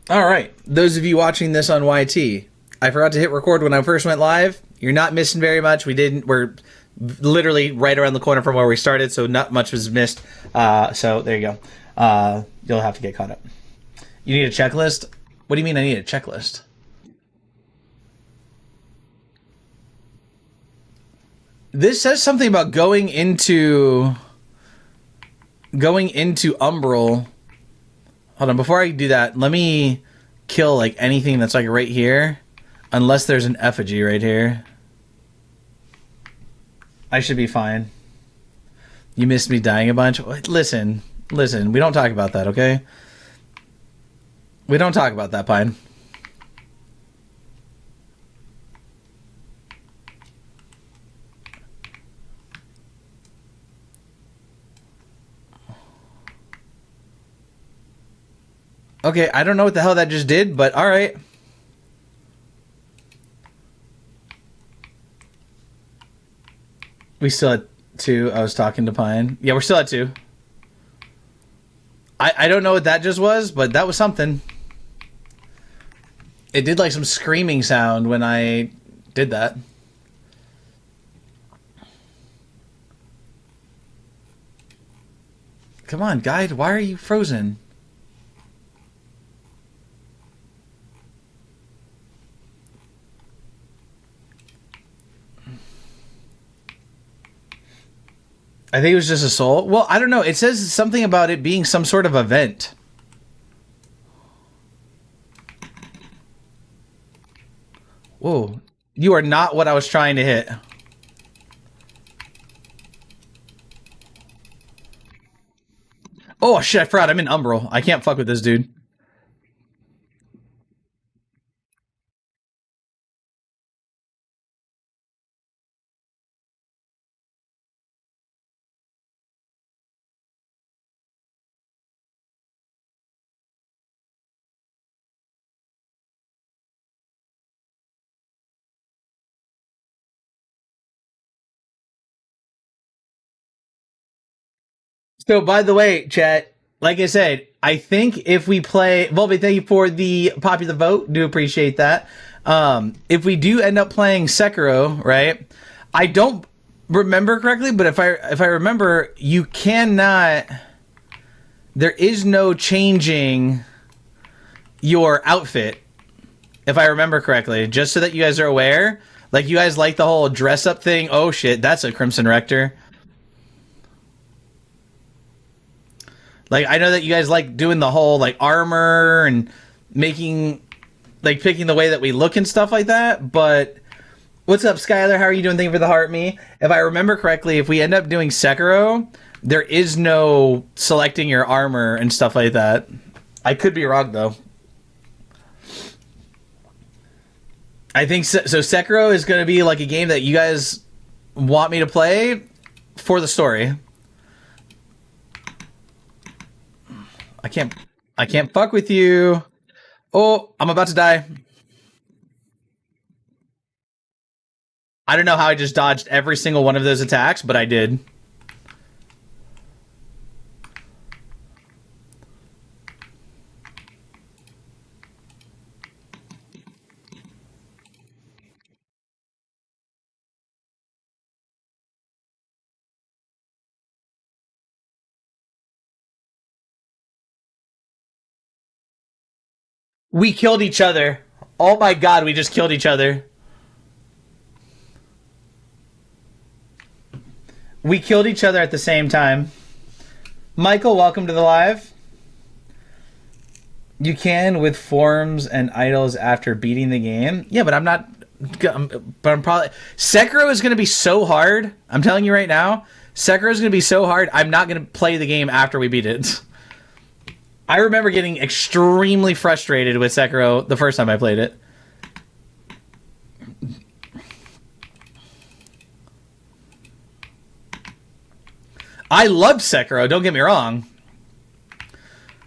All right, those of you watching this on YT, I forgot to hit record when I first went live. You're not missing very much. We're literally right around the corner from where we started, so not much was missed. So there you go. You'll have to get caught up. You need a checklist? What do you mean I need a checklist? This says something about going into Umbral. Hold on, before I do that, let me kill like anything that's like right here. Unless there's an effigy right here. I should be fine. You missed me dying a bunch? Listen, we don't talk about that, okay? We don't talk about that, Pine. Okay, I don't know what the hell that just did, but alright. We still at 2. I was talking to Pine. Yeah, we're still at 2. I don't know what that just was, but that was something. It did like some screaming sound when I did that. Come on, guide. Why are you frozen? I think it was just a soul. Well, I don't know. It says something about it being some sort of event. Whoa. You are not what I was trying to hit. Oh, shit. I forgot. I'm in Umbral. I can't fuck with this dude. So, by the way, chat, like I said, I think if we play, Volby, thank you for the popular vote. Do appreciate that. If we do end up playing Sekiro, right? I don't remember correctly, but if I remember, you cannot. There is no changing your outfit, if I remember correctly. Just so that you guys are aware, like you guys like the whole dress up thing. Oh shit, that's a Crimson Rector. Like, I know that you guys like doing the whole, like, armor and making, like, picking the way that we look and stuff like that, but what's up, Skylar? How are you doing? Thank you for the heart, me. If I remember correctly, if we end up doing Sekiro, there is no selecting your armor and stuff like that. I could be wrong, though. I think so. Sekiro is going to be, like, a game that you guys want me to play for the story. I can't fuck with you. Oh, I'm about to die. I don't know how I just dodged every single one of those attacks, but I did. We killed each other. Oh my god, we just killed each other. We killed each other at the same time. Michael, welcome to the live. You can with forms and idols after beating the game. Yeah, but I'm not. But I'm probably. Sekiro is going to be so hard. I'm telling you right now. Sekiro is going to be so hard. I'm not going to play the game after we beat it. I remember getting extremely frustrated with Sekiro the first time I played it. I loved Sekiro, don't get me wrong.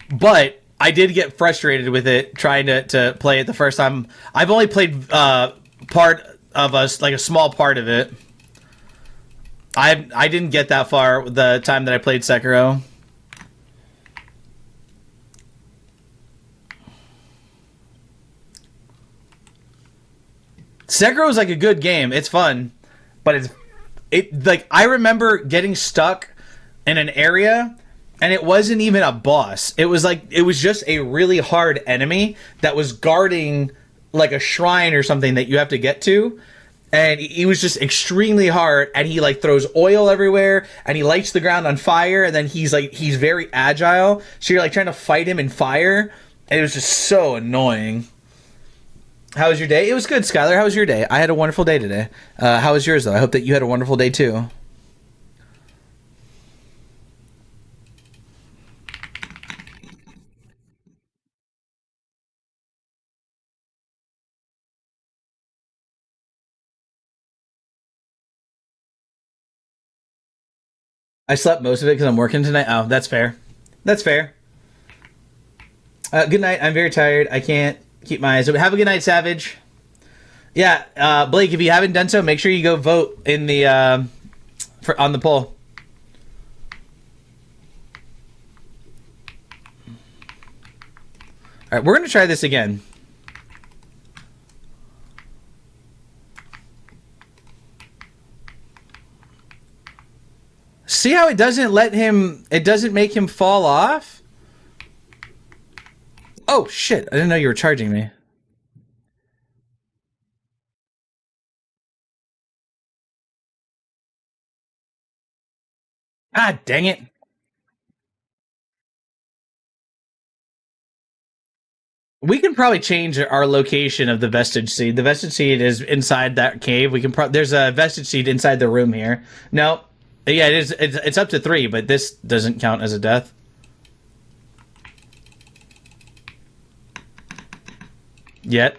But I did get frustrated with it trying to play it the first time. I've only played part of us, like a small part of it. I didn't get that far the time that I played Sekiro. Sekiro is like a good game. It's fun, but it like I remember getting stuck in an area and it wasn't even a boss. It was like it was just a really hard enemy that was guarding like a shrine or something that you have to get to. And he was just extremely hard, and he like throws oil everywhere, and he lights the ground on fire, and then he's very agile, so you're like trying to fight him in fire, and it was just so annoying. How was your day? It was good, Skylar. How was your day? I had a wonderful day today. How was yours, though? I hope that you had a wonderful day, too. I slept most of it because I'm working tonight. Oh, that's fair. That's fair. Good night. I'm very tired. I can't keep my eyes open. Have a good night, Savage. Yeah, Blake, if you haven't done so, make sure you go vote in the on the poll. All right, we're gonna try this again. See how it doesn't let him? It doesn't make him fall off. Oh shit! I didn't know you were charging me. Ah, dang it! We can probably change our location of the vestige seed. The vestige seed is inside that cave. We can. There's a vestige seed inside the room here. No, yeah, it is. It's up to 3, but this doesn't count as a death. Yet.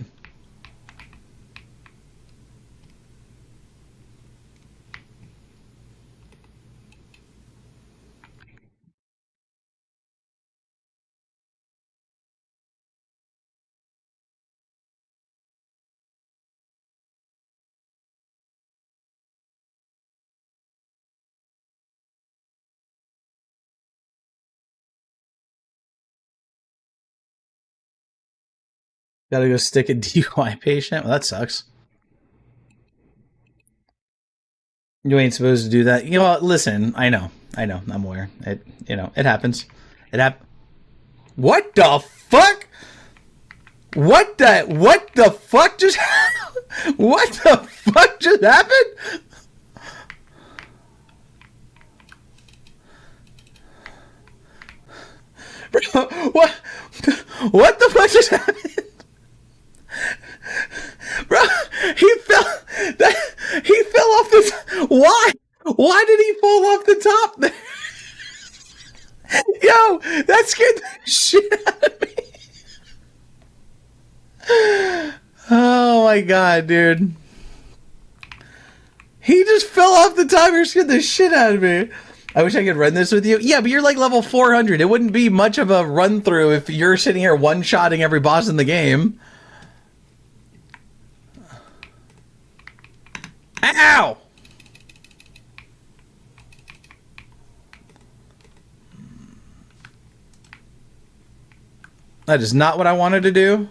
Gotta go stick a DUI patient. Well, that sucks. You ain't supposed to do that. You know, listen. I know. I'm aware. It. You know, it happens. It hap. What the fuck? What the fuck just what the fuck just happened? Bro, what the fuck just happened? Bro, he fell he fell off the why? Why did he fall off the top there? Yo, that scared the shit out of me. Oh my god, dude. He just fell off the top and scared the shit out of me. I wish I could run this with you. Yeah, but you're like level 400. It wouldn't be much of a run through if you're sitting here one-shotting every boss in the game. Ow! That is not what I wanted to do.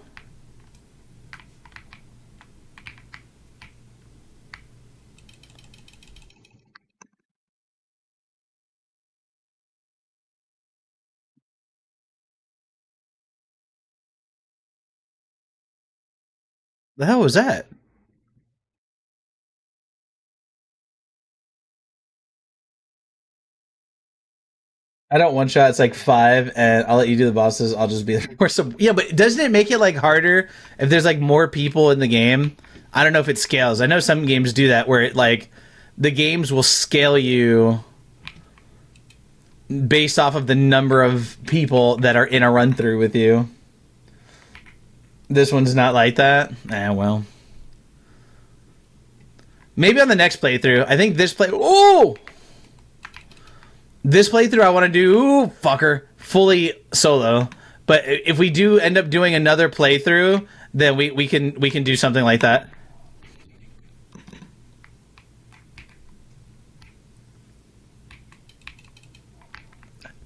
The hell was that? I don't one shot. It's like 5, and I'll let you do the bosses. I'll just be there for some. Yeah, but doesn't it make it like harder if there's like more people in the game? I don't know if it scales. I know some games do that where it like the games will scale you based off of the number of people that are in a run through with you. This one's not like that. Well, maybe on the next playthrough. I think this play. Oh. This playthrough I want to do, ooh, fucker, fully solo. But if we do end up doing another playthrough, then we can do something like that.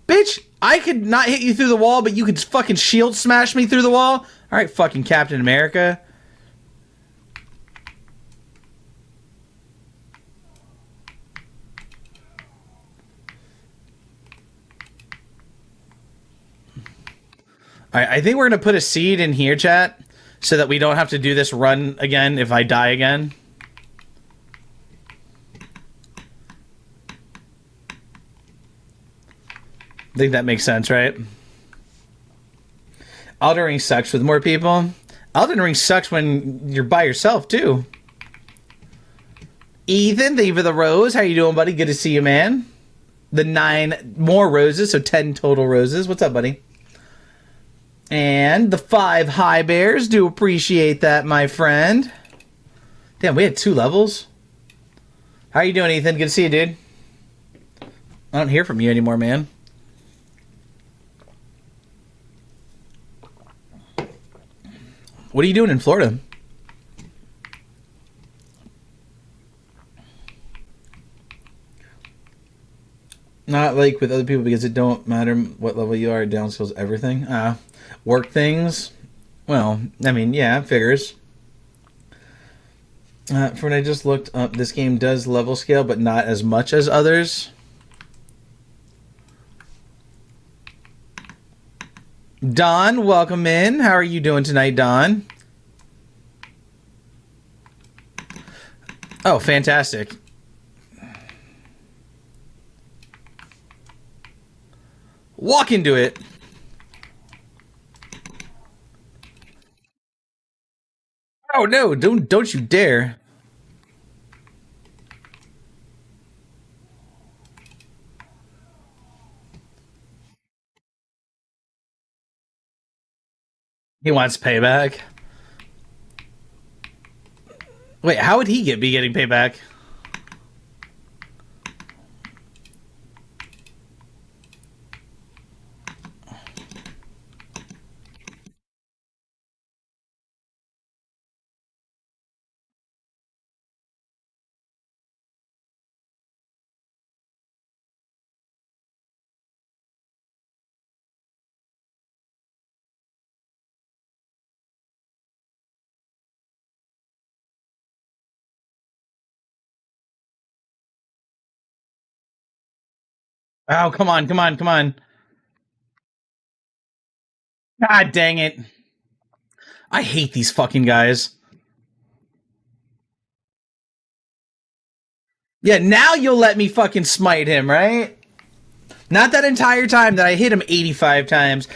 Bitch, I could not hit you through the wall, but you could fucking shield smash me through the wall. All right, fucking Captain America. I think we're going to put a seed in here, chat, so that we don't have to do this run again if I die again. I think that makes sense, right? Elden Ring sucks with more people. Elden Ring sucks when you're by yourself, too. Ethan, thank you for the rose. How you doing, buddy? Good to see you, man. The 9 more roses, so 10 total roses. What's up, buddy? And the 5 high bears. Do appreciate that, my friend. Damn, we had 2 levels. How you doing, Ethan? Good to see you, dude. I don't hear from you anymore, man. What are you doing in Florida? Not like with other people because it don't matter what level you are. Downskills everything. Work things. Well, I mean, yeah, figures. For what I just looked up, this game does level scale, but not as much as others. Don, welcome in. How are you doing tonight, Don? Oh, fantastic. Walk into it. Oh no, don't you dare. He wants payback. Wait, how would he be getting payback? Oh, come on, come on, come on. God dang it. I hate these fucking guys. Yeah, now you'll let me fucking smite him, right? Not that entire time that I hit him 85 times.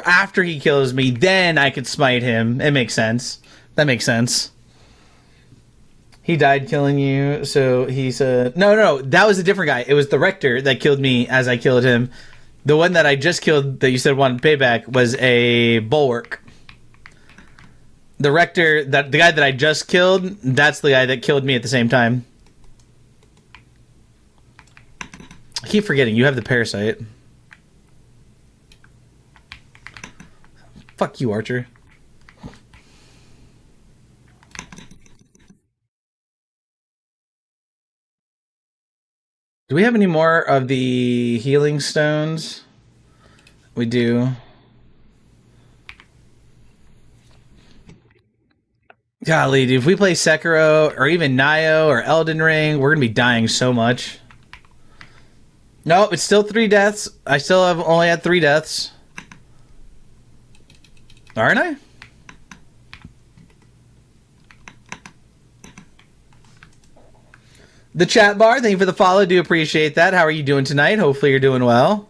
After he kills me, then I could smite him. It makes sense. That makes sense. He died killing you, so he said... No, that was a different guy. It was the Rector that killed me as I killed him. The one that I just killed that you said wanted payback was a Bulwark. The Rector, the guy that I just killed, that's the guy that killed me at the same time. I keep forgetting, you have the Parasite. Fuck you, Archer. Do we have any more of the healing stones? We do. Golly, dude, if we play Sekiro or even Nioh or Elden Ring, we're gonna be dying so much. Nope, it's still 3 deaths. I still have only had 3 deaths. Aren't I? The chat bar, thank you for the follow. Do appreciate that. How are you doing tonight? Hopefully you're doing well.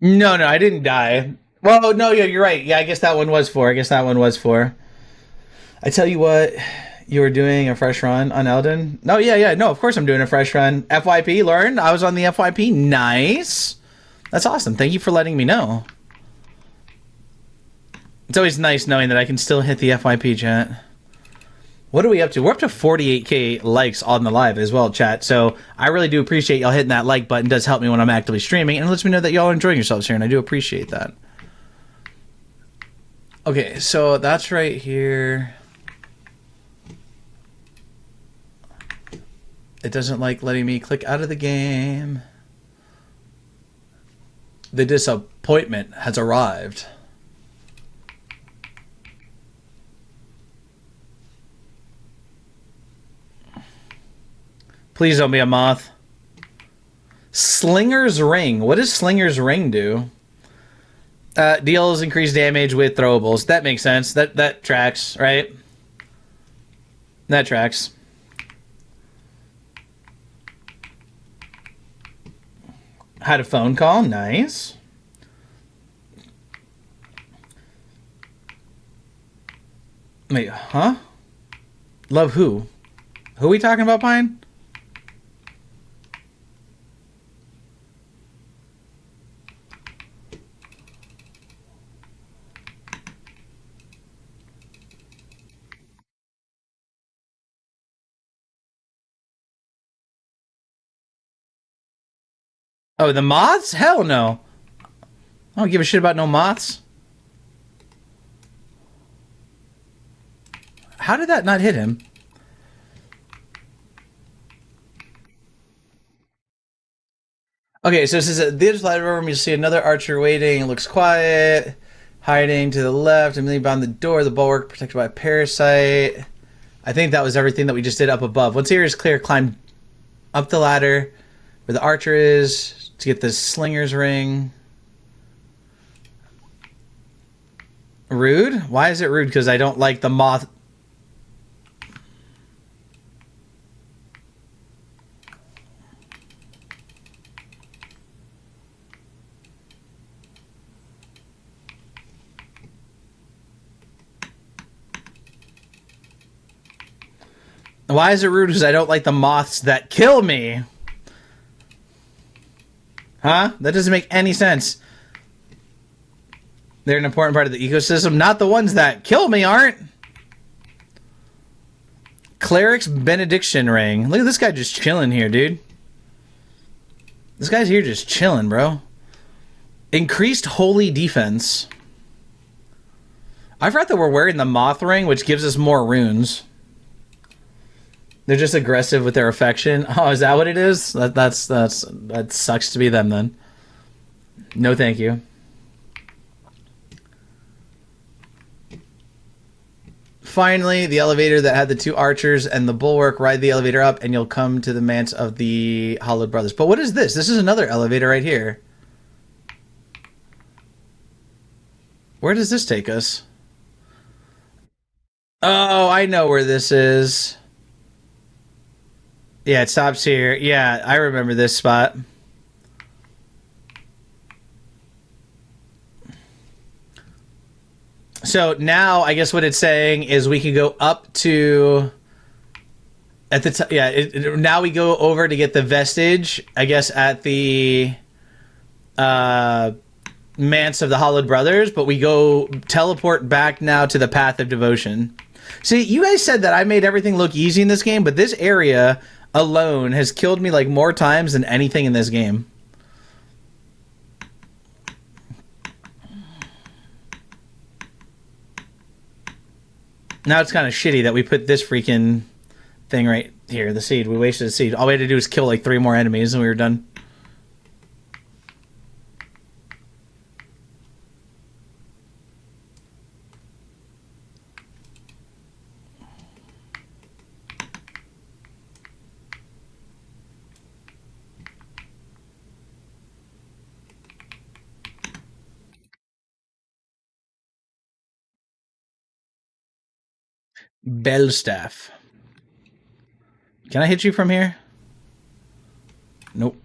No, I didn't die. Well, no, you're right. Yeah, I guess that one was 4. I tell you what, you were doing a fresh run on Elden. No, yeah. No, of course I'm doing a fresh run. FYP, learned. I was on the FYP. Nice. That's awesome. Thank you for letting me know. It's always nice knowing that I can still hit the FYP, chat. What are we up to? We're up to 48k likes on the live as well, chat. So I really do appreciate y'all hitting that like button. It does help me when I'm actively streaming, and it lets me know that y'all are enjoying yourselves here, and I do appreciate that. Okay, so that's right here. It doesn't like letting me click out of the game. The disappointment has arrived. Please don't be a moth. Slinger's Ring. What does Slinger's Ring do? Deals increased damage with throwables. That makes sense. That tracks, right? That tracks. Had a phone call. Nice. Wait, huh? Love who? Who are we talking about, Pine? Oh, the moths? Hell no. I don't give a shit about no moths. How did that not hit him? Okay, so it says at this light room you see another archer waiting. It looks quiet. Hiding to the left, immediately behind the door, the bulwark protected by a parasite. I think that was everything that we just did up above. Once the area is clear, climb up the ladder where the archer is to get the slinger's ring. Rude? Why is it rude? Because I don't like the moth. Why is it rude? Because I don't like the moths that kill me. Huh? That doesn't make any sense. They're an important part of the ecosystem. Not the ones that kill me aren't. Cleric's Benediction Ring. Look at this guy just chilling here, dude. This guy's here just chilling, bro. Increased Holy Defense. I forgot that we're wearing the Moth Ring, which gives us more runes. They're just aggressive with their affection. Oh, is that what it is? That sucks to be them then. No, thank you. Finally, the elevator that had the two archers and the bulwark. Ride the elevator up, and you'll come to the manse of the Hollowed Brothers. But what is this? This is another elevator right here. Where does this take us? Oh, I know where this is. Yeah, it stops here. Yeah, I remember this spot. So now, I guess what it's saying is we can go up to at the top. Yeah, now we go over to get the vestige. I guess at the manse of the Hollowed Brothers, but we go teleport back now to the Path of Devotion. See, you guys said that I made everything look easy in this game, but this area alone has killed me like more times than anything in this game. Now it's kind of shitty that we put this freaking thing right here, the seed. We wasted a seed. All we had to do was kill like 3 more enemies and we were done. Bellstaff. Can I hit you from here? Nope.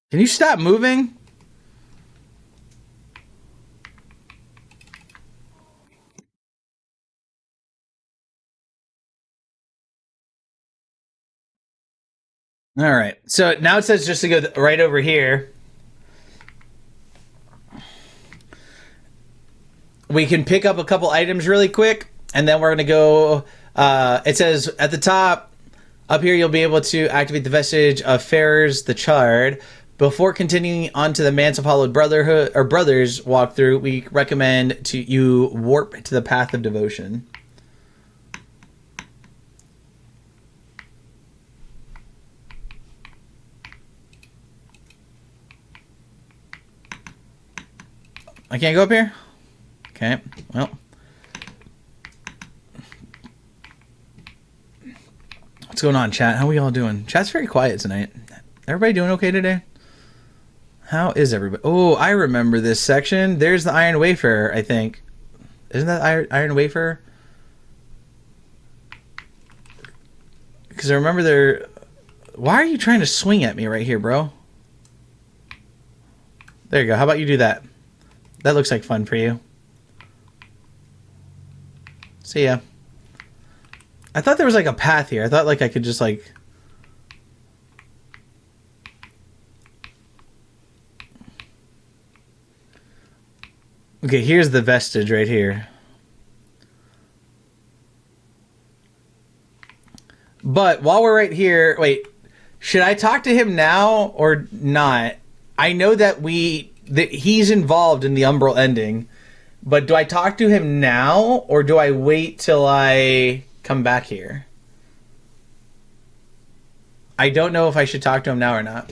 Can you stop moving? All right. So now it says just to go right over here. We can pick up a couple items really quick, and then we're going to go... it says at the top, Up here, you'll be able to activate the vestige of Farers the Charred. Before continuing on to the Manse of Hallowed Brotherhood or Brothers walkthrough, we recommend to you warp to the Path of Devotion. I can't go up here? Okay, well. What's going on, chat? How are we all doing? Chat's very quiet tonight. Everybody doing okay today? How is everybody? Oh, I remember this section. There's the Iron Wayfarer, I think. Isn't that Iron Wayfarer? Because I remember there... Why are you trying to swing at me right here, bro? There you go. How about you do that? That looks like fun for you. See ya. I thought there was like a path here. I thought like I could just like... Okay, here's the vestige right here. But while we're right here... Wait. Should I talk to him now or not? I know that he's involved in the Umbral ending. But do I talk to him now or do I wait till I come back here? I don't know if I should talk to him now or not.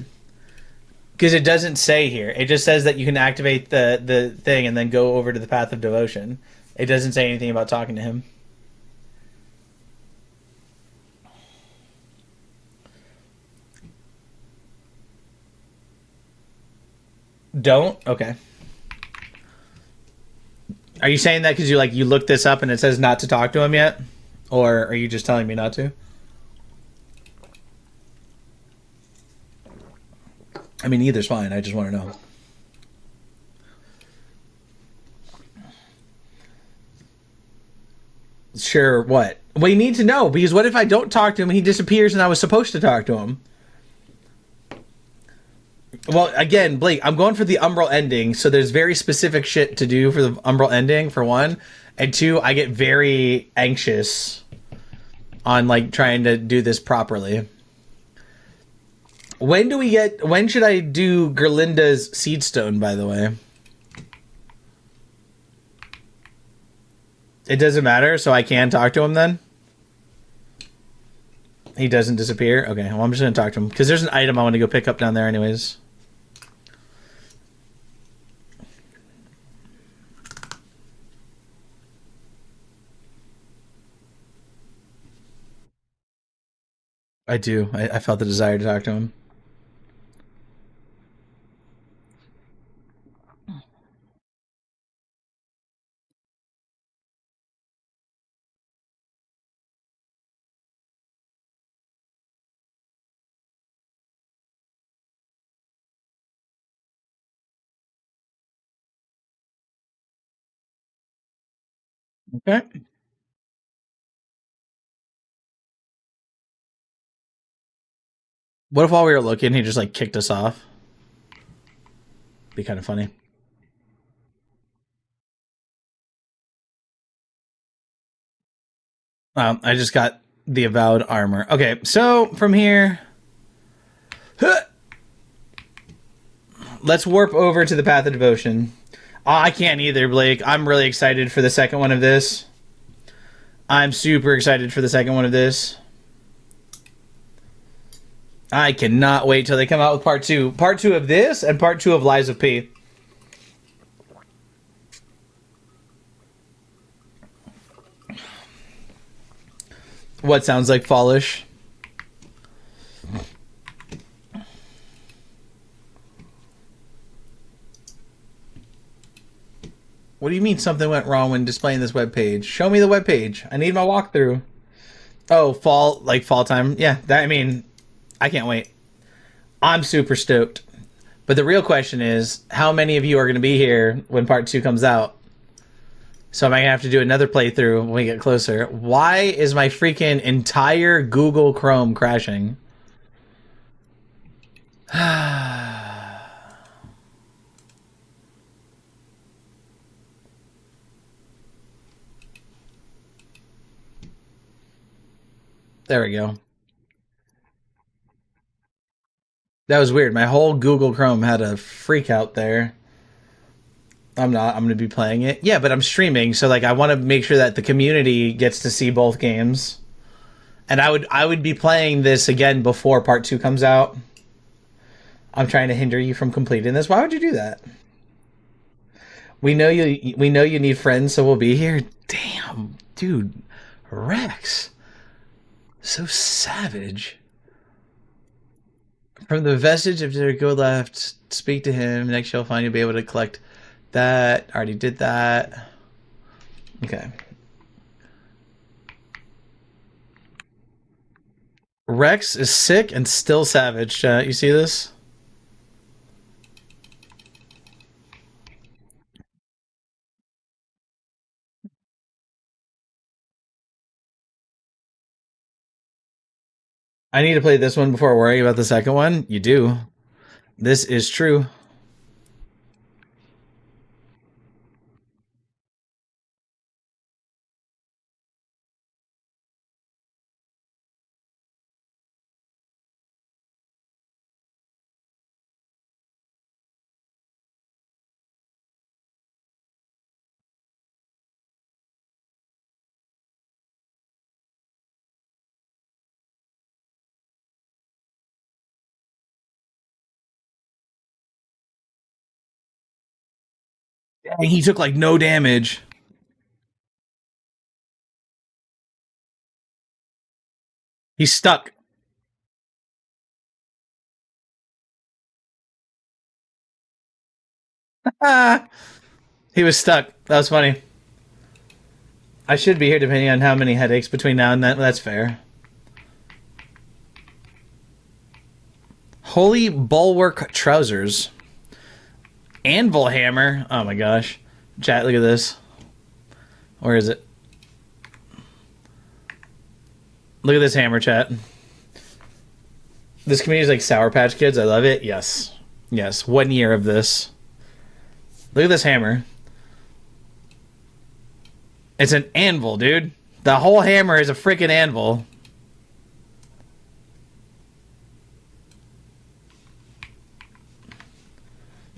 Because it doesn't say here. It just says that you can activate the thing and then go over to the Path of Devotion. It doesn't say anything about talking to him. Don't? Okay. Are you saying that because you looked this up and it says not to talk to him yet? Or are you just telling me not to? I mean, either's fine. I just want to know. Sure, what? We need to know, because what if I don't talk to him and he disappears and I was supposed to talk to him? Well, again, Blake, I'm going for the Umbral ending, so there's very specific shit to do for the Umbral ending, for one. And two, I get very anxious on, like, trying to do this properly. When should I do Gerlinda's Seedstone, by the way? It doesn't matter, so I can talk to him then? He doesn't disappear? Okay, well, I'm just going to talk to him. Because there's an item I want to go pick up down there anyways. I do. I felt the desire to talk to him. Okay. What if while we were looking, he just, like, kicked us off? Be kind of funny. I just got the Avowed Armor. Okay, so from here... Let's warp over to the Path of Devotion. I can't either, Blake. I'm really excited for the second one of this. I'm super excited for the second one of this. I cannot wait till they come out with part 2. Part 2 of this and part 2 of Lies of P. What sounds like fallish? What do you mean something went wrong when displaying this web page? Show me the web page. I need my walkthrough. Oh, fall time. Yeah, I mean, I can't wait. I'm super stoked. But the real question is, how many of you are going to be here when part 2 comes out? So am I going to have to do another playthrough when we get closer? Why is my freaking entire Google Chrome crashing? There we go. That was weird. My whole Google Chrome had a freak out there. I'm not. I'm going to be playing it. Yeah, but I'm streaming, so like I want to make sure that the community gets to see both games. And I would be playing this again before part 2 comes out. I'm trying to hinder you from completing this. Why would you do that? We know you need friends, so we'll be here. Damn, dude. Rex. So savage. From the vestige, if there go left, speak to him. Next you'll find you'll be able to collect that. Already did that. Okay. Rex is sick and still savage. You see this? I need to play this one before worrying about the second one. You do. This is true. Dang, he took like no damage. He's stuck. Ah, he was stuck. That was funny. I should be here depending on how many headaches between now and then. That's fair. Holy Bulwark Trousers. Anvil Hammer. Oh my gosh. Chat, look at this. Where is it? Look at this hammer, chat. This community is like Sour Patch Kids. I love it. Yes. Yes. 1 year of this. Look at this hammer. It's an anvil, dude. The whole hammer is a freaking anvil.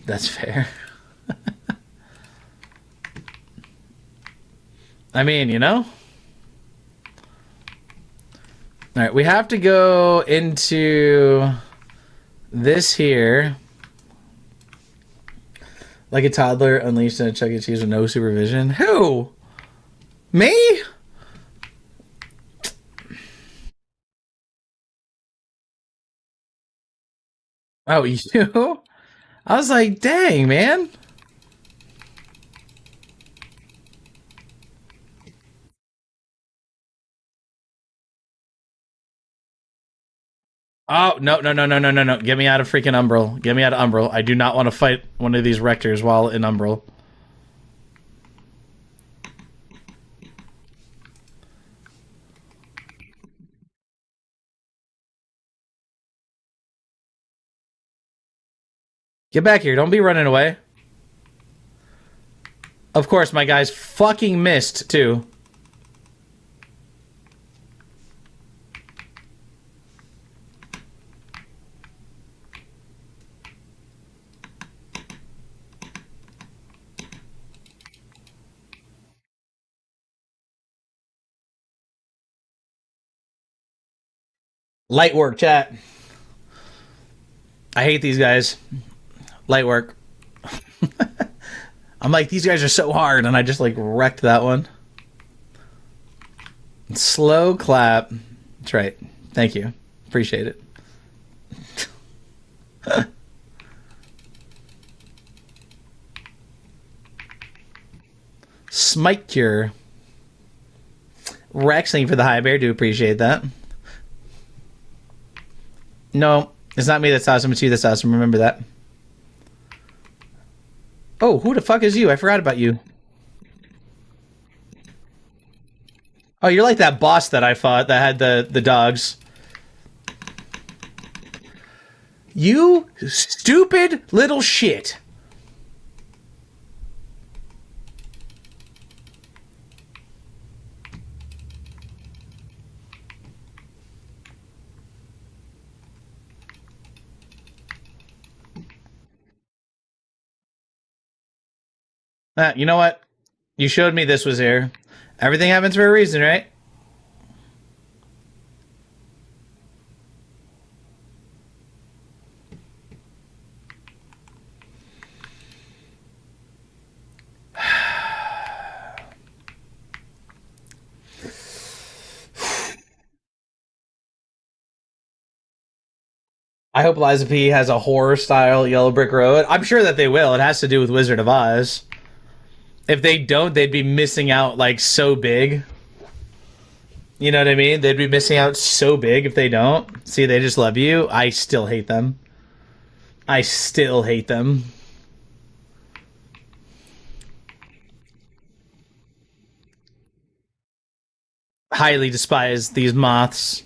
That's fair. I mean, you know? All right, we have to go into this here. Like a toddler unleashed in a Chuck E. Cheese with no supervision. Who? Me? Oh, you? I was like, dang, man. Oh, no, no, no, no, no, no, no. Get me out of freaking Umbral. Get me out of Umbral. I do not want to fight one of these Rectors while in Umbral. Get back here. Don't be running away. Of course, my guys fucking missed, too. Light work, chat. I hate these guys. Light work. I'm like, these guys are so hard, and I just like wrecked that one. Slow clap. That's right. Thank you. Appreciate it. Smite cure. Rexing for the high bear. Do appreciate that. No, it's not me that's awesome. It's you that's awesome. Remember that. Oh, who the fuck is you? I forgot about you. Oh, you're like that boss that I fought that had the dogs. You stupid little shit. You know what? You showed me this was here. Everything happens for a reason, right? I hope Liza P has a horror style Yellow Brick Road. I'm sure that they will. It has to do with Wizard of Oz. If they don't, they'd be missing out like so big. You know what I mean? They'd be missing out so big if they don't. See, they just love you. I still hate them. I still hate them. Highly despise these moths.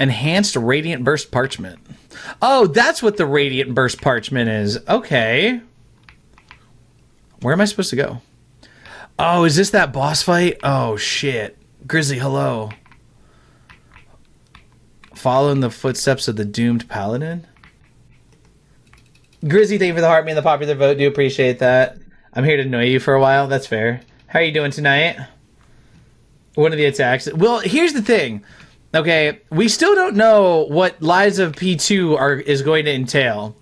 Enhanced Radiant Burst Parchment. Oh, that's what the Radiant Burst Parchment is. Okay. Where am I supposed to go? Oh, is this that boss fight? Oh, shit. Grizzly, hello. Follow in the footsteps of the doomed paladin? Grizzly, thank you for the heart, me and the popular vote. Do appreciate that. I'm here to annoy you for a while. That's fair. How are you doing tonight? One of the attacks. Well, here's the thing. Okay, we still don't know what Lies of P2 is going to entail.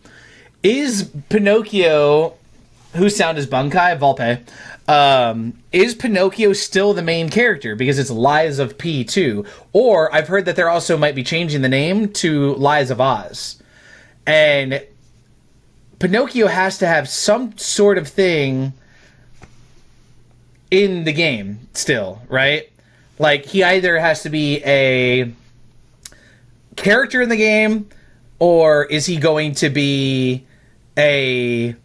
Is Pinocchio, whose sound is Bunkai Volpe, is Pinocchio still the main character because it's Lies of P2? Or I've heard that they're also might be changing the name to Lies of Oz. And Pinocchio has to have some sort of thing in the game still, right? Like, he either has to be a character in the game, or is he going to be a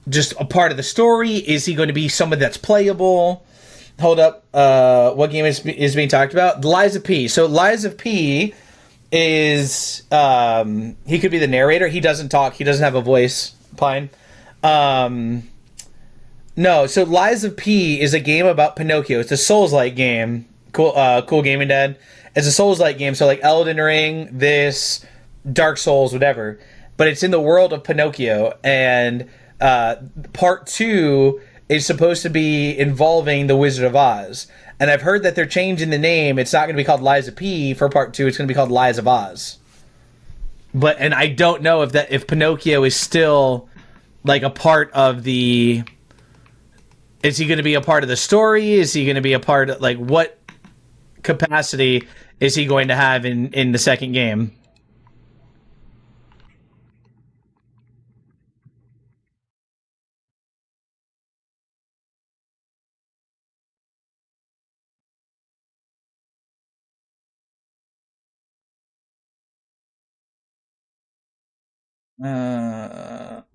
just a part of the story? Is he going to be someone that's playable? Hold up. What game is being talked about? Lies of P. So Lies of P is he could be the narrator. He doesn't talk. He doesn't have a voice. Pine. No. So Lies of P is a game about Pinocchio. It's a Souls-like game. Cool Gaming Dad. It's a Souls-like game. So like Elden Ring, this, Dark Souls, whatever. But it's in the world of Pinocchio, and part two is supposed to be involving the Wizard of Oz. And I've heard that they're changing the name. It's not going to be called Lies of P for part two. It's going to be called Lies of Oz. And I don't know if Pinocchio is still like a part of the. Is he going to be a part of the story? Is he going to be a part of like what capacity is he going to have in the second game?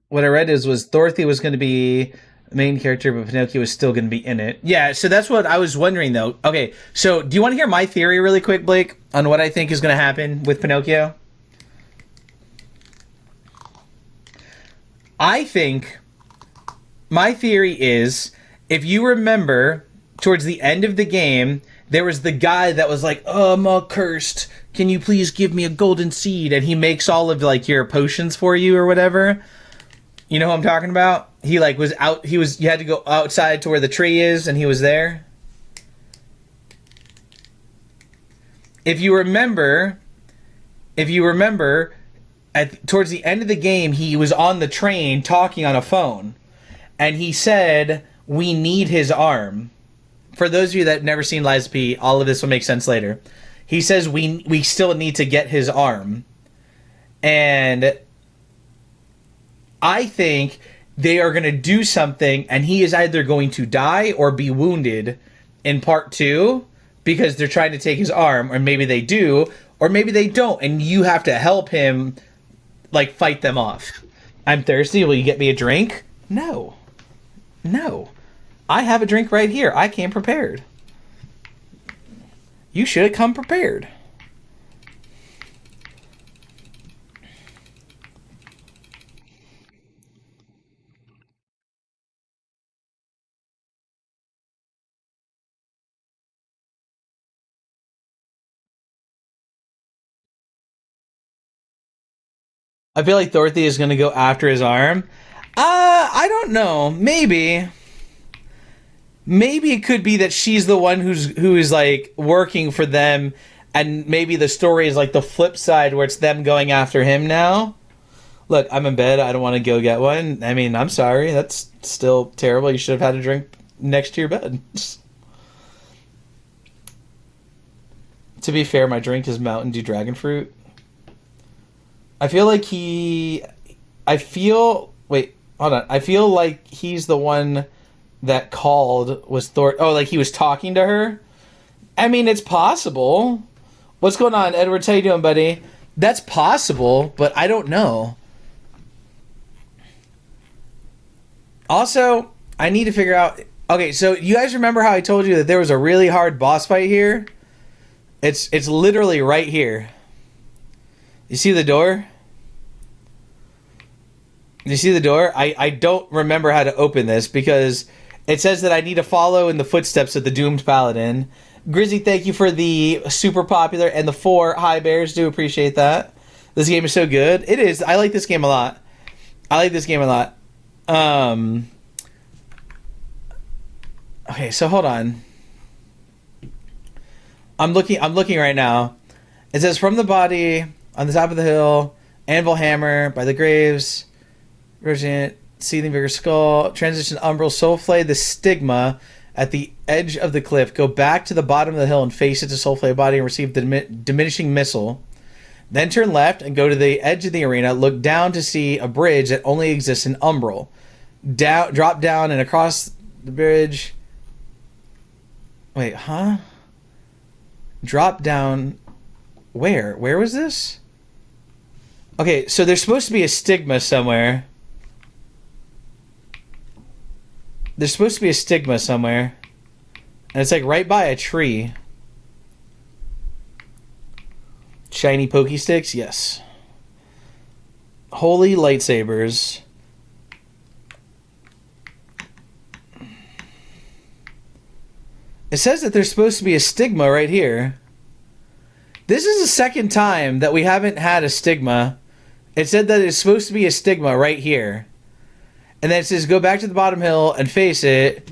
What I read was Dorothy was going to be the main character, but Pinocchio was still going to be in it. Yeah, so that's what I was wondering, though. Okay, so do you want to hear my theory really quick, Blake, on what I think is going to happen with Pinocchio? I think my theory is if you remember towards the end of the game, there was the guy that was like, "Oh, I'm all cursed. Can you please give me a golden seed?" And he makes all of like your potions for you or whatever. You know who I'm talking about? He like was out. He was. You had to go outside to where the tree is, and he was there. If you remember, if you remember, towards the end of the game, he was on the train talking on a phone, and he said, "We need his arm." For those of you that have never seen Lies of P, all of this will make sense later. He says we still need to get his arm, and I think they are going to do something, and he is either going to die or be wounded in part two because they're trying to take his arm, or maybe they do, or maybe they don't, and you have to help him like fight them off. I'm thirsty. Will you get me a drink? No, no. I have a drink right here. I came prepared. You should have come prepared. I feel like Dorothy is going to go after his arm. I don't know. Maybe it could be that she's the one who is like working for them, and maybe the story is like the flip side where it's them going after him now. Look, I'm in bed. I don't want to go get one. I mean, I'm sorry. That's still terrible. You should have had a drink next to your bed. To be fair, my drink is Mountain Dew Dragon Fruit. I feel like I feel. Wait, hold on. I feel like he's the one that called was Thor. Oh, like he was talking to her? I mean, it's possible. What's going on, Edward? How you doing, buddy? That's possible, but I don't know. Also, I need to figure out. Okay, so you guys remember how I told you that there was a really hard boss fight here? It's literally right here. You see the door? You see the door? I don't remember how to open this because it says that I need to follow in the footsteps of the doomed paladin. Grizzy, thank you for the super popular and the 4 high bears. Do appreciate that. This game is so good. It is. I like this game a lot. I like this game a lot. Okay, so hold on. I'm looking right now. It says from the body on the top of the hill, anvil hammer by the graves, Radiant, seething vigor skull, transition umbral soulflay, the stigma at the edge of the cliff. Go back to the bottom of the hill and face it to soulflay body and receive the diminishing missile. Then turn left and go to the edge of the arena. Look down to see a bridge that only exists in umbral. Drop down and across the bridge. Wait, huh? Drop down. Where? Where was this? Okay, so there's supposed to be a stigma somewhere. There's supposed to be a stigma somewhere. And it's like right by a tree. Shiny pokey sticks? Yes. Holy lightsabers. It says that there's supposed to be a stigma right here. This is the second time that we haven't had a stigma. It said that it's supposed to be a stigma right here. And then it says go back to the bottom hill and face it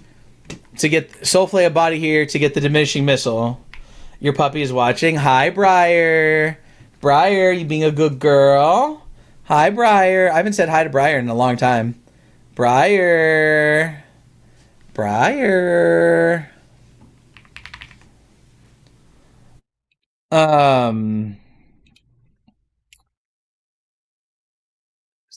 to get soulflay a body here to get the diminishing missile. Your puppy is watching. Hi, Briar. Briar, you being a good girl. Hi, Briar. I haven't said hi to Briar in a long time. Briar. Briar.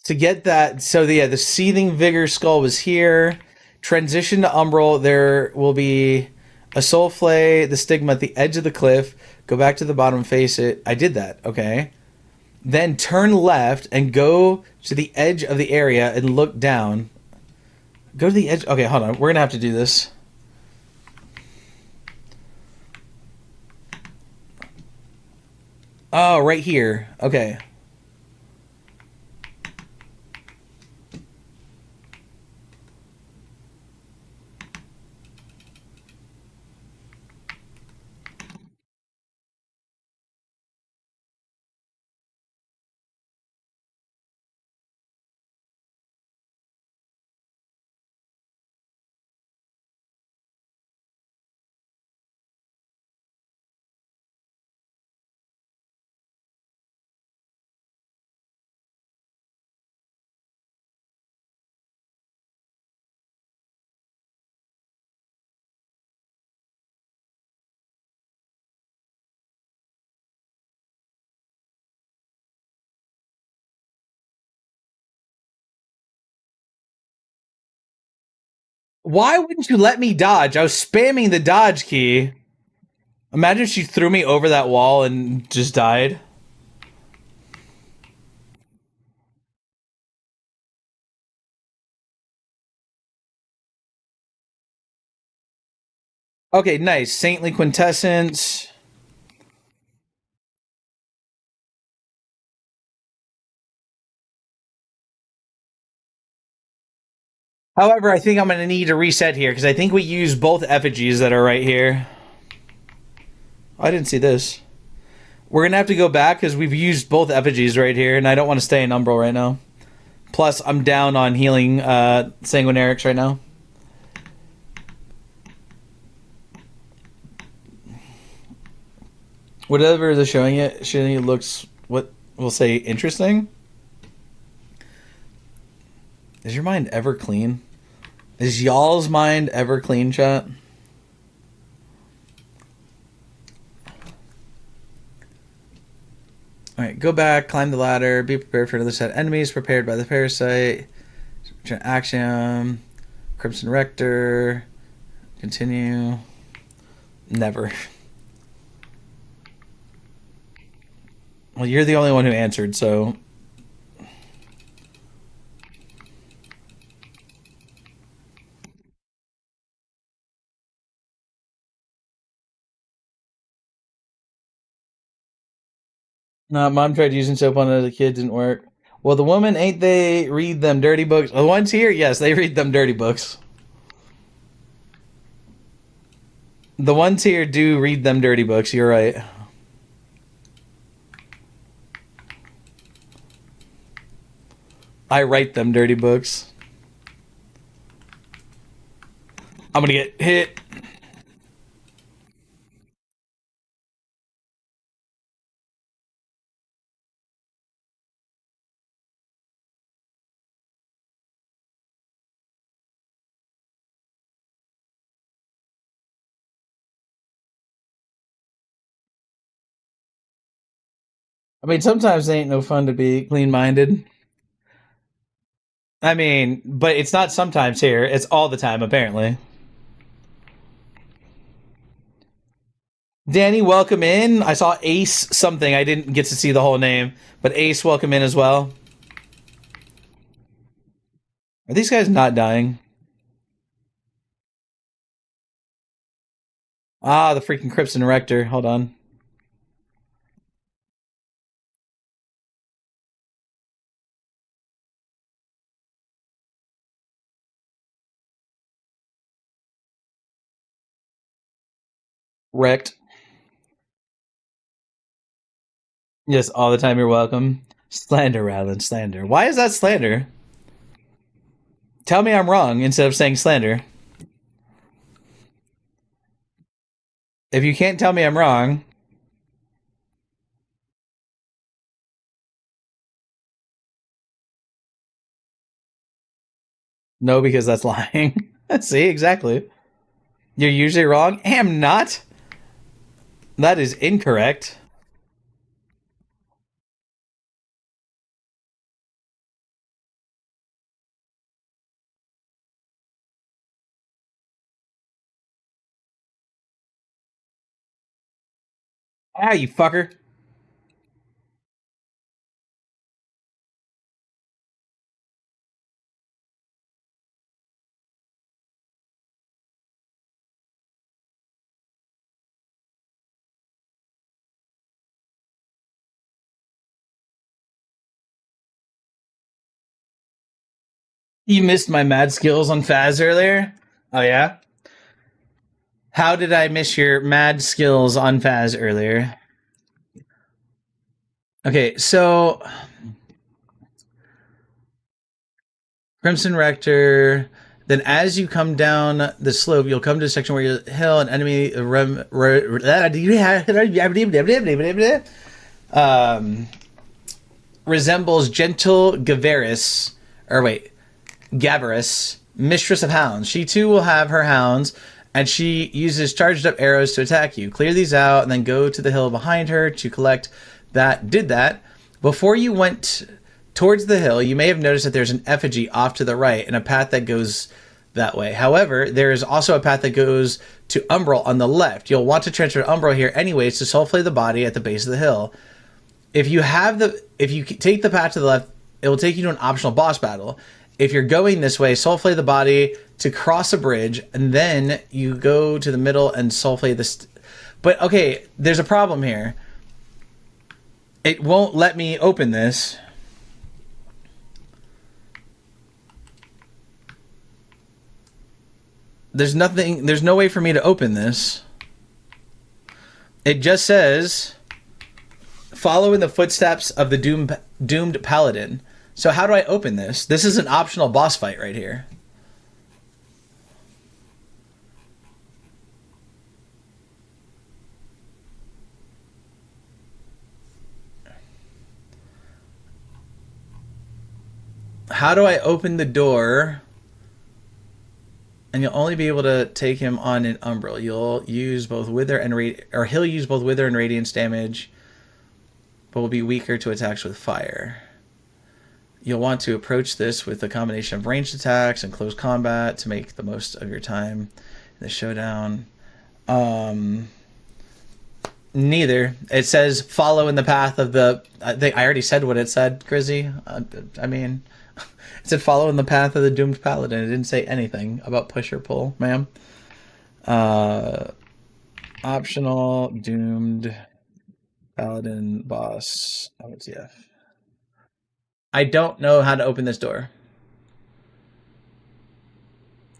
To get that, so the seething vigor skull was here. Transition to umbral. There will be a soul flay, the stigma at the edge of the cliff. Go back to the bottom, face it. I did that. Okay. Then turn left and go to the edge of the area and look down. Go to the edge. Okay, hold on. We're gonna have to do this. Oh, right here. Okay. Why wouldn't you let me dodge? I was spamming the dodge key. Imagine if she threw me over that wall and just died. Okay, nice. Saintly Quintessence. However, I think I'm going to need to reset here because I think we used both effigies that are right here. I didn't see this. We're going to have to go back because we've used both effigies right here, and I don't want to stay in Umbral right now. Plus, I'm down on healing Sanguinarics right now. Whatever they're showing it looks, what we'll say, interesting. Is your mind ever clean? Is y'all's mind ever clean, chat? Alright, go back, climb the ladder, be prepared for another set of enemies, prepared by the parasite. Axiom, Crimson Rector, continue. Never. Well, you're the only one who answered, so... No, mom tried using soap on it as a kid, didn't work. Well, the woman, ain't they read them dirty books? The ones here, yes, they read them dirty books. The ones here do read them dirty books, you're right. I write them dirty books. I'm gonna get hit. I mean, sometimes it ain't no fun to be clean-minded. I mean, but it's not sometimes here. It's all the time, apparently. Danny, welcome in. I saw Ace something. I didn't get to see the whole name, but Ace, welcome in as well. Are these guys not dying? Ah, the freaking Crimson Rector. Hold on. Wrecked. Yes, all the time you're welcome. Slander, Rylan, slander. Why is that slander? Tell me I'm wrong instead of saying slander. If you can't tell me I'm wrong, no, because that's lying. See, exactly. You're usually wrong. Am not. That is incorrect. Ah, you fucker. You missed my mad skills on Faz earlier? Oh, yeah? How did I miss your mad skills on Faz earlier? Okay, so Crimson Rector. Then, as you come down the slope, you'll come to a section where you hill an enemy resembles gentle Gavaris, or wait, Gavaris, mistress of hounds. She too will have her hounds, and she uses charged up arrows to attack you. Clear these out, and then go to the hill behind her to collect that. Did that. Before you went towards the hill, you may have noticed that there's an effigy off to the right and a path that goes that way. However, there is also a path that goes to Umbral on the left. You'll want to transfer to Umbral here anyways to soulflay the body at the base of the hill. If you take the path to the left, it will take you to an optional boss battle. If you're going this way, soulflay the body to cross a bridge, and then you go to the middle and soulflay this. But okay, there's a problem here. It won't let me open this. There's no way for me to open this. It just says, follow in the footsteps of the doomed paladin. So how do I open this? This is an optional boss fight right here. How do I open the door? And you'll only be able to take him on an Umbral. You'll use both Wither and he'll use both Wither and Radiance damage, but will be weaker to attacks with fire. You'll want to approach this with a combination of ranged attacks and close combat to make the most of your time in the showdown. Neither. It says follow in the path of the... I already said what it said, Grizzy. I mean... It said follow in the path of the doomed paladin. It didn't say anything about push or pull, ma'am. Optional doomed paladin boss OTF. I don't know how to open this door.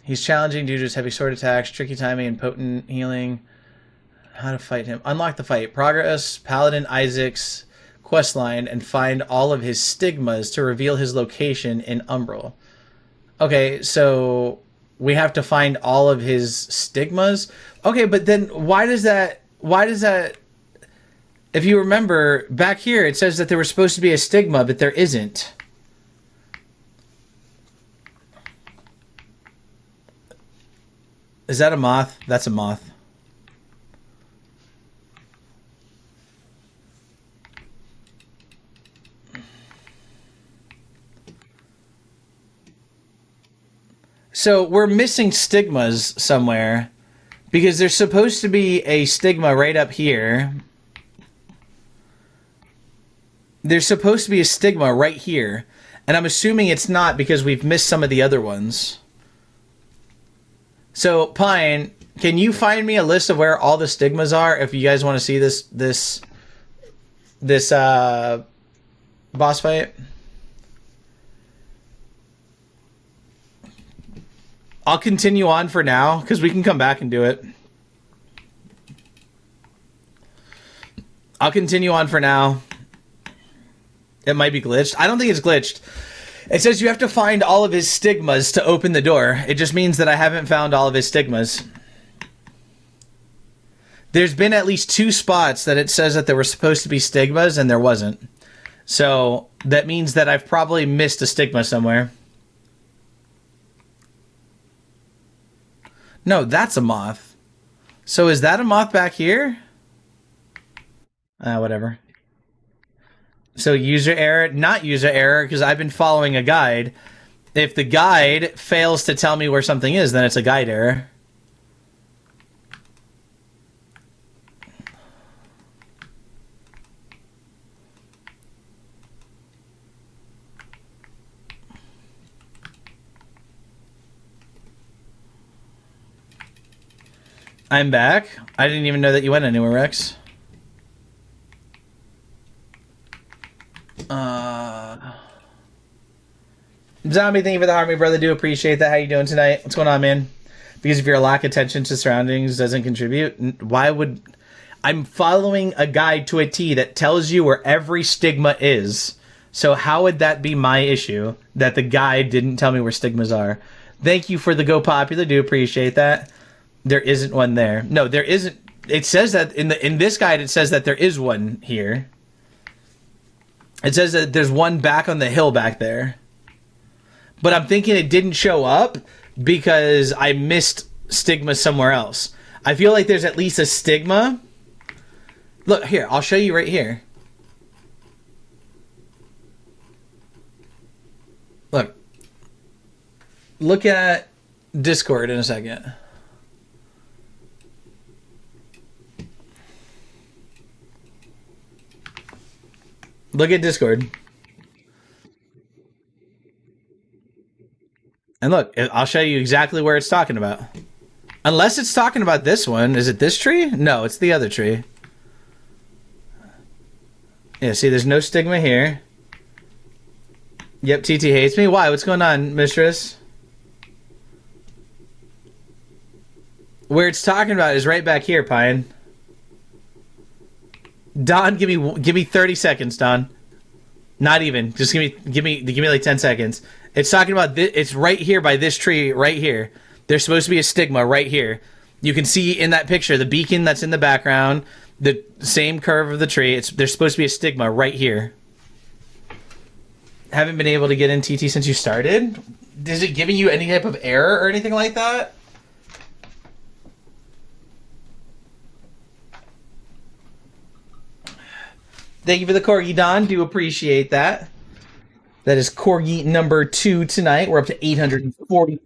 He's challenging due to his heavy sword attacks, tricky timing, and potent healing. How to fight him. Unlock the fight. Progress, Paladin Isaac's questline, and find all of his stigmas to reveal his location in Umbral. Okay, so we have to find all of his stigmas? Okay, but then why does that... If you remember, back here it says that there was supposed to be a stigma, but there isn't. Is that a moth? That's a moth. So we're missing stigmas somewhere because there's supposed to be a stigma right up here. There's supposed to be a stigma right here. And I'm assuming it's not because we've missed some of the other ones. So, Pine, can you find me a list of where all the stigmas are if you guys want to see this boss fight? I'll continue on for now, because we can come back and do it. I'll continue on for now. It might be glitched. I don't think it's glitched. It says you have to find all of his stigmas to open the door. It just means that I haven't found all of his stigmas. There's been at least 2 spots that it says that there were supposed to be stigmas, and there wasn't. So that means that I've probably missed a stigma somewhere. No, that's a moth. So is that a moth back here? Whatever. So user error, not user error, because I've been following a guide. If the guide fails to tell me where something is, then it's a guide error. I'm back. I didn't even know that you went anywhere, Rex. Zombie, thank you for the harmony, brother. Do appreciate that. How you doing tonight? What's going on, man? Because if your lack of attention to surroundings doesn't contribute, why would... I'm following a guide to a T that tells you where every stigma is. So how would that be my issue that the guide didn't tell me where stigmas are? Thank you for the go popular. Do appreciate that. There isn't one there. No, there isn't. It says that in this guide, it says that there is one here. It says that there's one back on the hill back there. But I'm thinking it didn't show up because I missed stigma somewhere else. I feel like there's at least a stigma. Look, here, I'll show you right here. Look. Look at Discord in a second. Look at Discord. And look, I'll show you exactly where it's talking about. Unless it's talking about this one. Is it this tree? No, it's the other tree. Yeah, see, there's no stigma here. Yep, TT hates me. Why? What's going on, mistress? Where it's talking about is right back here, Pine. Don, give me 30 seconds, Don. Not even. Just give me like 10 seconds. It's talking about this. It's right here by this tree right here. There's supposed to be a stigma right here. You can see in that picture the beacon that's in the background, the same curve of the tree. There's supposed to be a stigma right here. Haven't been able to get in TT since you started. Is it giving you any type of error or anything like that? Thank you for the corgi, Don. Do appreciate that. That is corgi number 2 tonight. We're up to 840.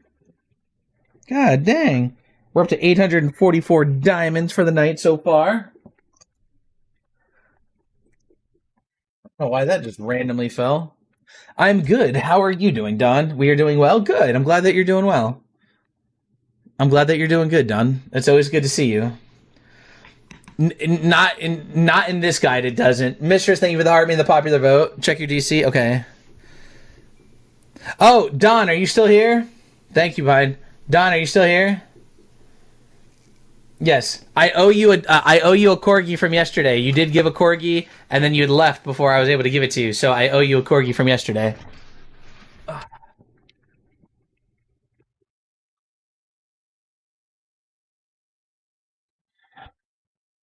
God dang. We're up to 844 diamonds for the night so far. Oh, why that just randomly fell. I'm good. How are you doing, Don? We are doing well. Good. I'm glad that you're doing well. I'm glad that you're doing good, Don. It's always good to see you. Not in this guide. It doesn't. Mistress, thank you for the heart and the popular vote. Check your DC. Okay. Oh, Don, are you still here? Thank you, bud. Don, are you still here? Yes, I owe you a corgi from yesterday. You did give a corgi, and then you had left before I was able to give it to you. So I owe you a corgi from yesterday.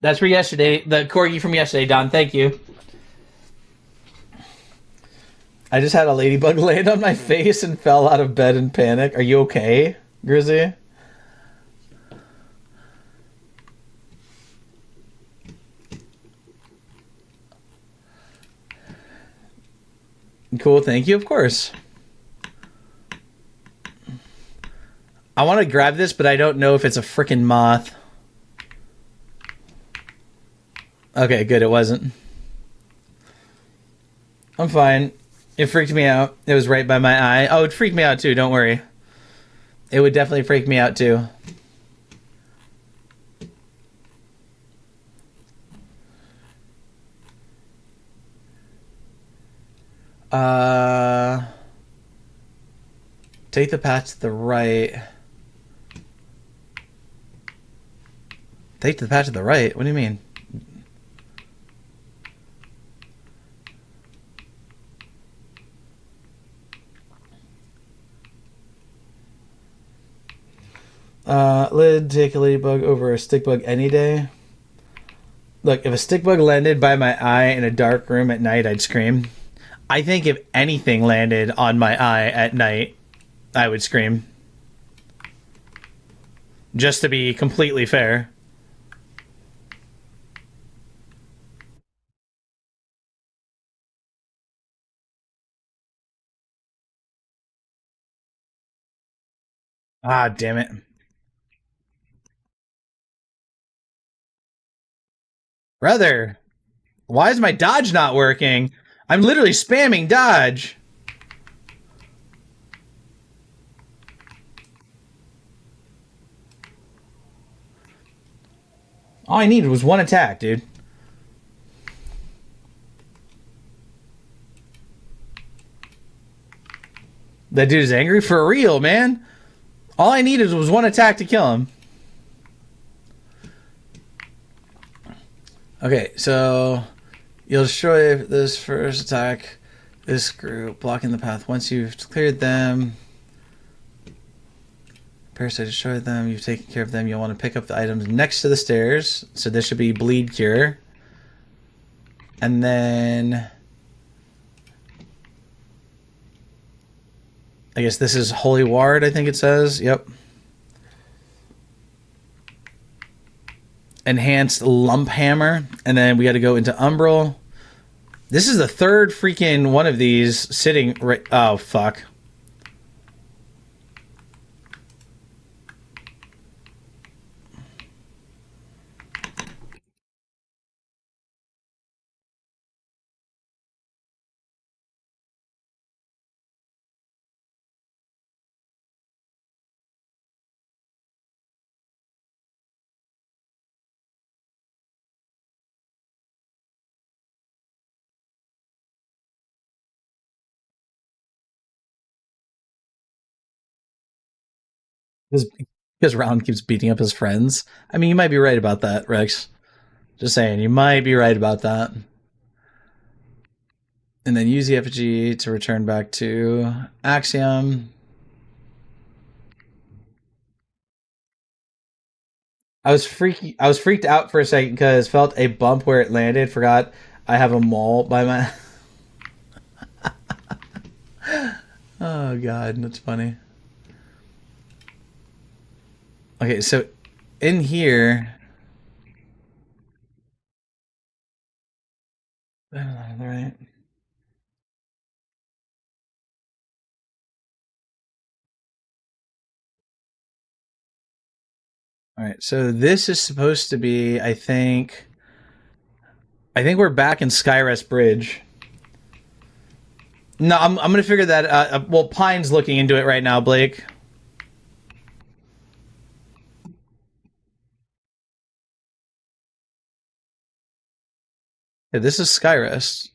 That's for yesterday. The corgi from yesterday, Don. Thank you. I just had a ladybug land on my face and fell out of bed in panic. Are you okay, Grizzy? Cool, thank you, of course. I want to grab this, but I don't know if it's a freaking moth. Okay, good, it wasn't. I'm fine. It freaked me out. It was right by my eye. Oh, it freaked me out too, don't worry. It would definitely freak me out too. Uh... Take the path to the right. Take the path to the right? What do you mean? Lid, take a ladybug over a stick bug any day. Look, if a stick bug landed by my eye in a dark room at night, I'd scream. I think if anything landed on my eye at night, I would scream. Just to be completely fair. Ah, damn it. Brother, why is my dodge not working? I'm literally spamming dodge. All I needed was one attack, dude. That dude is angry for real, man. All I needed was one attack to kill him. Okay, so you'll destroy this first attack, this group, blocking the path. Once you've cleared them, Parasite destroyed them, you've taken care of them, you'll want to pick up the items next to the stairs. So this should be Bleed Cure. And then I guess this is Holy Ward, I think it says. Yep. Enhanced Lump Hammer. And then we got to go into Umbral. This is the third freaking one of these sitting right... Oh, fuck. Because Round keeps beating up his friends. I mean, you might be right about that, Rex. Just saying, you might be right about that. And then use the effigy to return back to Axiom. I was freaked out for a second because felt a bump where it landed. Forgot I have a mole by my. Oh god, that's funny. Okay, so in here. All right. All right, so this is supposed to be, I think we're back in Skyrest Bridge. No, I'm gonna figure that. Well, Pine's looking into it right now, Blake. Yeah, this is Skyrest.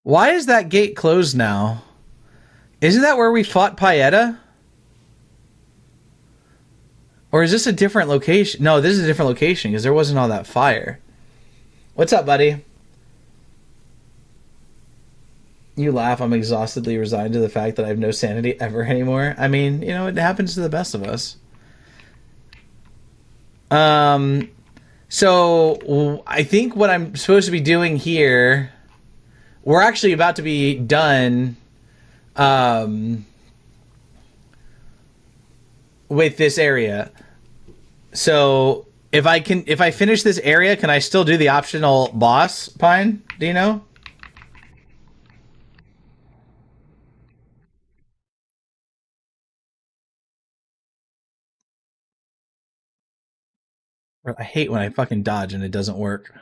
Why is that gate closed now? Isn't that where we fought Paeta? Or is this a different location? No, this is a different location because there wasn't all that fire. What's up, buddy? You laugh. I'm exhaustedly resigned to the fact that I have no sanity ever anymore. I mean, you know, it happens to the best of us. So I think what I'm supposed to be doing here, we're actually about to be done with this area. So if I finish this area, can I still do the optional boss, Pine? Do you know? I hate when I fucking dodge and it doesn't work.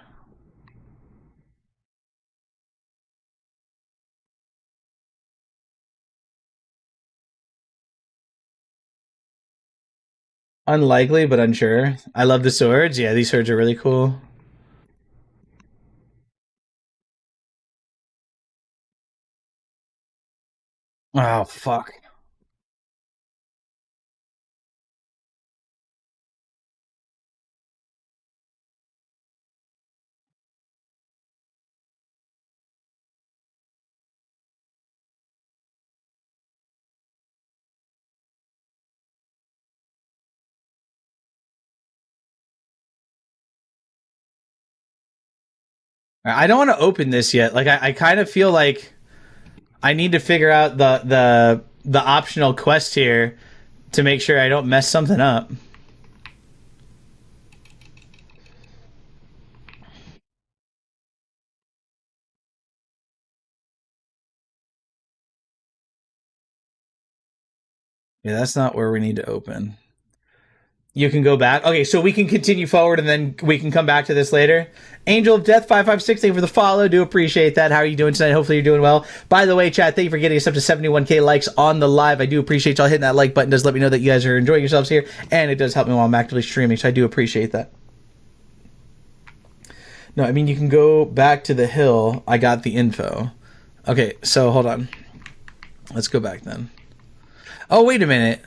Unlikely, but unsure. I love the swords. Yeah, these swords are really cool. Oh, fuck. I don't want to open this yet. Like, I kind of feel like I need to figure out the optional quest here to make sure I don't mess something up. Yeah, that's not where we need to open. You can go back. Okay, so we can continue forward and then we can come back to this later. Angel of Death 556, thank you for the follow. Do appreciate that. How are you doing tonight? Hopefully you're doing well. By the way, chat, thank you for getting us up to 71k likes on the live. I do appreciate y'all hitting that like button. It does let me know that you guys are enjoying yourselves here, and it does help me while I'm actively streaming, so I do appreciate that. No, I mean, you can go back to the hill. I got the info. Okay, so hold on. Let's go back then. Oh, wait a minute.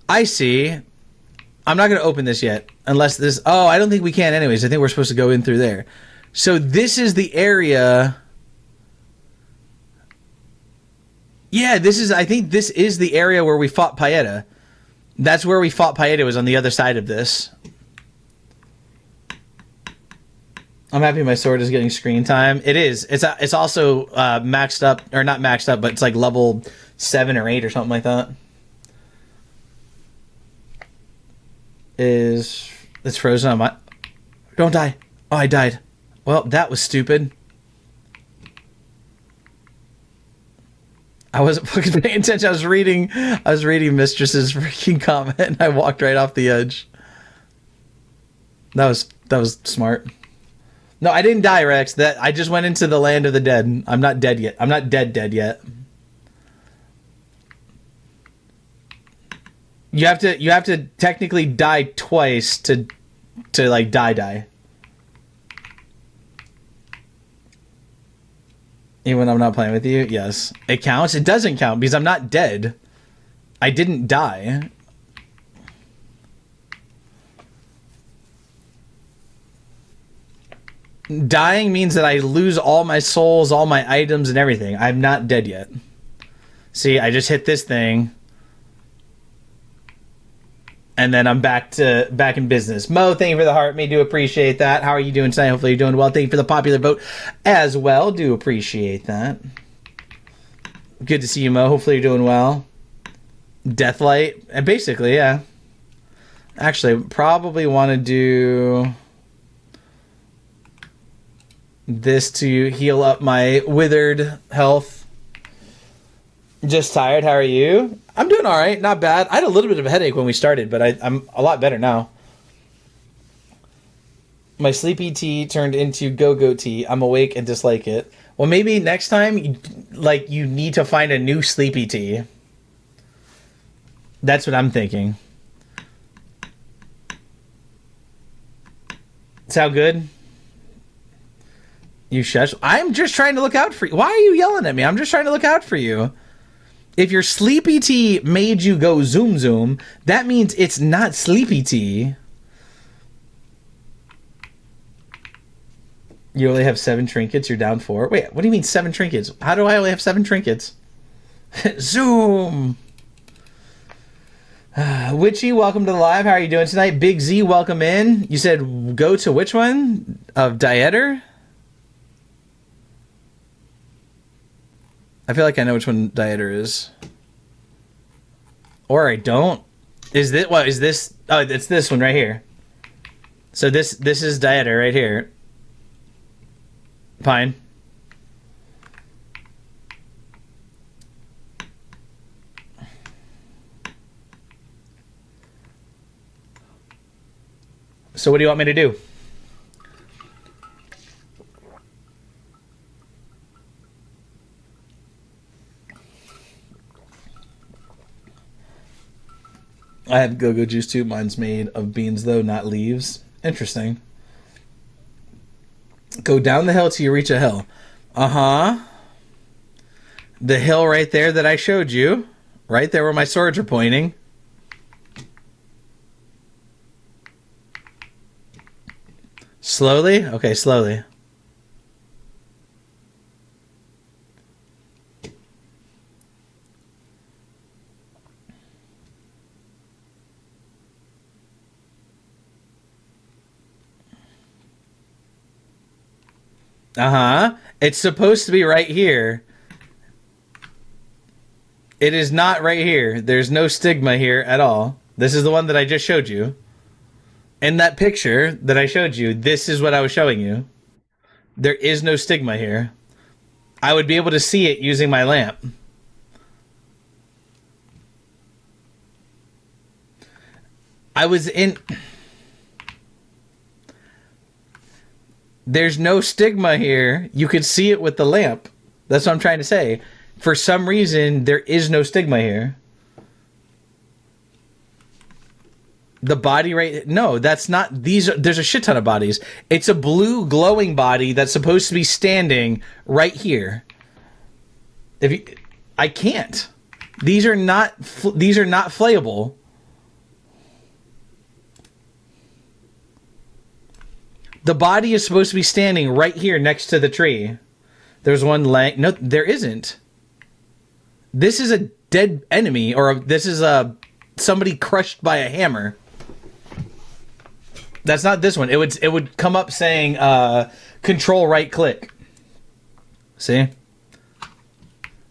I see. I'm not going to open this yet unless this. Oh, I don't think we can anyways. I think we're supposed to go in through there. So this is the area. Yeah, this is. I think this is the area where we fought Paeta. That's where we fought Paeta. Was on the other side of this. I'm happy my sword is getting screen time. It is. It's also maxed up, or not maxed up, but it's like level 7 or 8 or something like that. It's frozen on my. Don't die. Oh, I died. Well, that was stupid. I wasn't fucking paying attention. I was reading Mistress's freaking comment and I walked right off the edge. That was smart. No, I didn't die, Rex. That I just went into the land of the dead. I'm not dead yet. I'm not dead yet. You have to technically die twice to like die. Even when I'm not playing with you, yes. It counts? It doesn't count because I'm not dead. I didn't die. Dying means that I lose all my souls, all my items, and everything. I'm not dead yet. See, I just hit this thing. And then I'm back in business. Mo, thank you for the heart. Me do appreciate that. How are you doing tonight? Hopefully you're doing well. Thank you for the popular vote as well. Do appreciate that. Good to see you, Mo. Hopefully you're doing well. Deathlight. And basically, yeah. Actually, probably want to do this to heal up my withered health. Just tired. How are you? I'm doing all right. Not bad. I had a little bit of a headache when we started, but I'm a lot better now. My sleepy tea turned into go-go tea. I'm awake and dislike it. Well, maybe next time, you need to find a new sleepy tea. That's what I'm thinking. Sound good? You shush. I'm just trying to look out for you. Why are you yelling at me? I'm just trying to look out for you. If your sleepy tea made you go zoom zoom, that means it's not sleepy tea. You only have 7 trinkets, you're down 4. Wait, what do you mean 7 trinkets? How do I only have 7 trinkets? Zoom! Witchy, welcome to the live. How are you doing tonight? Big Z, welcome in. You said go to which one? Of Dieter? I feel like I know which one Dieter is. Or I don't. Is this what is this? Oh, it's this one right here. So this is Dieter right here. Fine. So what do you want me to do? I have go-go juice too. Mine's made of beans though, not leaves. Interesting. Go down the hill till you reach a hill. Uh-huh. The hill right there that I showed you. Right there where my swords are pointing. Slowly? Okay, slowly. Uh-huh. It's supposed to be right here. It is not right here. There's no stigma here at all. This is the one that I just showed you. In that picture that I showed you, this is what I was showing you. There is no stigma here. I would be able to see it using my lamp. I was in... There's no stigma here. You could see it with the lamp. That's what I'm trying to say. For some reason, there is no stigma here. The body right... No, that's not... There's a shit ton of bodies. It's a blue glowing body that's supposed to be standing right here. I can't. These are not flayable. The body is supposed to be standing right here next to the tree. There's one laying... No, there isn't. This is a dead enemy, or this is somebody crushed by a hammer. That's not this one. It would come up saying control right click. See?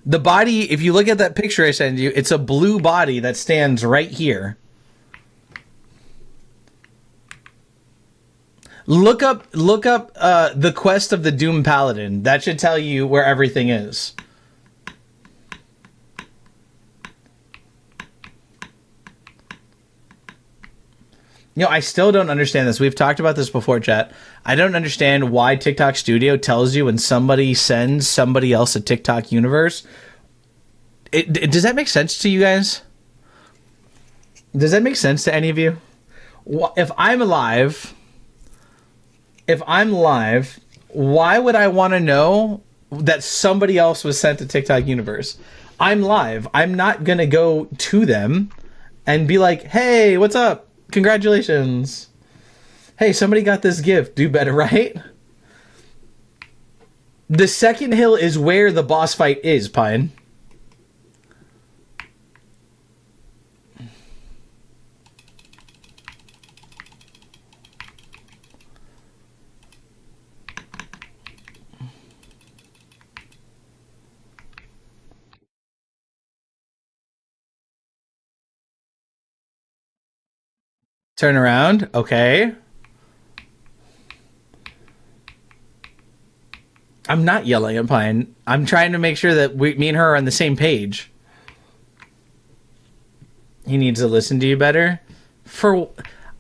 The body, if you look at that picture I sent you, it's a blue body that stands right here. Look up the quest of the Doom Paladin. That should tell you where everything is. You know, I still don't understand this. We've talked about this before, chat. I don't understand why TikTok Studio tells you when somebody sends somebody else a TikTok universe. Does that make sense to you guys? Does that make sense to any of you? If I'm live, why would I want to know that somebody else was sent to TikTok universe? I'm live. I'm not going to go to them and be like, hey, what's up? Congratulations. Hey, somebody got this gift. Do better, right? The second hill is where the boss fight is, Pine. Turn around. Okay. I'm not yelling at Pine. I'm trying to make sure that me and her are on the same page. He needs to listen to you better.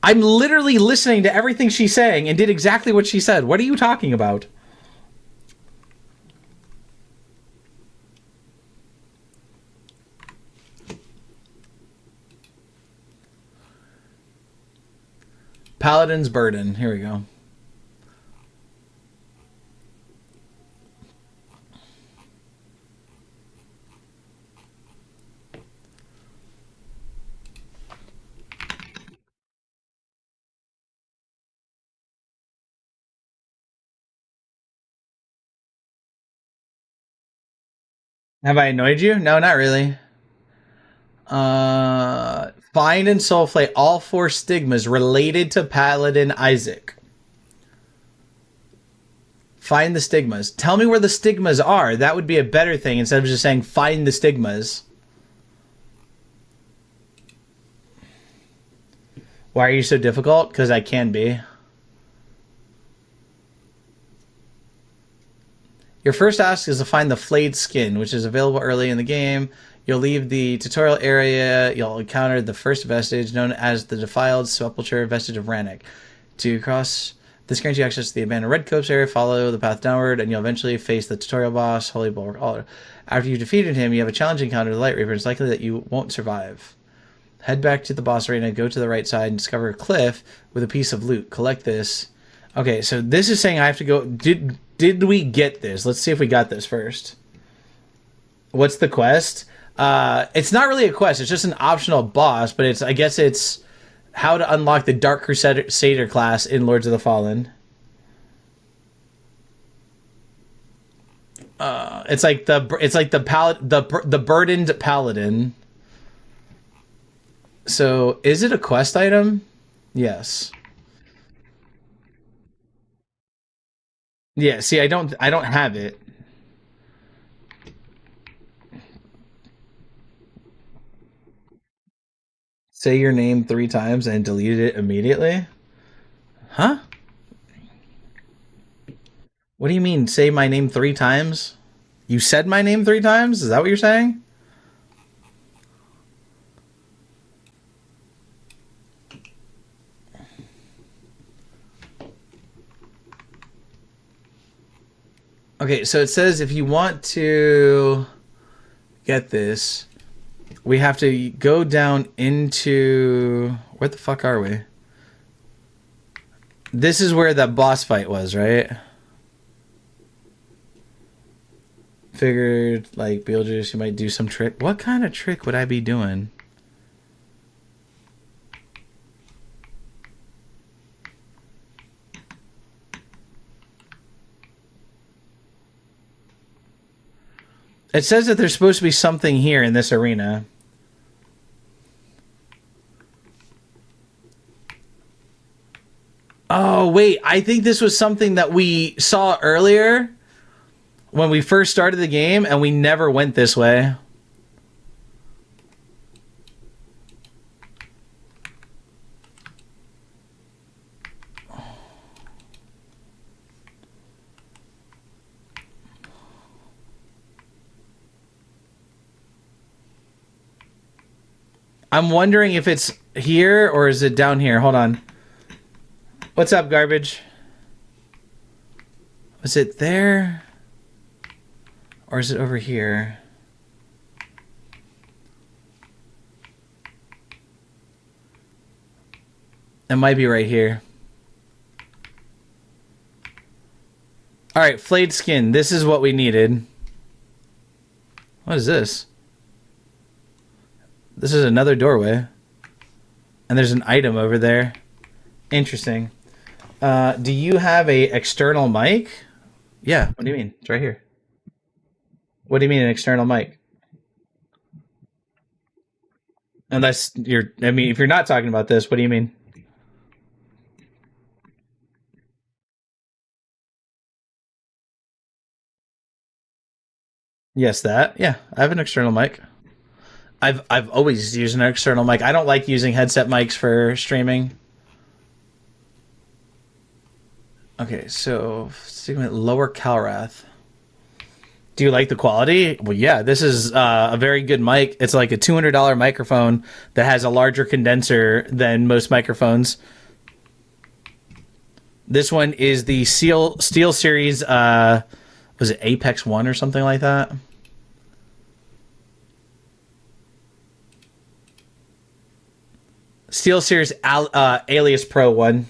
I'm literally listening to everything she's saying and did exactly what she said. What are you talking about? Paladin's Burden. Here we go. Have I annoyed you? No, not really. Find and soulflay all 4 stigmas related to Paladin Isaac. Find the stigmas. Tell me where the stigmas are. That would be a better thing instead of just saying find the stigmas. Why are you so difficult? Because I can be. Your first task is to find the flayed skin, which is available early in the game. You'll leave the tutorial area. You'll encounter the first vestige, known as the Defiled Sepulchre Vestige of Rannoch. To cross, this grants you access to the abandoned Red Copse area. Follow the path downward, and you'll eventually face the tutorial boss, Holy Bulwark Alder. After you've defeated him, you have a challenge encounter with the Light Reaper. It's likely that you won't survive. Head back to the boss arena, go to the right side, and discover a cliff with a piece of loot. Collect this. Okay, so this is saying I have to go... Did we get this? Let's see if we got this first. What's the quest? It's not really a quest. It's just an optional boss, but I guess it's how to unlock the Dark Crusader class in Lords of the Fallen. It's like the burdened paladin. So is it a quest item? Yes. Yeah, see, I don't have it. Say your name 3 times and delete it immediately? Huh? What do you mean say my name 3 times? You said my name 3 times? Is that what you're saying? Okay, so it says if you want to get this, we have to go down into... Where the fuck are we? This is where that boss fight was, right? Figured, like, Beetlejuice, you might do some trick. What kind of trick would I be doing? It says that there's supposed to be something here in this arena. Oh, wait. I think this was something that we saw earlier when we first started the game, and we never went this way. I'm wondering if it's here or is it down here? Hold on. What's up, garbage? Was it there? Or is it over here? It might be right here. Alright, flayed skin. This is what we needed. What is this? This is another doorway. And there's an item over there. Interesting. Do you have a external mic? Yeah. What do you mean? It's right here. What do you mean an external mic? Unless you're, I mean, if you're not talking about this, what do you mean? Yes, that. Yeah, I have an external mic. I've always used an external mic. I don't like using headset mics for streaming. Okay, so segment Lower Calrath. Do you like the quality? Well, yeah, this is a very good mic. It's like a $200 microphone that has a larger condenser than most microphones. This one is the Steel Series, was it Apex 1 or something like that? Steel Series Alias Pro 1.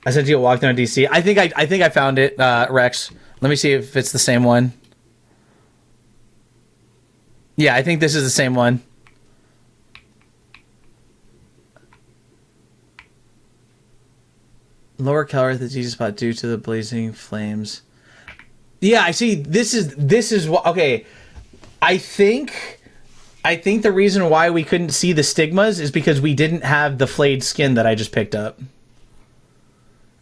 I sent you a walkthrough on DC. I think I found it, Rex. Let me see if it's the same one. Yeah, I think this is the same one. Lower Calrath is easy spot due to the blazing flames. Yeah, I see. This is what. Okay, I think the reason why we couldn't see the stigmas is because we didn't have the flayed skin that I just picked up.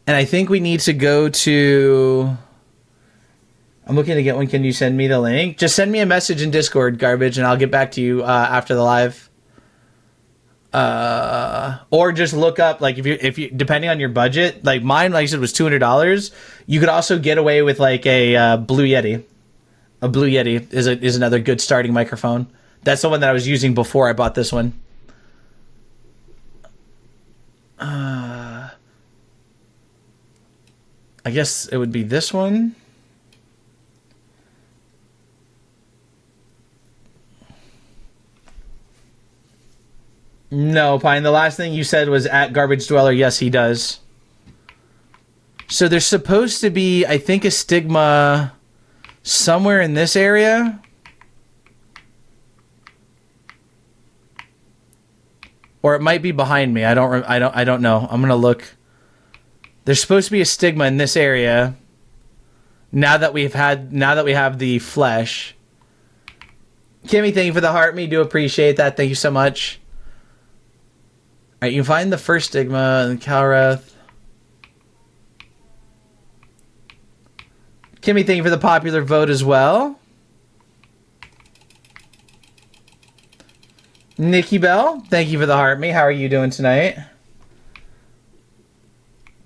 And I think we need to go to... I'm looking to get one. Can you send me the link? Just send me a message in Discord, Garbage, and I'll get back to you after the live. Or just look up, like, if you depending on your budget, like mine, like I said, was $200. You could also get away with like a Blue Yeti. A Blue Yeti is another good starting microphone. That's the one that I was using before I bought this one. I guess it would be this one. No, Pine. The last thing you said was at Garbage Dweller. Yes, he does. So there's supposed to be, I think, a stigma somewhere in this area. Or it might be behind me. I don't know. I'm gonna look. There's supposed to be a stigma in this area. Now that we have the flesh. Kimmy, thank you for the heart. Me do appreciate that. Thank you so much. All right, you find the first stigma in Calrath. Kimmy, thank you for the popular vote as well. Nikki Bell, thank you for the heart me. How are you doing tonight?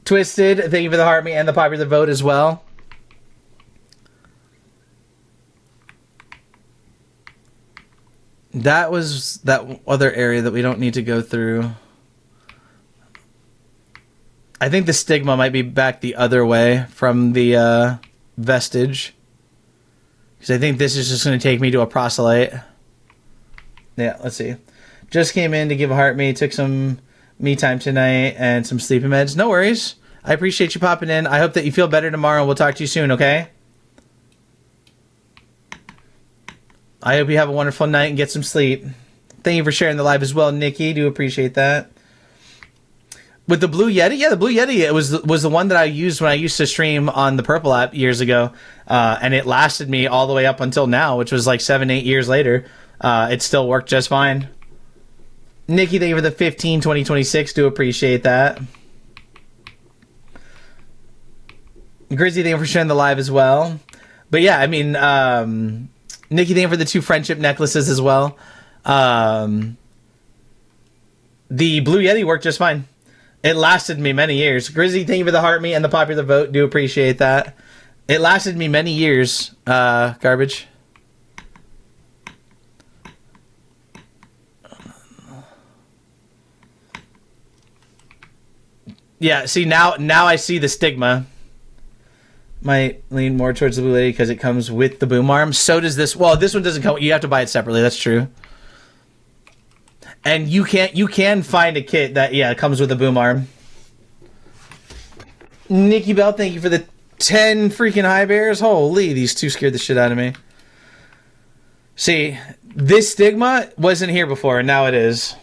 Twisted, thank you for the heart me and the popular vote as well. That was that other area that we don't need to go through. I think the stigma might be back the other way from the vestige. Because I think this is just going to take me to a proselyte. Yeah, let's see. Just came in to give a heart me. Took some me time tonight and some sleeping meds. No worries. I appreciate you popping in. I hope that you feel better tomorrow. We'll talk to you soon, okay? I hope you have a wonderful night and get some sleep. Thank you for sharing the live as well, Nikki. Do appreciate that. With the Blue Yeti? Yeah, the Blue Yeti it was the one that I used when I used to stream on the Purple app years ago. And it lasted me all the way up until now, which was like 7-8 years later. It still worked just fine. Nikki, thank you for the 2026. Do appreciate that. Grizzy, thank you for sharing the live as well. But yeah, I mean, Nikki, thank you for the 2 friendship necklaces as well. The Blue Yeti worked just fine. It lasted me many years. Grizzy, thank you for the heart me and the popular vote. Do appreciate that. It lasted me many years, Garbage. Yeah, see, now I see the stigma. Might lean more towards the Blue Lady because it comes with the boom arm. So does this. Well, this one doesn't come. You have to buy it separately. That's true. And you can find a kit that, yeah, comes with a boom arm. Nikki Bell, thank you for the 10 freaking high bears. Holy, these 2 scared the shit out of me. See, this stigma wasn't here before, and now it is.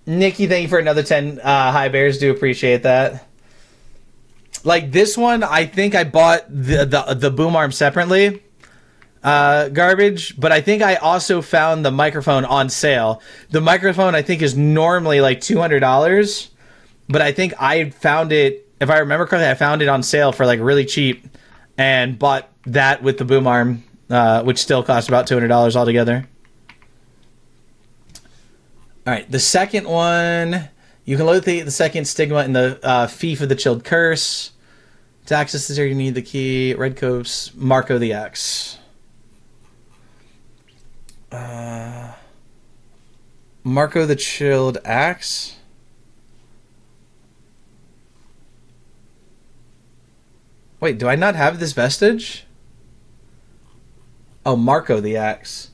Nikki, thank you for another 10 high bears. Do appreciate that. Like this one, I think I bought the boom arm separately. Garbage, but I think I also found the microphone on sale. The microphone I think is normally like $200, but I think I found it, if I remember correctly, I found it on sale for like really cheap and bought that with the boom arm, which still cost about $200 altogether. All right, the second one, you can load the second stigma in the Fief of the Chilled Curse. To access this area, you need the key. Red Coats, Marco the Axe. Marco the Chilled Axe. Wait, do I not have this vestige? Oh, Marco the Axe.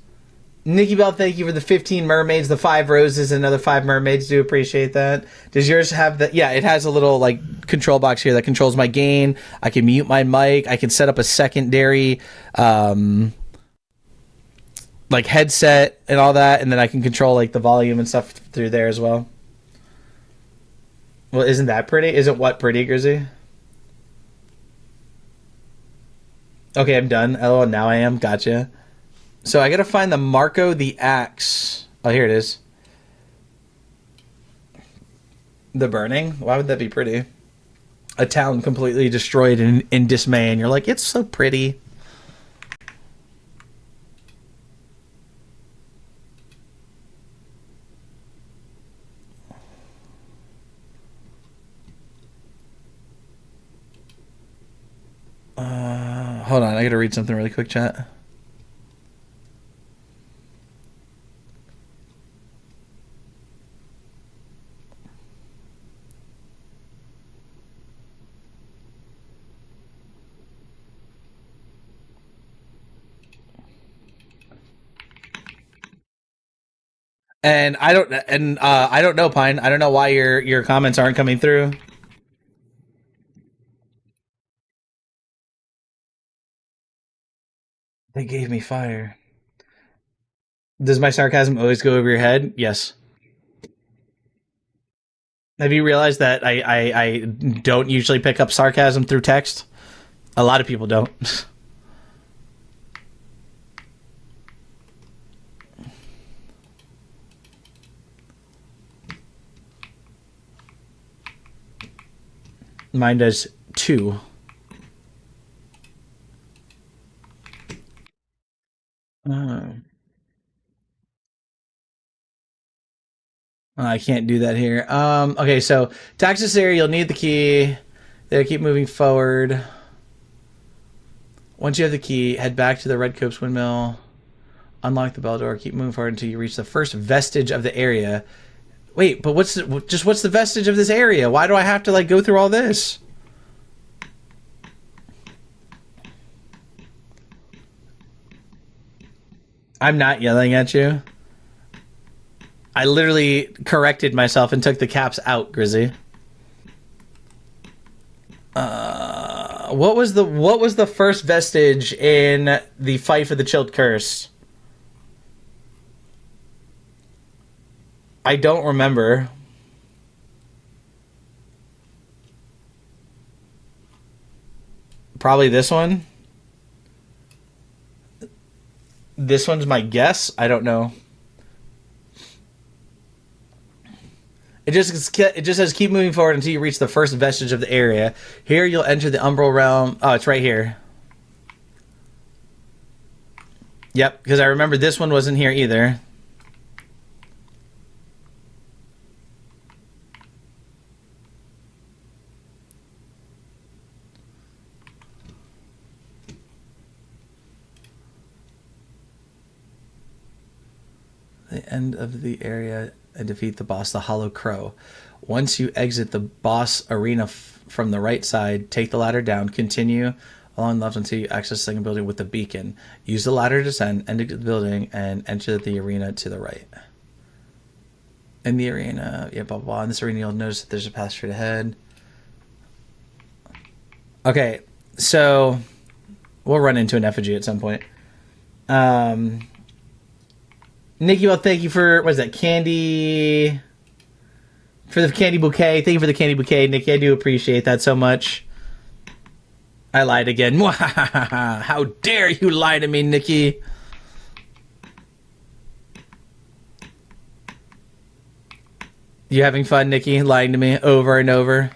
Nikki Bell, thank you for the 15 mermaids, the 5 roses, and another 5 mermaids. Do appreciate that. Does yours have the... Yeah, it has a little like control box here that controls my gain. I can mute my mic. I can set up a secondary like headset and all that, and then I can control like the volume and stuff through there as well. Well, isn't that pretty? Isn't what pretty, Grizzy? Okay, I'm done. Oh, now I am. Gotcha. So I gotta find the Marco the Axe. Oh, here it is. The Burning? Why would that be pretty? A town completely destroyed in dismay, and you're like, it's so pretty. Hold on, I gotta read something really quick, chat. And I don't know, Pine. I don't know why your comments aren't coming through. They gave me fire. Does my sarcasm always go over your head? Yes. Have you realized that I don't usually pick up sarcasm through text? A lot of people don't. Mine does too. I can't do that here. Okay, so to access area, you'll need the key. They keep moving forward. Once you have the key, head back to the Red Copse windmill. Unlock the bell door. Keep moving forward until you reach the first vestige of the area. Wait, but what's the vestige of this area? Why do I have to like go through all this? I'm not yelling at you. I literally corrected myself and took the caps out, Grizzy. What was the first vestige in the fight for the Chilled Curse? I don't remember. Probably this one. This one's my guess. I don't know. It just says keep moving forward until you reach the first vestige of the area. Here you'll enter the Umbral Realm. Oh, it's right here. Yep, because I remember this one wasn't here either. The end of the area and defeat the boss, the Hollow Crow. Once you exit the boss arena from the right side, take the ladder down, continue along left until you access the second building with the beacon. Use the ladder to descend, enter the building, and enter the arena to the right. In the arena, yeah, blah, blah, blah. In this arena, you'll notice that there's a path straight ahead. Okay, so we'll run into an effigy at some point. Nikki, well, thank you for, what is that, Candy for the candy bouquet. Thank you for the candy bouquet, Nikki. I do appreciate that so much. I lied again. How dare you lie to me, Nikki? You having fun, Nikki, lying to me over and over?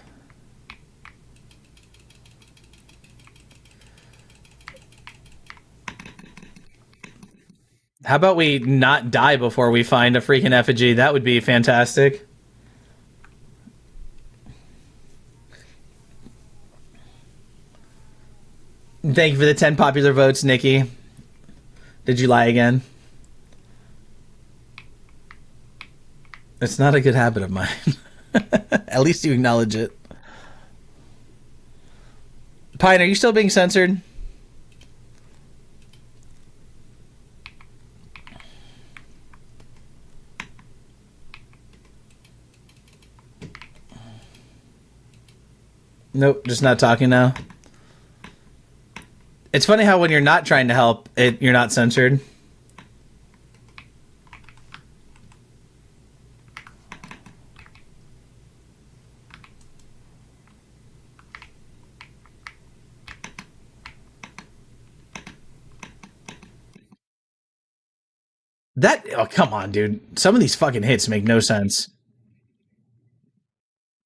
How about we not die before we find a freaking effigy? That would be fantastic. Thank you for the 10 popular votes, Nikki. Did you lie again? It's not a good habit of mine. At least you acknowledge it. Pine, are you still being censored? Nope, just not talking now. It's funny how when you're not trying to help, you're not censored. That oh come on, dude. Some of these fucking hits make no sense.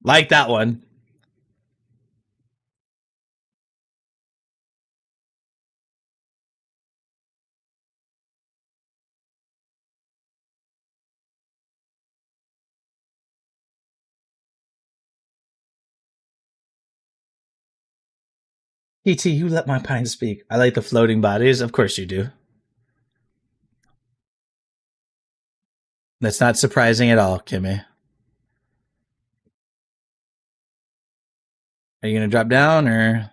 Like that one. PT, you let my pine speak. I like the floating bodies. Of course you do. That's not surprising at all, Kimmy. Are you gonna drop down or?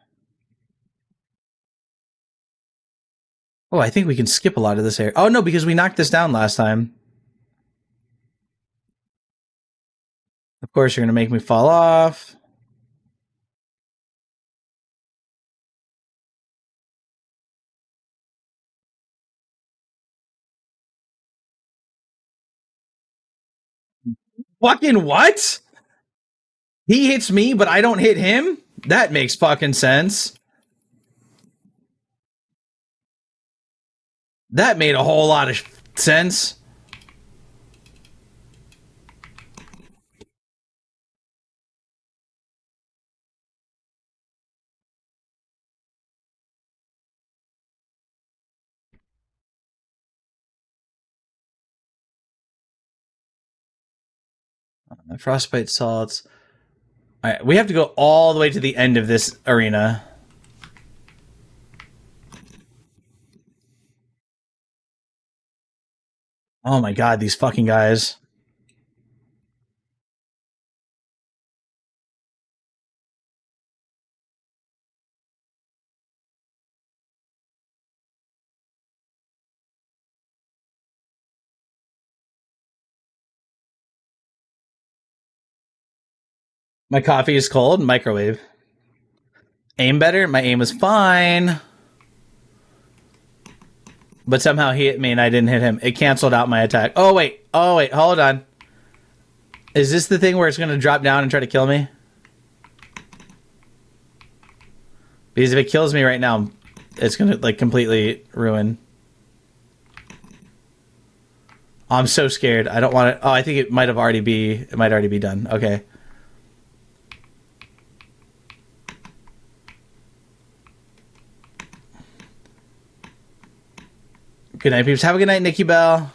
Oh, I think we can skip a lot of this area. Oh no, because we knocked this down last time. Of course, you're gonna make me fall off. Fucking what? He hits me, but I don't hit him? That makes fucking sense. That made a whole lot of sense. Frostbite salts. All right, we have to go all the way to the end of this arena. Oh my god, these fucking guys. My coffee is cold. Microwave. Aim better? My aim was fine. But somehow he hit me and I didn't hit him. It canceled out my attack. Oh, wait. Oh, wait. Hold on. Is this the thing where it's going to drop down and try to kill me? Because if it kills me right now, it's going to, like, completely ruin. Oh, I'm so scared. I don't want to... Oh, I think it might already be done. Okay. Good night, peeps. Have a good night, Nikki Bell.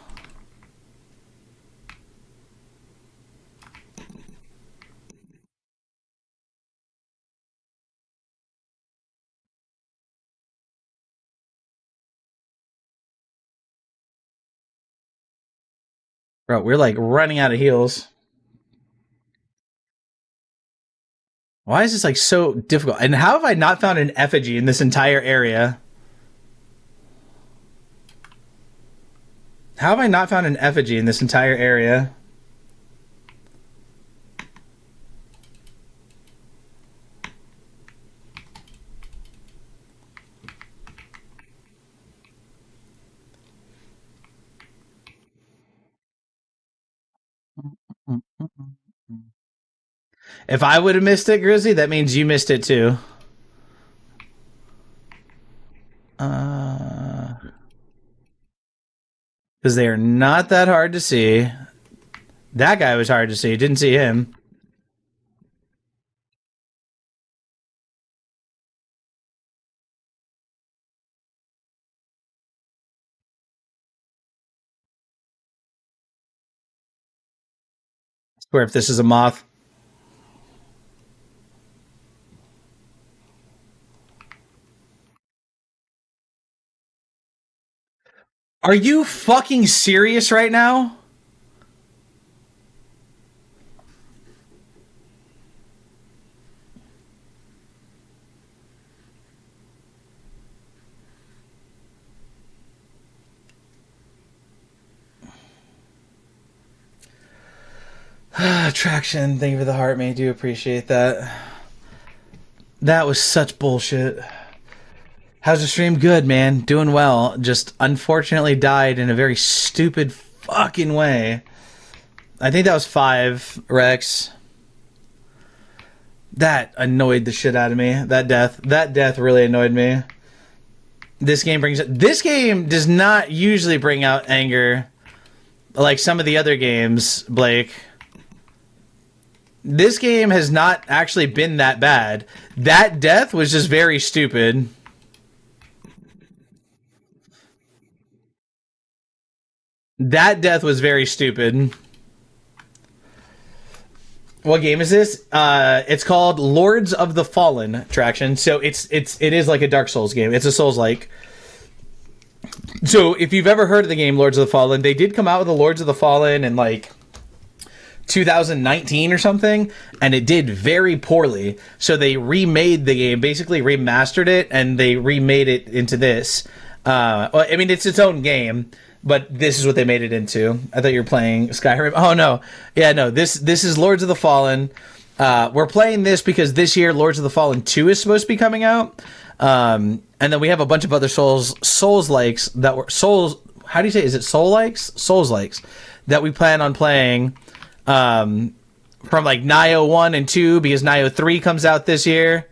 Bro, we're like running out of heals. Why is this like so difficult? And how have I not found an effigy in this entire area? How have I not found an effigy in this entire area? If I would have missed it, Grizzly, that means you missed it too. Because they are not that hard to see. That guy was hard to see. Didn't see him. I swear if this is a moth. Are you fucking serious right now? Traction, thank you for the heart, mate. Do appreciate that. That was such bullshit. How's the stream? Good, man. Doing well. Just unfortunately died in a very stupid fucking way. I think that was 5, Rex. That annoyed the shit out of me. That death really annoyed me. This game does not usually bring out anger like some of the other games, Blake. This game has not actually been that bad. That death was just very stupid. That death was very stupid. What game is this? It's called Lords of the Fallen, Traction. So it is like a Dark Souls game. It's a Souls-like. So if you've ever heard of the game Lords of the Fallen, they did come out with the Lords of the Fallen in like 2019 or something, and it did very poorly. So they remade the game, basically remastered it, and they remade it into this. I mean, it's its own game, but this is what they made it into. I thought you were playing Skyrim. Oh no, yeah, no. This is Lords of the Fallen. We're playing this because this year Lords of the Fallen 2 is supposed to be coming out, and then we have a bunch of other Souls likes that were Souls. How do you say? Is it Souls likes that we plan on playing from like Nioh 1 and 2 because Nioh 3 comes out this year.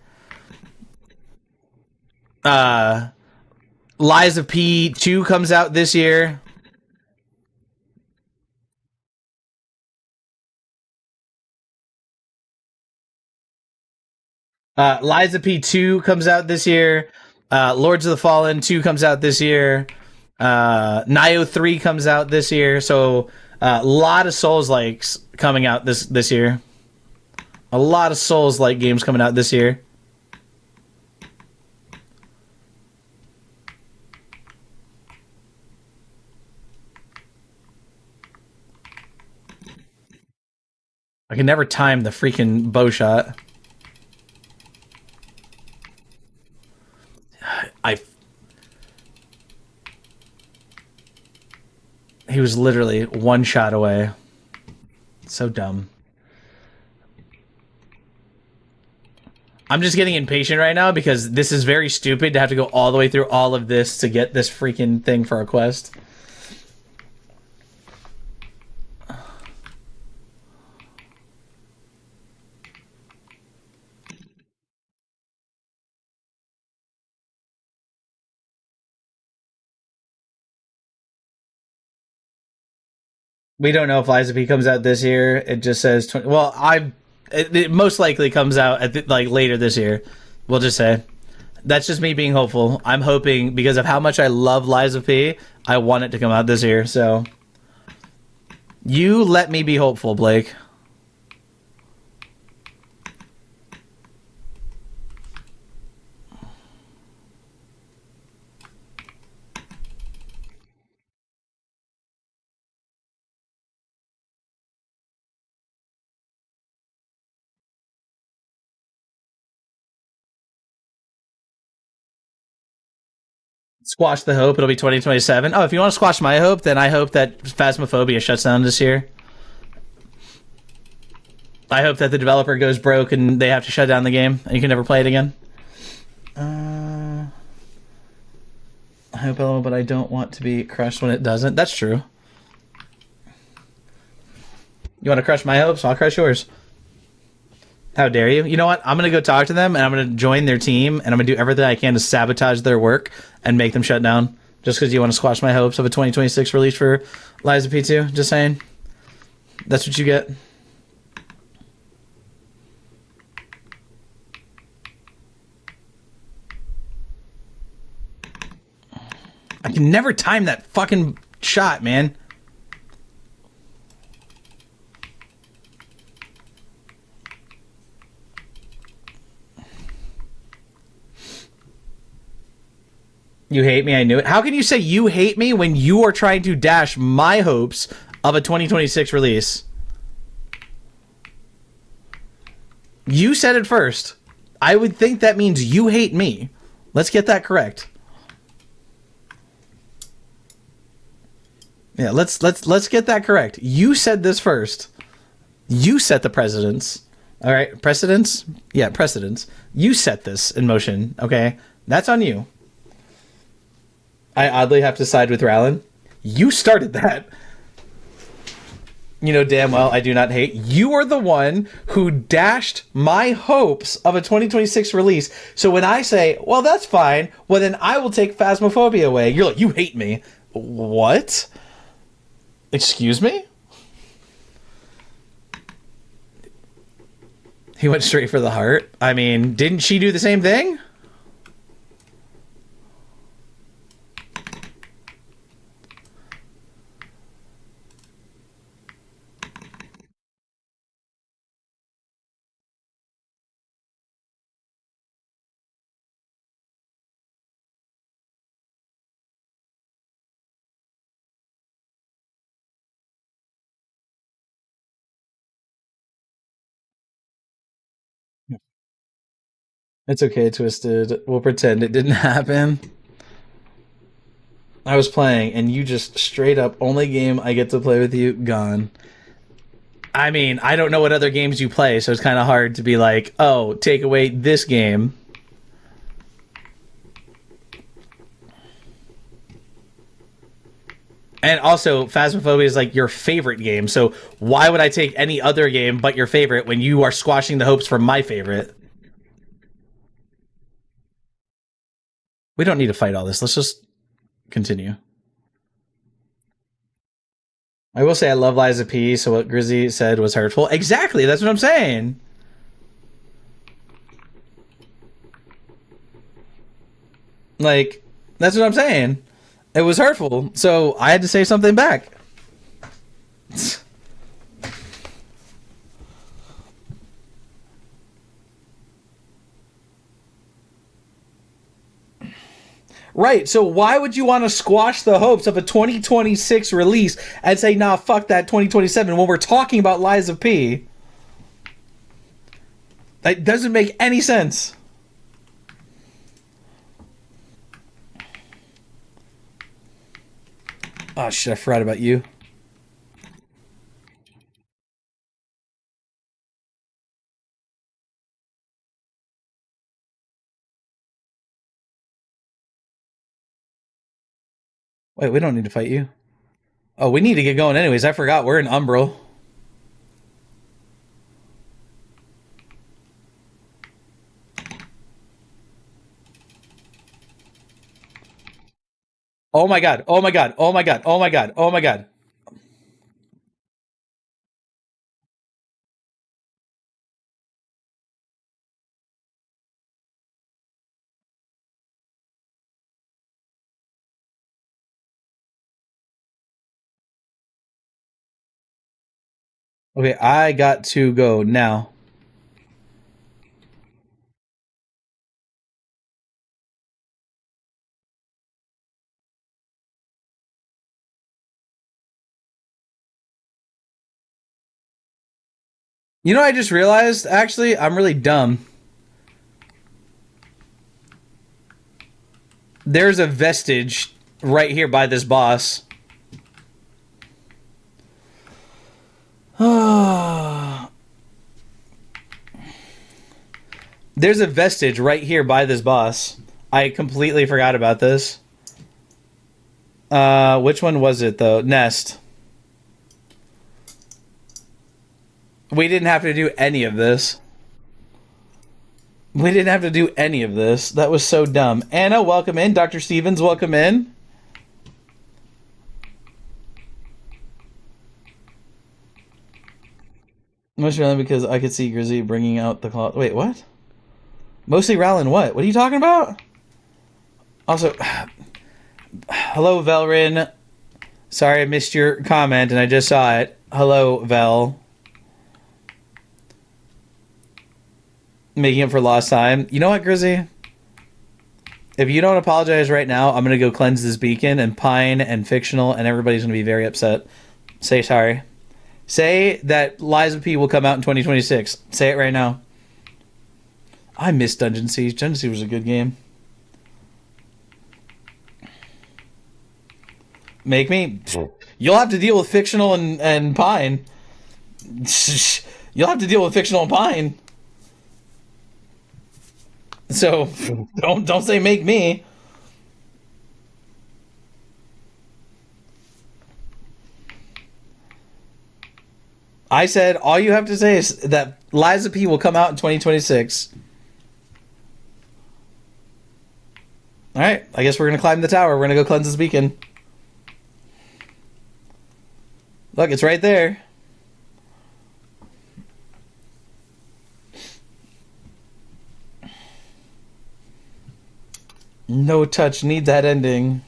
Lies of P 2 comes out this year. Lies of P 2 comes out this year. Lords of the Fallen 2 comes out this year. Nioh 3 comes out this year. So a lot of Souls likes coming out this year. A lot of Souls like games coming out this year. I can never time the freaking bow shot. He was literally one shot away. So dumb. I'm just getting impatient right now because this is very stupid to have to go all the way through all of this to get this freaking thing for a quest. We don't know if Lies of P comes out this year. It just says 20. Well, it most likely comes out at like later this year. We'll just say that's just me being hopeful. I'm hoping because of how much I love Lies of P. I want it to come out this year. So you let me be hopeful, Blake. Squash the hope. It'll be 2027. Oh, if you want to squash my hope, then I hope that Phasmophobia shuts down this year. I hope that the developer goes broke and they have to shut down the game and you can never play it again. I hope, but I don't want to be crushed when it doesn't. That's true. You want to crush my hopes? I'll crush yours. How dare you? You know what? I'm gonna go talk to them and I'm gonna join their team and I'm gonna do everything I can to sabotage their work and make them shut down. Just because you want to squash my hopes of a 2026 release for Lies of P2. Just saying. That's what you get. I can never time that fucking shot, man. You hate me, I knew it. How can you say you hate me when you are trying to dash my hopes of a 2026 release? You said it first. I would think that means you hate me. Let's get that correct. Yeah, let's get that correct. You said this first. You set the precedents. All right, precedents? Yeah, precedents. You set this in motion, okay? That's on you. I oddly have to side with Rallin. You started that. You know damn well I do not hate. You are the one who dashed my hopes of a 2026 release. So when I say, well, that's fine, well, then I will take Phasmophobia away. You're like, you hate me. What? Excuse me? He went straight for the heart. I mean, didn't she do the same thing? It's okay, Twisted. We'll pretend it didn't happen. I was playing, and you just straight up, only game I get to play with you, gone. I mean, I don't know what other games you play, so it's kind of hard to be like, oh, take away this game. And also, Phasmophobia is like your favorite game, so why would I take any other game but your favorite when you are squashing the hopes for my favorite? We don't need to fight all this. Let's just continue. I will say I love Liza P, so what Grizzy said was hurtful. Exactly, that's what I'm saying. Like, that's what I'm saying. It was hurtful, so I had to say something back. Right, so why would you want to squash the hopes of a 2026 release and say, nah, fuck that 2027 when we're talking about Lies of P? That doesn't make any sense. Oh shit, I forgot about you. Wait, we don't need to fight you. Oh, we need to get going anyways. I forgot we're in Umbral. Oh my god, oh my god, oh my god, oh my god, oh my god. Okay, I got to go now. You know, I just realized, actually, I'm really dumb. There's a vestige right here by this boss. There's a vestige right here by this boss. I completely forgot about this. Which one was it, though? Nest. We didn't have to do any of this. We didn't have to do any of this. That was so dumb. Anna, welcome in. Dr. Stevens, welcome in. Mostly Rowling because I could see Grizzly bringing out the claw. Wait, what? Mostly Rowling what? What are you talking about? Also, hello, Velrin. Sorry I missed your comment and I just saw it. Hello, Vel. Making up for lost time. You know what, Grizzy? If you don't apologize right now, I'm going to go cleanse this beacon, and Pine and Fictional and everybody's going to be very upset. Say sorry. Say that Lies of P will come out in 2026. Say it right now. I miss Dungeon Siege. Dungeon Siege was a good game. Make me? You'll have to deal with Fictional and Pine. You'll have to deal with Fictional and Pine. So don't say make me. I said all you have to say is that Lies of P will come out in 2026. All right, I guess we're gonna climb the tower. We're gonna go cleanse this beacon. Look, it's right there. No touch, need that ending.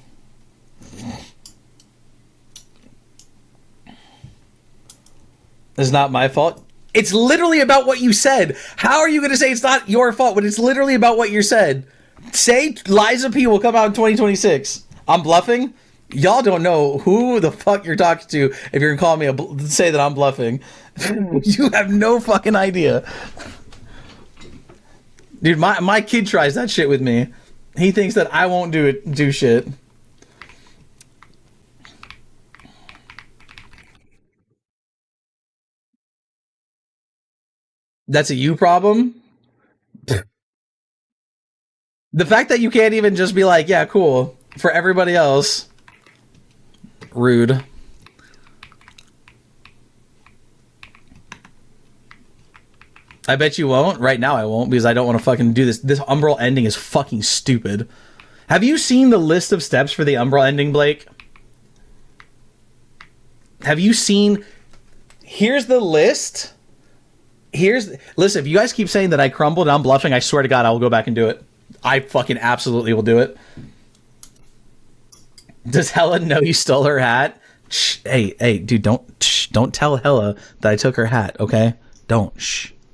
It's not my fault. It's literally about what you said. How are you going to say it's not your fault when it's literally about what you said? Say Lies of P will come out in 2026. I'm bluffing? Y'all don't know who the fuck you're talking to if you're going to call me say that I'm bluffing. You have no fucking idea. Dude, my kid tries that shit with me. He thinks that I won't do shit. That's a you problem? The fact that you can't even just be like, yeah, cool, for everybody else. Rude. I bet you won't. Right now I won't because I don't want to fucking do this. This Umbral ending is fucking stupid. Have you seen the list of steps for the Umbral ending, Blake? Have you seen... Here's the list. Listen, if you guys keep saying that I crumbled and I'm bluffing, I swear to God, I will go back and do it. I fucking absolutely will do it. Does Hella know you stole her hat? Shh, hey, dude, don't tell Hella that I took her hat, okay? Don't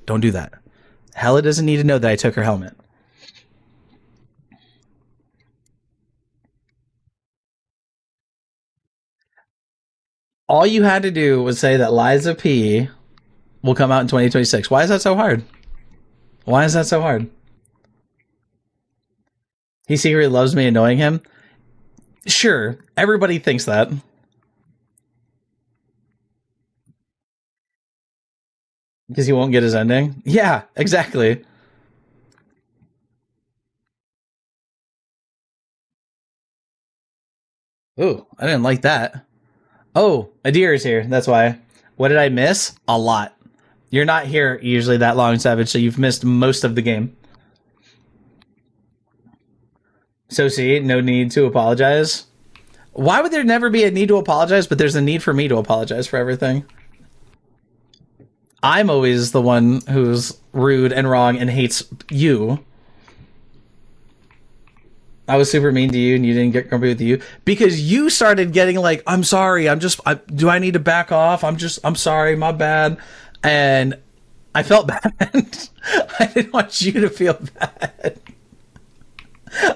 do that. Hella doesn't need to know that I took her helmet. All you had to do was say that Lies of P will come out in 2026. Why is that so hard? Why is that so hard? He secretly loves me annoying him? Sure, everybody thinks that. Because he won't get his ending? Yeah, exactly. Ooh, I didn't like that. Oh, Adir is here. That's why. What did I miss? A lot. You're not here usually that long, Savage, so you've missed most of the game. So see, no need to apologize. Why would there never be a need to apologize, but there's a need for me to apologize for everything? I'm always the one who's rude and wrong and hates you. I was super mean to you and you didn't get grumpy with you because you started getting like, I'm sorry, do I need to back off? I'm sorry, my bad. And I felt bad. I didn't want you to feel bad.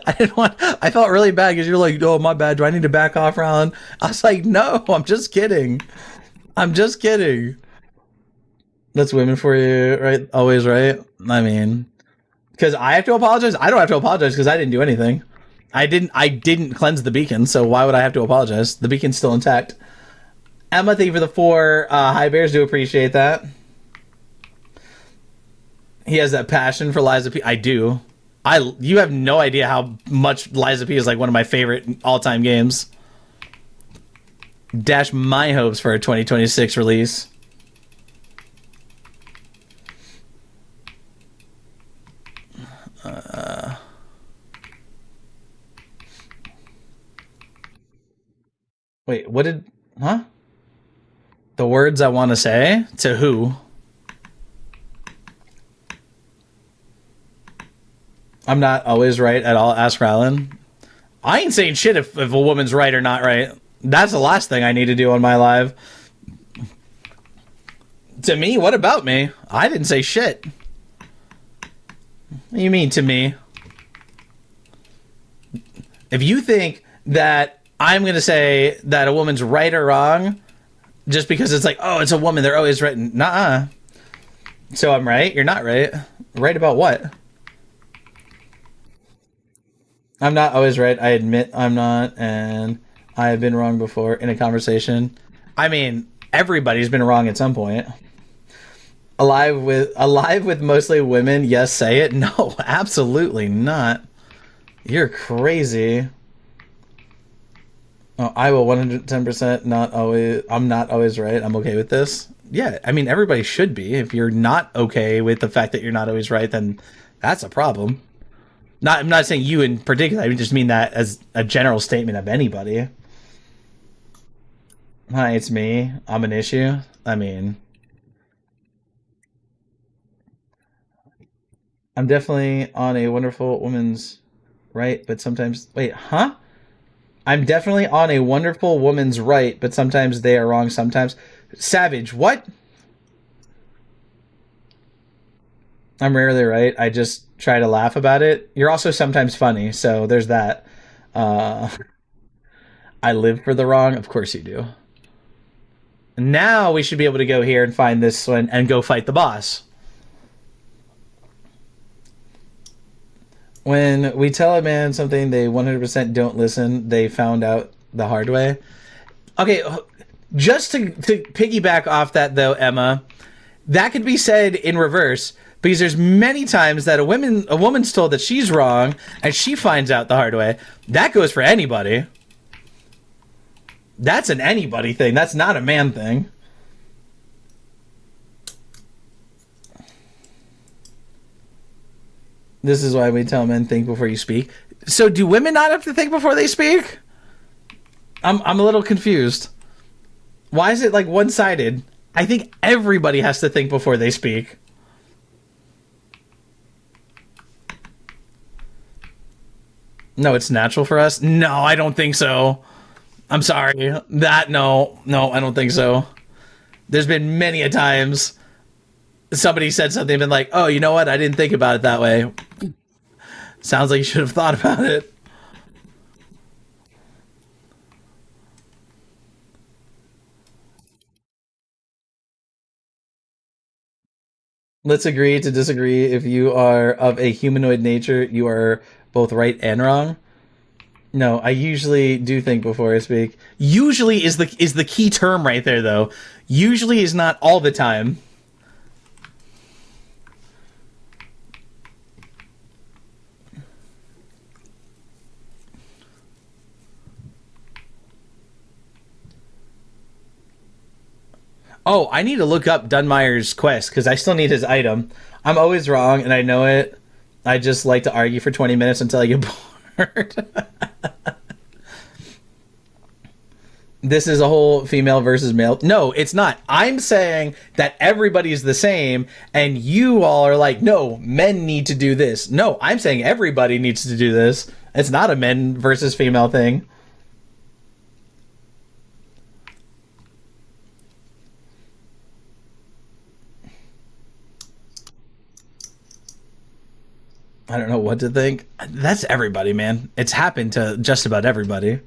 I felt really bad because you're like, oh, my bad. Do I need to back off, Ron? I was like, no, I'm just kidding. I'm just kidding. That's women for you, right? Always, right? I mean, because I have to apologize. I don't have to apologize because I didn't do anything. I didn't cleanse the beacon, so why would I have to apologize? The beacon's still intact. Emma, thank you for the 4 high bears. Do appreciate that. He has that passion for Lies of P. I do. You have no idea how much Lies of P is like one of my favorite all-time games. Dash my hopes for a 2026 release. Wait, what did? Huh? The words I want to say to who? I'm not always right at all. Ask Rylan. I ain't saying shit if a woman's right or not right. That's the last thing I need to do on my live. To me, what about me? I didn't say shit. What do you mean to me? If you think that I'm going to say that a woman's right or wrong just because it's like, oh, it's a woman, they're always right. Nuh-uh. So I'm right? You're not right. Right about what? I'm not always right. I admit I'm not, and I have been wrong before in a conversation. I mean, everybody's been wrong at some point. Alive with mostly women. Yes, say it. No, absolutely not. You're crazy. Oh, I will 110% not always. I'm not always right. I'm okay with this. Yeah, I mean everybody should be. If you're not okay with the fact that you're not always right, then that's a problem. Not, I'm not saying you in particular. I just mean that as a general statement of anybody. Hi, it's me. I'm an issue. I mean, I'm definitely on a wonderful woman's right, but sometimes wait, huh? I'm definitely on a wonderful woman's right, but sometimes they are wrong. Sometimes, Savage, what? I'm rarely right. I just try to laugh about it. You're also sometimes funny, so there's that. Uh, I live for the wrong. Of course you do. Now we should be able to go here and find this one and go fight the boss. When we tell a man something they 100% don't listen, they found out the hard way. Okay, just to piggyback off that though, Emma, that could be said in reverse because there's many times that a woman's told that she's wrong and she finds out the hard way. That goes for anybody. That's an anybody thing. That's not a man thing. This is why we tell men think before you speak. So do women not have to think before they speak? I'm a little confused. Why is it like one-sided? I think everybody has to think before they speak. No, it's natural for us. No, I don't think so. I'm sorry. That no, I don't think so. There's been many a times somebody said something and been like, "Oh, you know what? I didn't think about it that way." Sounds like you should have thought about it. Let's agree to disagree. If you are of a humanoid nature, you are both right and wrong. No, I usually do think before I speak. Usually is the key term right there though. Usually is not all the time. Oh, I need to look up Dunmire's quest because I still need his item. I'm always wrong and I know it. I just like to argue for 20 minutes until I get bored. This is a whole female versus male. No, it's not. I'm saying that everybody's the same, and you all are like, no, men need to do this. No, I'm saying everybody needs to do this. It's not a men versus female thing. I don't know what to think. That's everybody, man. It's happened to just about everybody.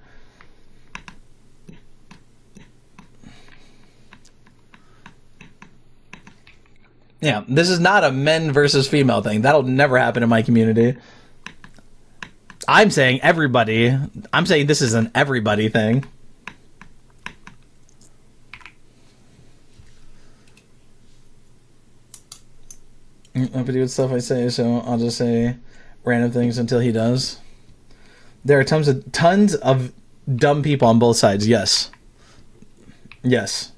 Yeah, this is not a men versus female thing. That'll never happen in my community. I'm saying everybody. I'm saying this is an everybody thing. I'm pretty good stuff I say, so I'll just say random things until he does. There are tons of dumb people on both sides. Yes, yes.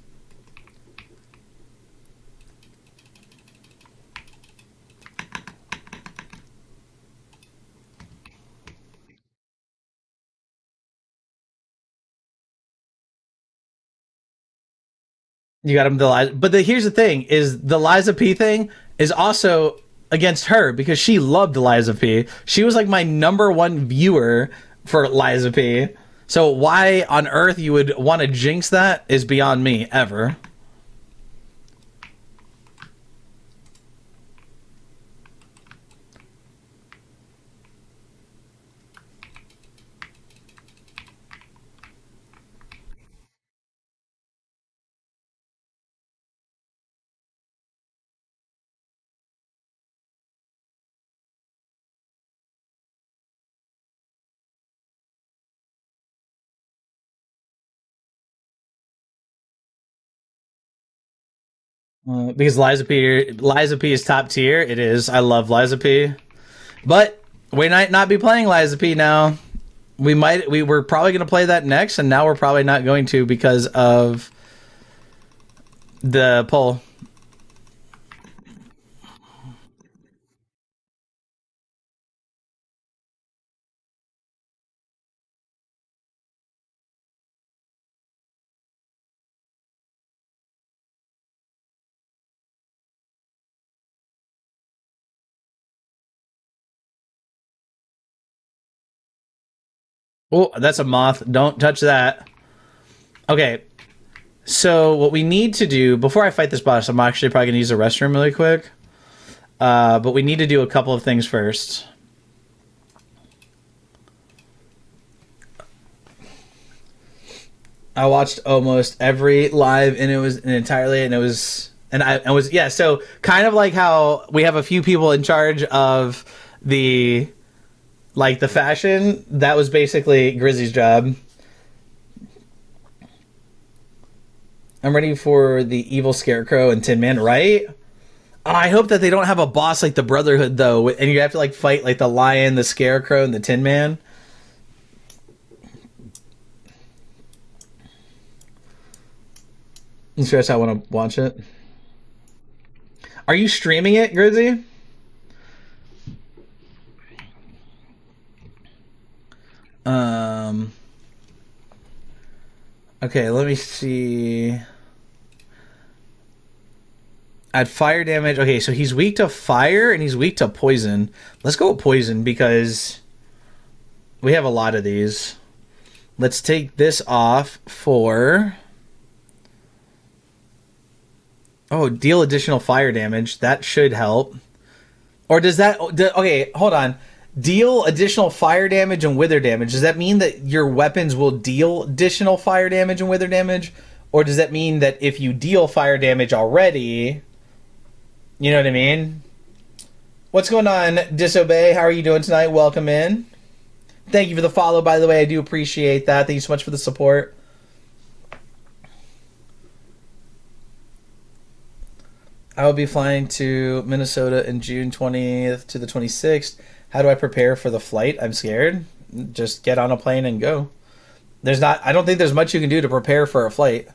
You got him the Liza, but here's the thing: is the Liza P thing is also against her because she loved Liza P. She was like my number one viewer for Liza P. So why on earth you would want to jinx that is beyond me ever. Because Liza P is top tier. It is. I love Liza P. But we might not be playing Liza P now. We were probably going to play that next, and now we're probably not going to because of the poll. Oh, that's a moth. Don't touch that. Okay, so what we need to do before I fight this boss, I'm actually probably gonna use the restroom really quick. But we need to do a couple of things first. I watched almost every live, and it was entirely, and it was, and I was, yeah. So kind of like how we have a few people in charge of the, like the fashion. That was basically Grizzy's job. I'm ready for the evil Scarecrow and Tin Man, right? Oh, I hope that they don't have a boss like the Brotherhood though, and you have to like fight like the Lion, the Scarecrow, and the Tin Man. I'm serious, I want to watch it. Are you streaming it, Grizzy? Um. Okay, let me see. Add fire damage. Okay, so he's weak to fire and he's weak to poison. Let's go with poison because we have a lot of these. Let's take this off for... Oh, deal additional fire damage. That should help. Or does that... Okay, hold on. Deal additional fire damage and wither damage. Does that mean that your weapons will deal additional fire damage and wither damage? Or does that mean that if you deal fire damage already... You know what I mean? What's going on, Disobey? How are you doing tonight? Welcome in. Thank you for the follow, by the way. I do appreciate that. Thank you so much for the support. I will be flying to Minnesota in June 20th to the 26th. How do I prepare for the flight? I'm scared. Just get on a plane and go. I don't think there's much you can do to prepare for a flight.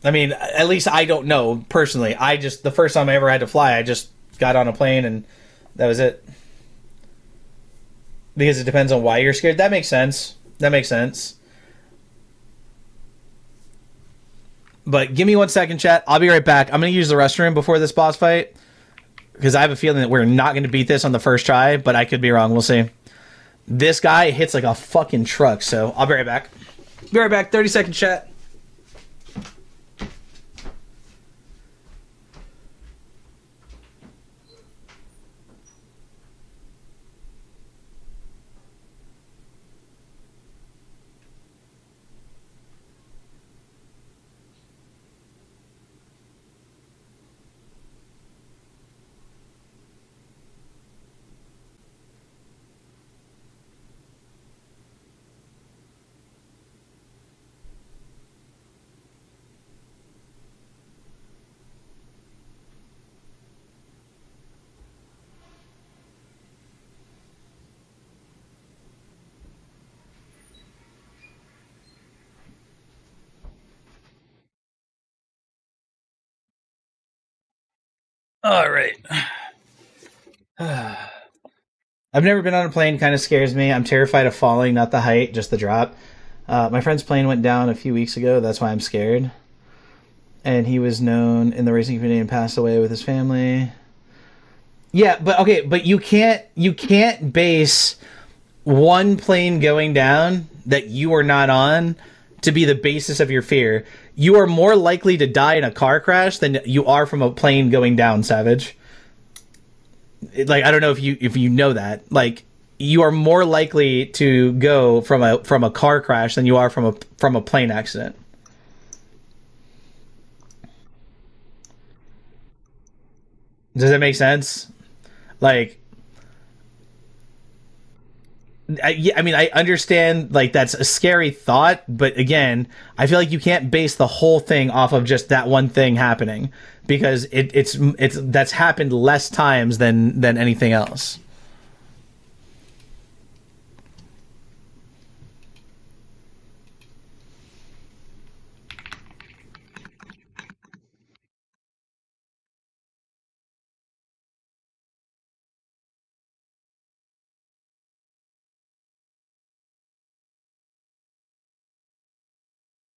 I mean, at least I don't know personally. The first time I ever had to fly, I just got on a plane and that was it. Because it depends on why you're scared. That makes sense. That makes sense. But give me 1 second, chat. I'll be right back. I'm going to use the restroom before this boss fight. Because I have a feeling that we're not going to beat this on the first try, but I could be wrong. We'll see. This guy hits like a fucking truck, so I'll be right back. Be right back. 30-second chat. All right. I've never been on a plane. Kind of scares me. I'm terrified of falling, not the height, just the drop. My friend's plane went down a few weeks ago. That's why I'm scared. And he was known in the racing community and passed away with his family. Yeah, but okay, but you can't base one plane going down that you are not on to be the basis of your fear. You are more likely to die in a car crash than you are from a plane going down, Savage. Like I don't know if you know that. Like you are more likely to go from a car crash than you are from a plane accident. Does that make sense? Like yeah, I mean, I understand like that's a scary thought, but again, I feel like you can't base the whole thing off of just that one thing happening because it's that's happened less times than anything else.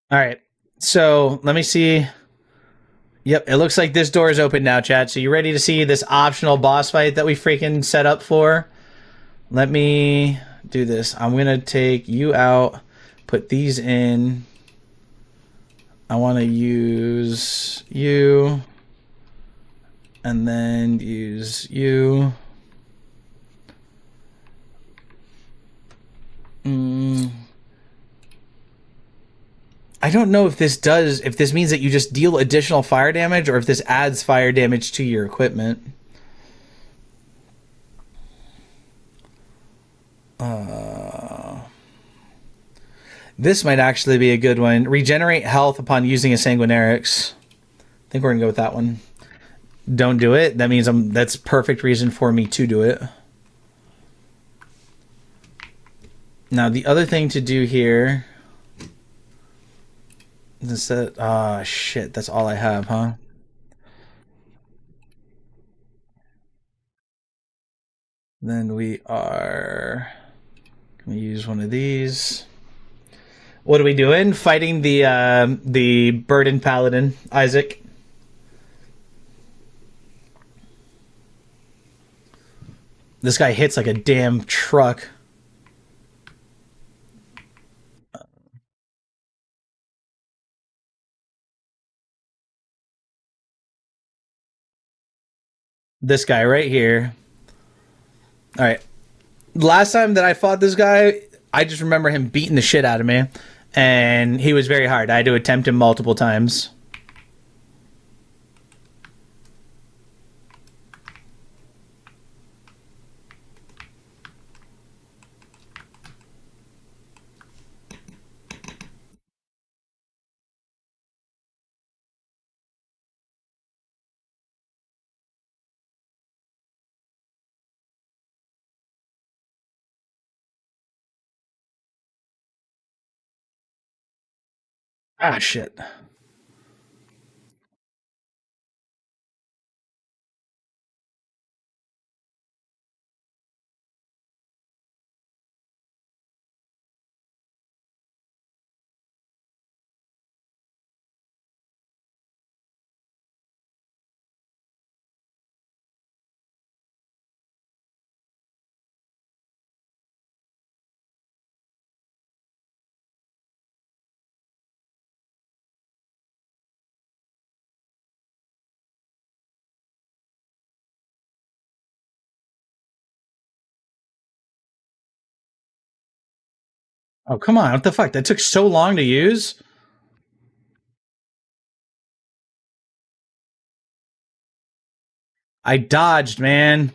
All right, so let me see. Yep, it looks like this door is open now, Chad. So you ready to see this optional boss fight that we freaking set up for? Let me do this. I'm gonna take you out, put these in. I want to use you and then use you. Mm, I don't know if this means that you just deal additional fire damage or if this adds fire damage to your equipment. This might actually be a good one. Regenerate health upon using a Sanguinarix. I think we're gonna go with that one. Don't do it. That means that's perfect reason for me to do it. Now the other thing to do here is that shit, that's all I have, huh? Then we are gonna use one of these. What are we doing? Fighting the Burden Paladin, Isaac. This guy hits like a damn truck. This guy right here. All right. Last time that I fought this guy, I just remember him beating the shit out of me, and he was very hard. I had to attempt him multiple times. Ah, shit. Oh, come on. What the fuck? That took so long to use? I dodged, man.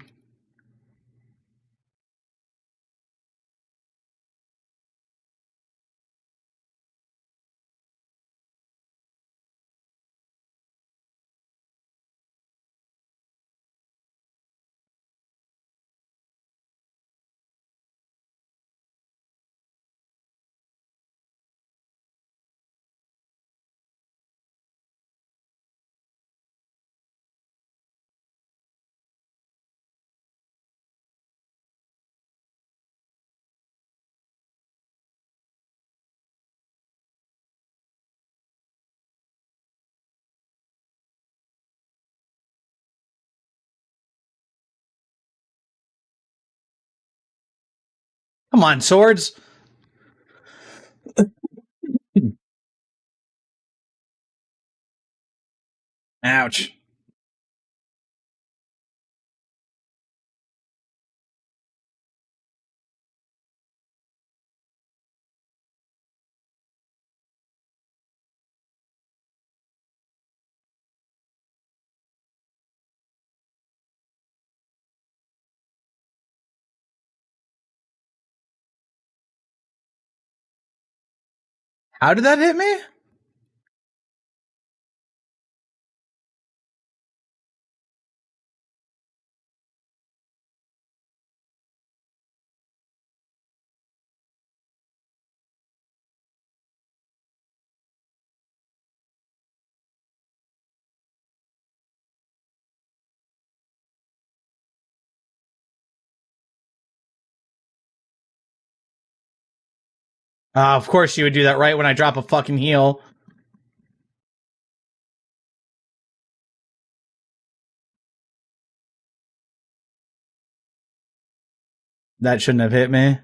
Come on, swords. Ouch. How did that hit me? Of course you would do that right when I drop a fucking heal. That shouldn't have hit me.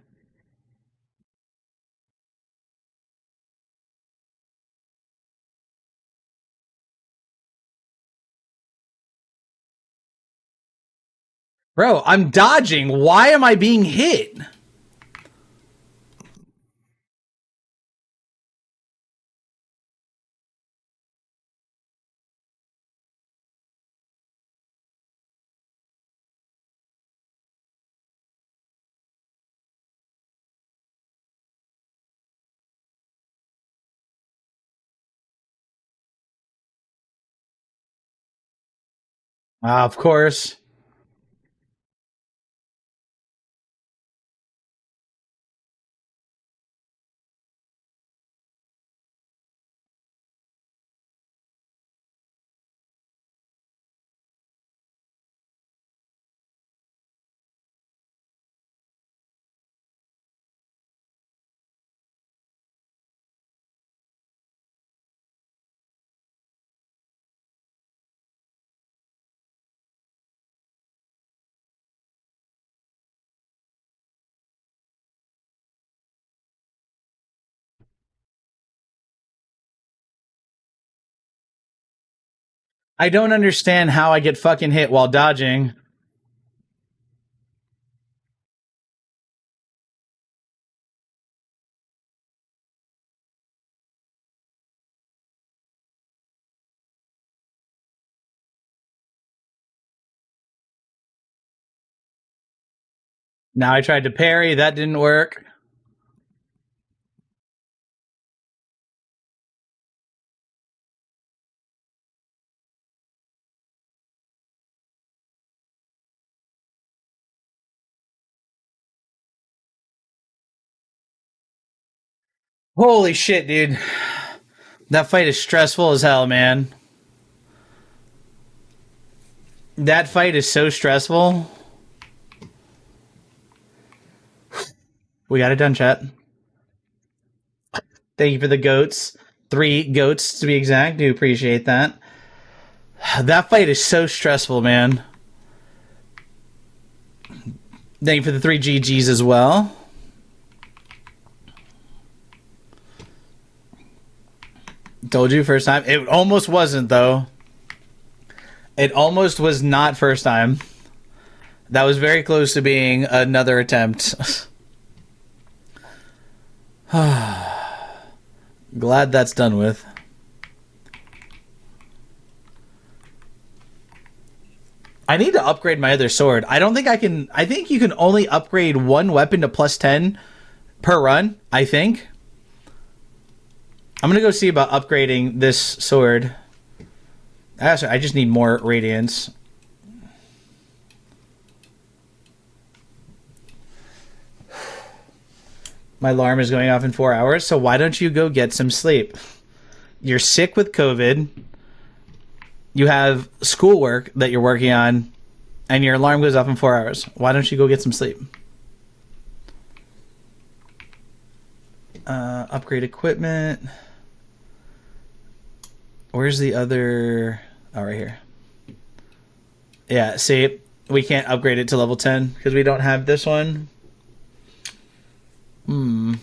Bro, I'm dodging. Why am I being hit? Of course. I don't understand how I get fucking hit while dodging. Now I tried to parry. That didn't work. Holy shit, dude. That fight is stressful as hell, man. That fight is so stressful. We got it done, chat. Thank you for the goats. 3 goats to be exact. Do appreciate that. That fight is so stressful, man. Thank you for the 3 GGs as well. Told you first time. It almost wasn't, though. It almost was not first time. That was very close to being another attempt. Glad that's done with. I need to upgrade my other sword. I don't think I can. I think you can only upgrade one weapon to plus 10 per run, I think. I'm going to go see about upgrading this sword. Actually, I just need more radiance. My alarm is going off in 4 hours, so why don't you go get some sleep? You're sick with COVID. You have schoolwork that you're working on, and your alarm goes off in 4 hours. Why don't you go get some sleep? Upgrade equipment. Where's the other... Oh, right here. Yeah, see, we can't upgrade it to level 10 because we don't have this one. And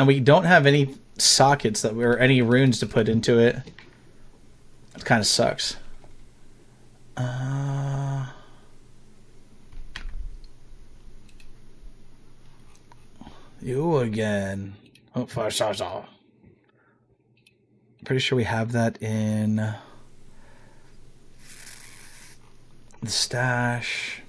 we don't have any sockets that or any runes to put into it. It kind of sucks. You again. Oh, pretty sure we have that in the stash.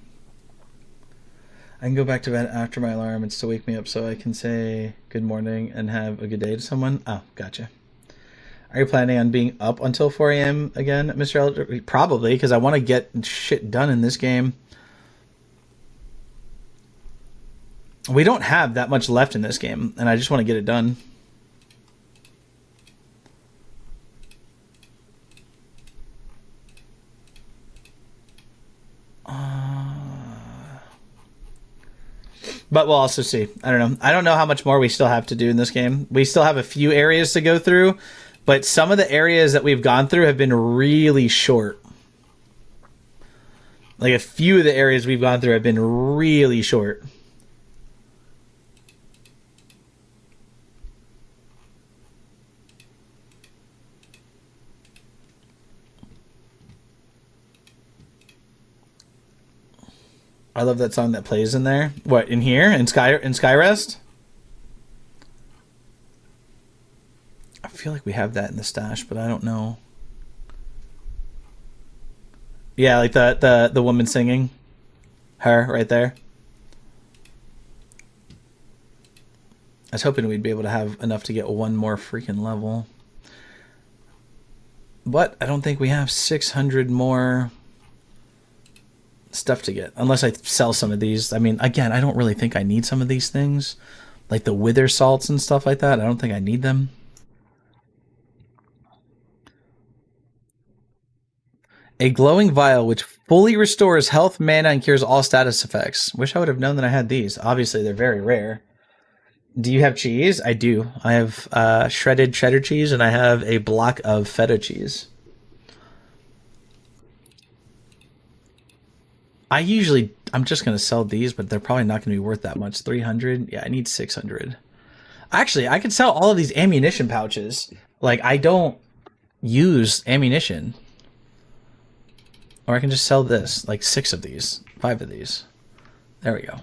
I can go back to bed after my alarm and still wake me up so I can say good morning and have a good day to someone. Oh, gotcha. Are you planning on being up until 4 a.m. again, Mr. Elder? Probably, because I want to get shit done in this game. We don't have that much left in this game, and I just want to get it done. But we'll also see. I don't know. I don't know how much more we still have to do in this game. We still have a few areas to go through, but some of the areas that we've gone through have been really short. Like a few of the areas we've gone through have been really short. I love that song that plays in there. What, in here? In Skyrest? I feel like we have that in the stash, but I don't know. Yeah, like the woman singing. Her, right there. I was hoping we'd be able to have enough to get one more freaking level. But I don't think we have 600 more stuff to get. Unless I sell some of these. I mean, again, I don't really think I need some of these things. Like the wither salts and stuff like that. I don't think I need them. A glowing vial which fully restores health, mana, and cures all status effects. Wish I would have known that I had these. Obviously, they're very rare. Do you have cheese? I do. I have shredded cheddar cheese, and I have a block of feta cheese. I'm just going to sell these, but they're probably not going to be worth that much. 300? Yeah, I need 600. Actually, I could sell all of these ammunition pouches. Like, I don't use ammunition. Or I can just sell this, like 6 of these, 5 of these. There we go.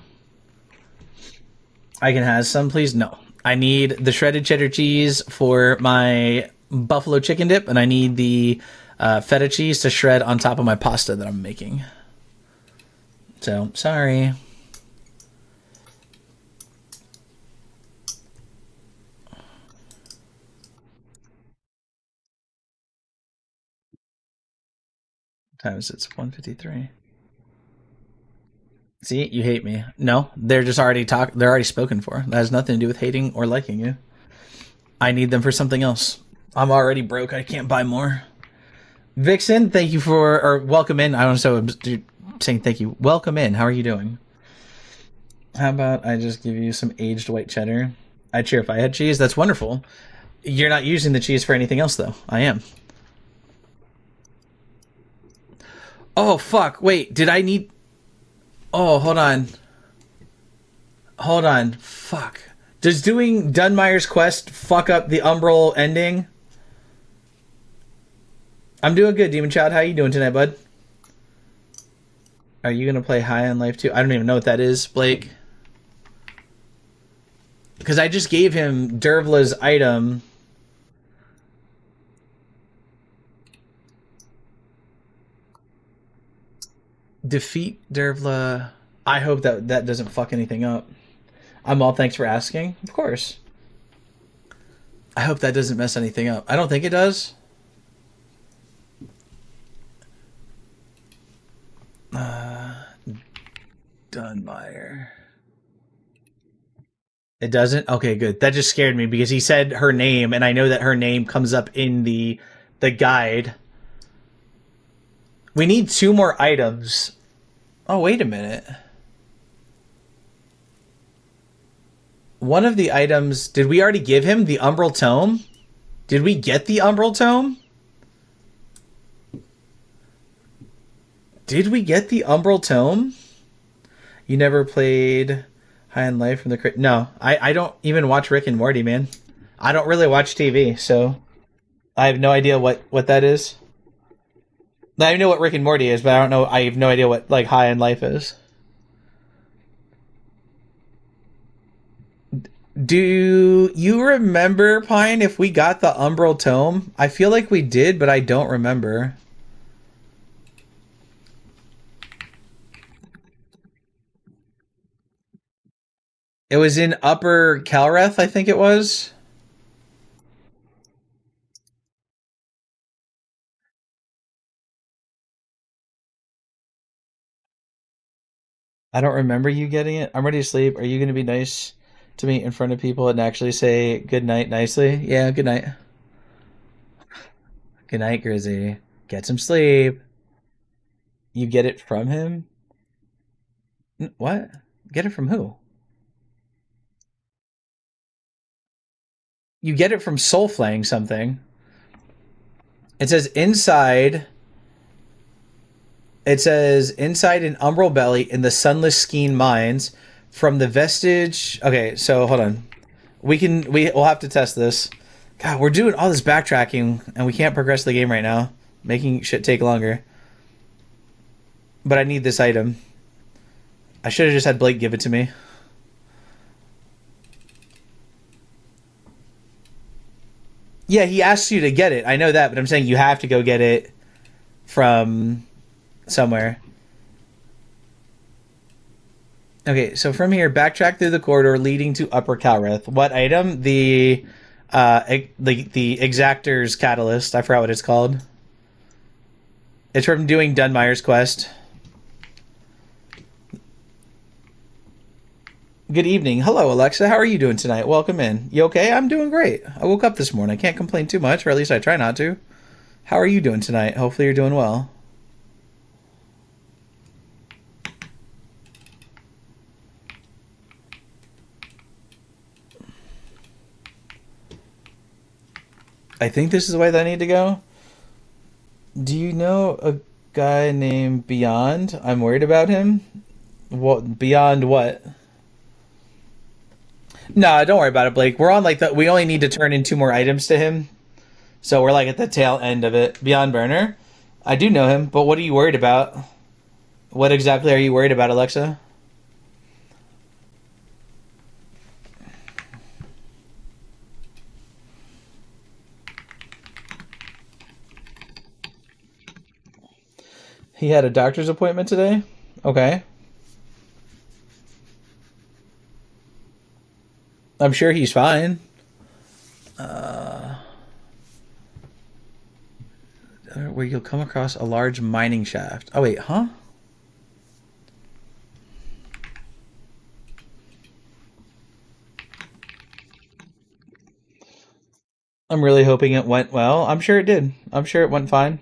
I can have some, please? No. I need the shredded cheddar cheese for my buffalo chicken dip, and I need the feta cheese to shred on top of my pasta that I'm making. So, sorry. Times it's 153. See, you hate me. No, they're just already they're already spoken for. That has nothing to do with hating or liking you. I need them for something else. I'm already broke. I can't buy more. Vixen, thank you or welcome in. I don't know, saying thank you. Welcome in. How are you doing? How about I just give you some aged white cheddar? I'd cheer if I had cheese. That's wonderful. You're not using the cheese for anything else, though. I am. Oh, fuck. Wait, did I need... Oh, hold on. Hold on. Fuck. Does doing Dunmire's quest fuck up the Umbral ending? I'm doing good, Demon Child. How you doing tonight, bud? Are you going to play High on Life 2? I don't even know what that is, Blake. Because I just gave him Dervla's item... Defeat Dervla. I hope that doesn't fuck anything up. I'm all thanks for asking. Of course. I hope that doesn't mess anything up. I don't think it does. Dunmire. It doesn't? Okay, good. That just scared me because he said her name, and I know that her name comes up in the guide. We need 2 more items. Oh, wait a minute. One of the items... Did we already give him the Umbral Tome? Did we get the Umbral Tome? Did we get the Umbral Tome? You never played High in Life from the no, I don't even watch Rick and Morty, man. I don't really watch TV, so I have no idea what that is. I know what Rick and Morty is, but I don't know. I have no idea what like High in Life is. Do you remember, Pine, if we got the Umbral Tome? I feel like we did, but I don't remember. It was in Upper Calreth, I think it was. I don't remember you getting it. I'm ready to sleep. Are you going to be nice to me in front of people and actually say good night nicely? Yeah, good night. Good night, Grizzy. Get some sleep. You get it from him? What? Get it from who? You get it from Soulflang something. It says inside. It says inside an umbral belly in the sunless Skeen mines from the vestige. Okay, so hold on. We'll have to test this. God, we're doing all this backtracking and we can't progress the game right now, making shit take longer. But I need this item. I should have just had Blake give it to me. Yeah, he asks you to get it. I know that, but I'm saying you have to go get it from somewhere. Okay, so from here, backtrack through the corridor leading to Upper Calreth. What item? The Exactor's Catalyst. I forgot what it's called. It's from doing Dunmire's quest. Good evening. Hello, Alexa. How are you doing tonight? Welcome in. You okay? I'm doing great. I woke up this morning. I can't complain too much, or at least I try not to. How are you doing tonight? Hopefully you're doing well. I think this is the way that I need to go. Do you know a guy named Beyond? I'm worried about him. What Beyond what? No, don't worry about it, Blake. We're on like the we only need to turn in two more items to him. So we're like at the tail end of it. Beyond Burner. I do know him, but what are you worried about? What exactly are you worried about, Alexa? He had a doctor's appointment today? Okay. I'm sure he's fine. Where you'll come across a large mining shaft. Oh, wait, huh? I'm really hoping it went well. I'm sure it did. I'm sure it went fine.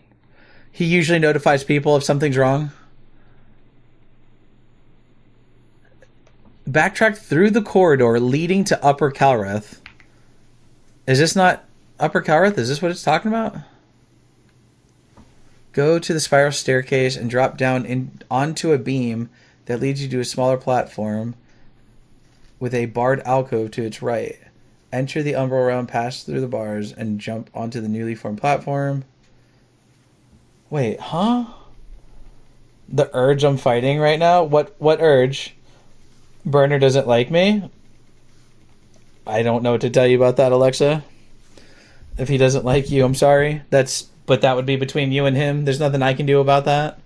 He usually notifies people if something's wrong. Backtrack through the corridor leading to Upper Calreth. Is this not Upper Calreth? Is this what it's talking about? Go to the spiral staircase and drop down onto a beam that leads you to a smaller platform with a barred alcove to its right. Enter the umbral realm, pass through the bars, and jump onto the newly formed platform. Wait, huh? The urge I'm fighting right now? What urge? Burner doesn't like me? I don't know what to tell you about that, Alexa. If he doesn't like you, I'm sorry. But that would be between you and him. There's nothing I can do about that.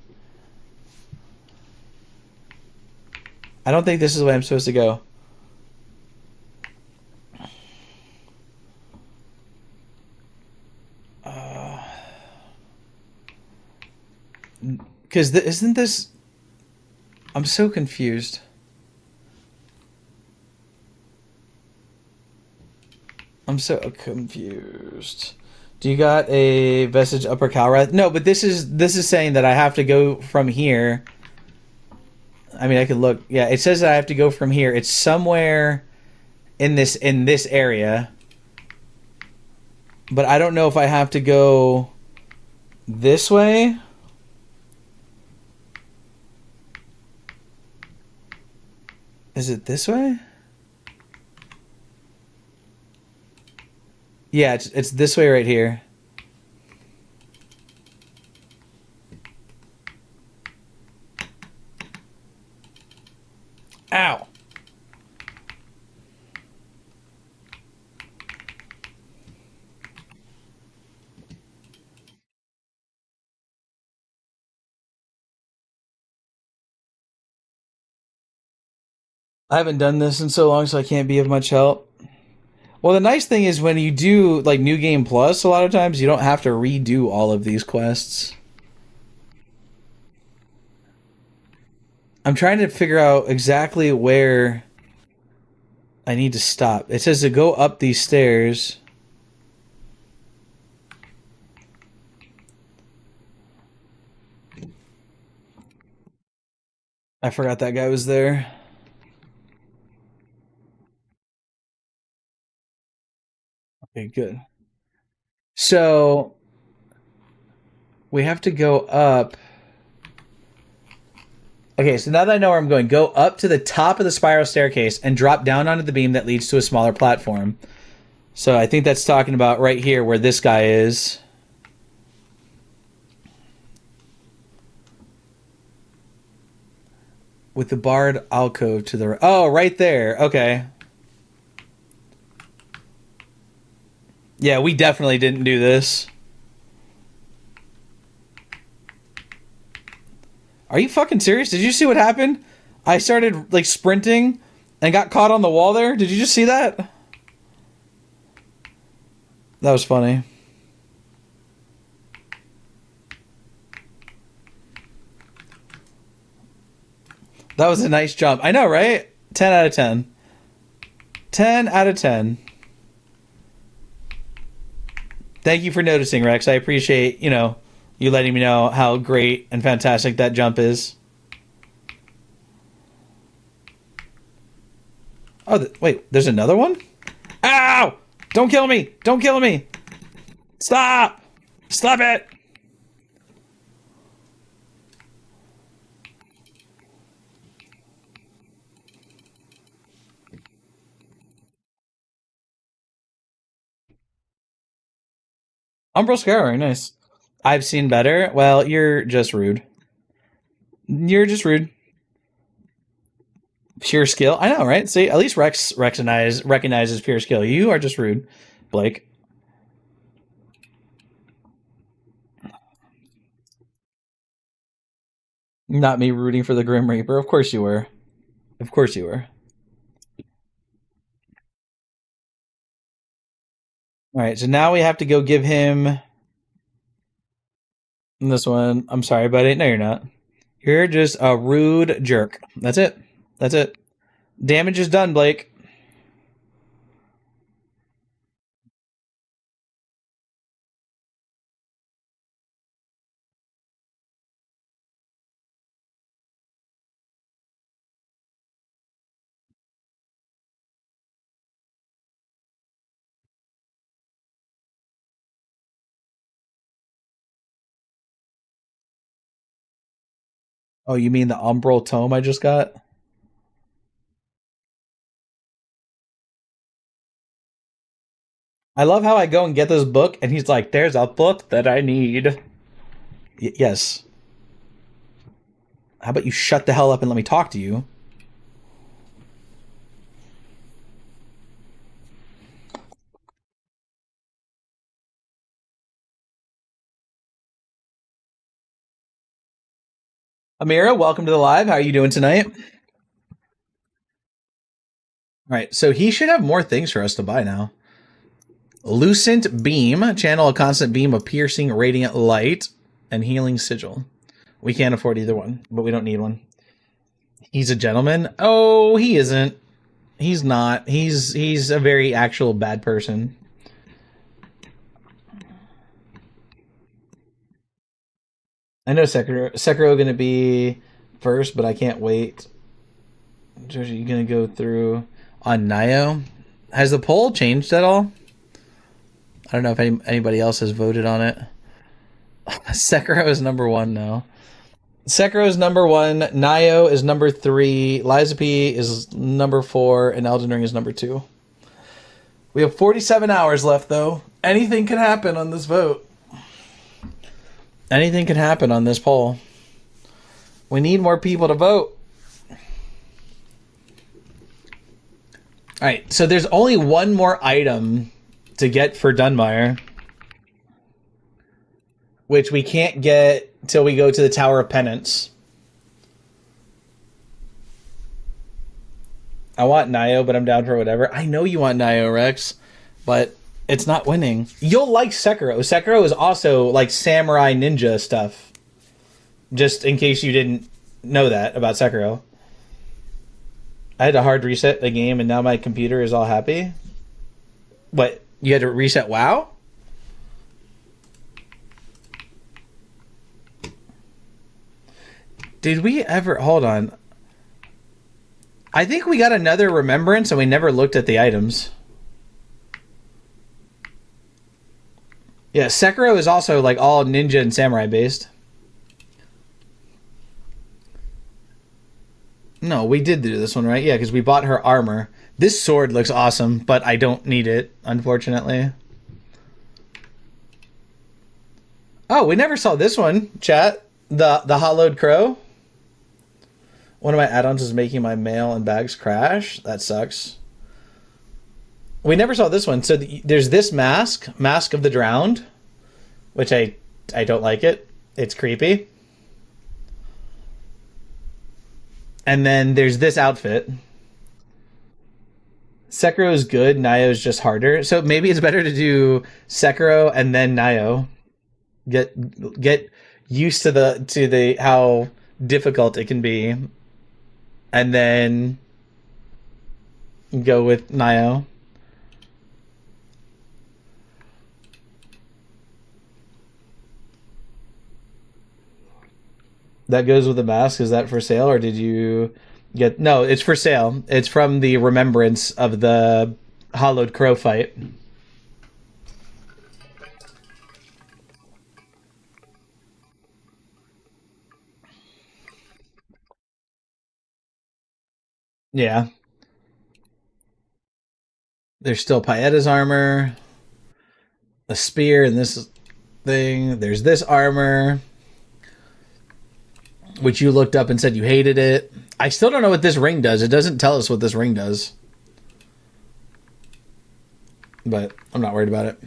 I don't think this is the way I'm supposed to go. Because isn't this... I'm so confused. I'm so confused. Do you got a Vestige Upper Calreth? No, but this is saying that I have to go from here. I mean, I could look. Yeah, it says that I have to go from here. It's somewhere in this area. But I don't know if I have to go this way. Is it this way? Yeah, it's this way right here. Ow. I haven't done this in so long, so I can't be of much help. Well, the nice thing is when you do like New Game Plus, a lot of times you don't have to redo all of these quests. I'm trying to figure out exactly where I need to stop. It says to go up these stairs. I forgot that guy was there. Okay, good. So we have to go up. Okay, so now that I know where I'm going, go up to the top of the spiral staircase and drop down onto the beam that leads to a smaller platform. So I think that's talking about right here where this guy is. With the barred alcove to the... Oh, right there. Okay. Yeah, we definitely didn't do this. Are you fucking serious? Did you see what happened? I started, like, sprinting and got caught on the wall there. Did you just see that? That was funny. That was a nice jump. I know, right? 10 out of 10. 10 out of 10. Thank you for noticing, Rex. I appreciate, you letting me know how great and fantastic that jump is. Oh, wait, there's another one? Ow! Don't kill me! Don't kill me! Stop! Stop it! Umbral Scarring, nice. I've seen better. Well, you're just rude. You're just rude. Pure skill. I know, right? See, at least Rex recognizes pure skill. You are just rude, Blake. Not me rooting for the Grim Reaper. Of course you were. Of course you were. All right, so now we have to go give him this one. I'm sorry, buddy. No, you're not. You're just a rude jerk. That's it. That's it. Damage is done, Blake. Oh, you mean the Umbral Tome I just got? I love how I go and get this book, and he's like, "There's a book that I need." Yes. How about you shut the hell up and let me talk to you? Amira, welcome to the live. How are you doing tonight? All right, so he should have more things for us to buy now. Lucent Beam, channel a constant beam of piercing radiant light, and healing sigil. We can't afford either one, but we don't need one. He's a gentleman. Oh, he isn't. He's not. He's a very actual bad person. I know Sekiro gonna be first, but I can't wait. George, are you gonna go through on Nio? Has the poll changed at all? I don't know if anybody else has voted on it. Sekiro is number one now. Sekiro is number 1, Nioh is number 3, Lies of P is number 4, and Elden Ring is number 2. We have 47 hours left, though. Anything can happen on this vote. Anything can happen on this poll. We need more people to vote. All right, so there's only one more item to get for Dunmire, which we can't get till we go to the Tower of Penance. I want Nioh, but I'm down for whatever. I know you want Nioh, Rex, but it's not winning. You'll like Sekiro. Sekiro is also like samurai ninja stuff. Just in case you didn't know that about Sekiro. I had to hard reset the game and now my computer is all happy. What? You had to reset WoW? Did we ever... Hold on. I think we got another remembrance and we never looked at the items. Yeah, Sekiro is also like all ninja and samurai based. No, we did do this one, right? Yeah, because we bought her armor. This sword looks awesome, but I don't need it, unfortunately. Oh, we never saw this one, chat. The Hollowed Crow. One of my add-ons is making my mail and bags crash. That sucks. We never saw this one. So there's this mask, Mask of the Drowned, which I don't like it. It's creepy. And then there's this outfit. Sekiro is good. Nioh is just harder. So maybe it's better to do Sekiro and then Nioh. Get used to the how difficult it can be, and then go with Nioh. That goes with the mask. Is that for sale, or did you get... No, it's for sale. It's from the remembrance of the Hollowed Crow fight. Yeah. There's still Paetta's armor, a spear, and this thing. There's this armor, which you looked up and said you hated it. I still don't know what this ring does. It doesn't tell us what this ring does. But I'm not worried about it.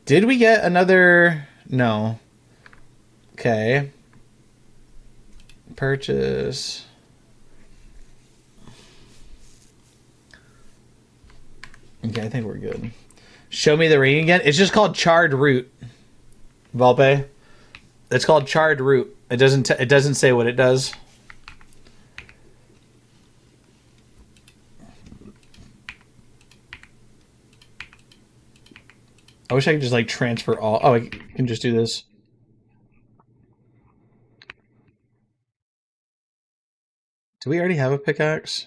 Did we get another... No. Okay. Purchase. Okay, I think we're good. Show me the ring again. It's just called Charred Root. Volpe. It's called Charred Root. It doesn't say what it does. I wish I could just like transfer all. Oh, I can just do this. Do we already have a pickaxe?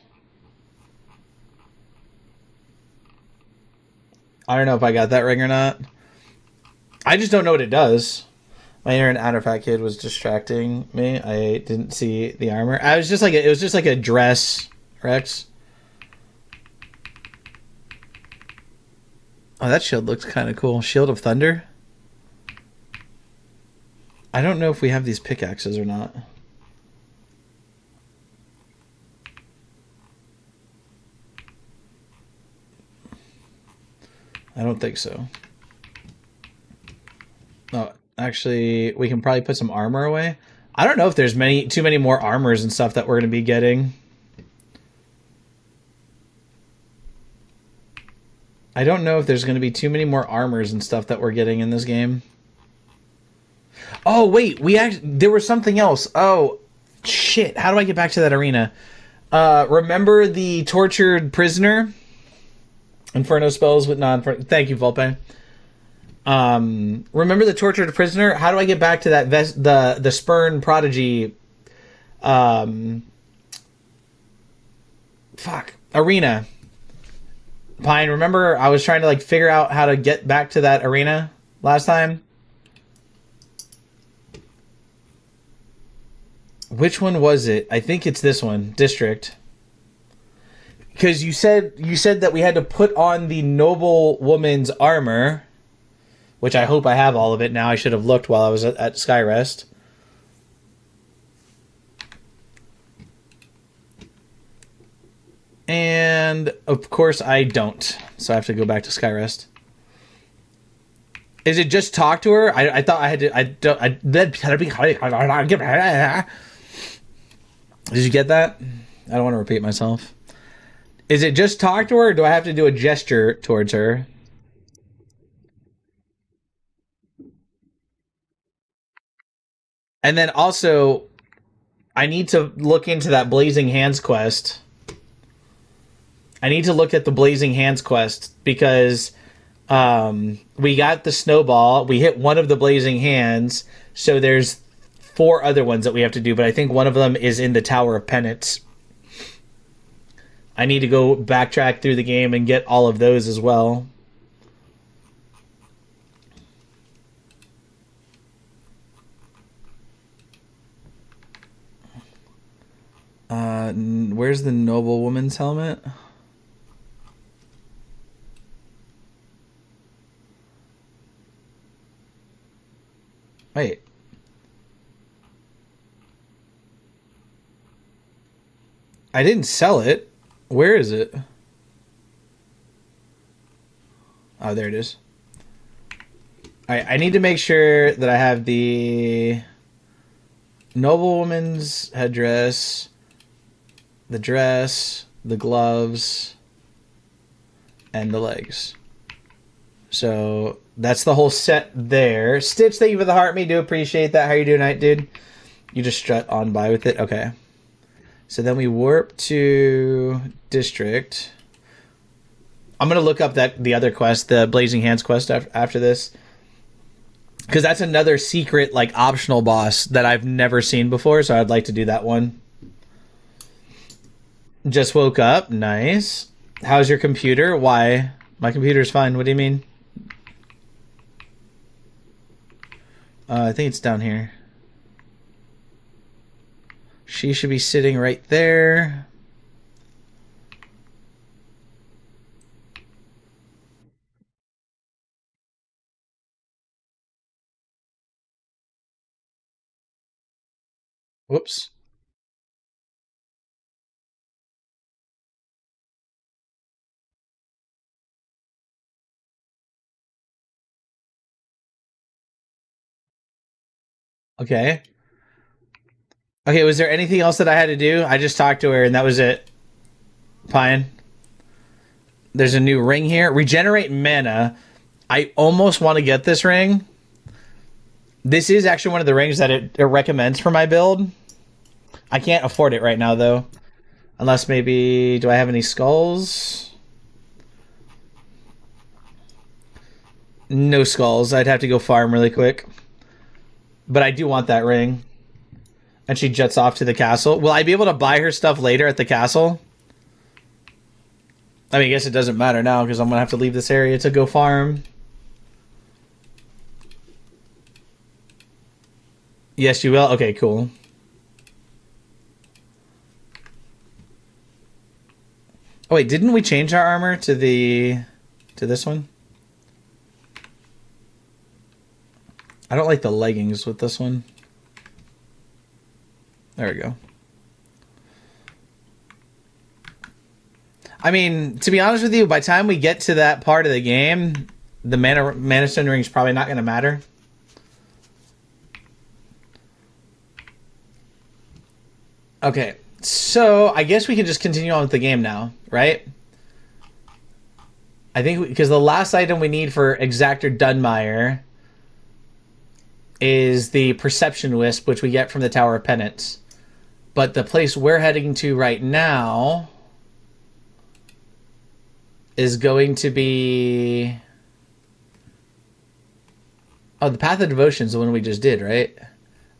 I don't know if I got that ring or not. I just don't know what it does. My internet artifact kid was distracting me. I didn't see the armor. I was just like it was just like a dress, Rex. Oh, that shield looks kind of cool. Shield of Thunder. I don't know if we have these pickaxes or not. I don't think so. No, actually, we can probably put some armor away. I don't know if there's too many more armors and stuff that we're going to be getting. I don't know if there's going to be too many more armors and stuff that we're getting in this game. Oh, wait, there was something else. Oh, shit. How do I get back to that arena? Remember the tortured prisoner? Inferno spells with thank you, Volpe. Remember the tortured prisoner? How do I get back to that the Spurn Prodigy arena? Pine, remember I was trying to like figure out how to get back to that arena last time? Which one was it? I think it's this one, District. Because you said that we had to put on the noble woman's armor, which I hope I have all of it now. I should have looked while I was at Skyrest. And of course I don't, so I have to go back to Skyrest. Is it just talk to her? I thought I had to. I don't. Did you get that? I don't want to repeat myself. Is it just talk to her, or do I have to do a gesture towards her? And then also, I need to look into that Blazing Hands quest. I need to look at the Blazing Hands quest because we got the snowball. We hit one of the Blazing Hands, so there's four other ones that we have to do, but I think one of them is in the Tower of Penance. I need to go backtrack through the game and get all of those as well. Where's the noble woman's helmet? Wait. I didn't sell it. Where is it? Oh, there it is. Alright, I need to make sure that I have the noblewoman's headdress, the dress, the gloves, and the legs. So that's the whole set there. Stitch, thank you for the heart. Me do appreciate that. How you doing tonight, dude? You just strut on by with it? Okay. So then we warp to District. I'm going to look up the other quest, the Blazing Hands quest after this. Because that's another secret, like, optional boss that I've never seen before, so I'd like to do that one. Just woke up. Nice. How's your computer? Why? My computer's fine. What do you mean? I think it's down here. She should be sitting right there. Whoops. Okay. Okay, was there anything else that I had to do? I just talked to her and that was it. Fine. There's a new ring here. Regenerate mana. I almost want to get this ring. This is actually one of the rings that it recommends for my build. I can't afford it right now, though. Unless maybe... Do I have any skulls? No skulls. I'd have to go farm really quick. But I do want that ring. And she jets off to the castle. Will I be able to buy her stuff later at the castle? I mean, I guess it doesn't matter now because I'm going to have to leave this area to go farm. Yes, you will? Okay, cool. Oh, wait, didn't we change our armor to this one? I don't like the leggings with this one. There we go. I mean, to be honest with you, by the time we get to that part of the game, the mana stone ring is probably not going to matter. Okay, so I guess we can just continue on with the game now, right? I think because the last item we need for Exactor Dunmire is the Perception Wisp, which we get from the Tower of Penance. But the place we're heading to right now is going to be... Oh, the Path of Devotion is the one we just did, right?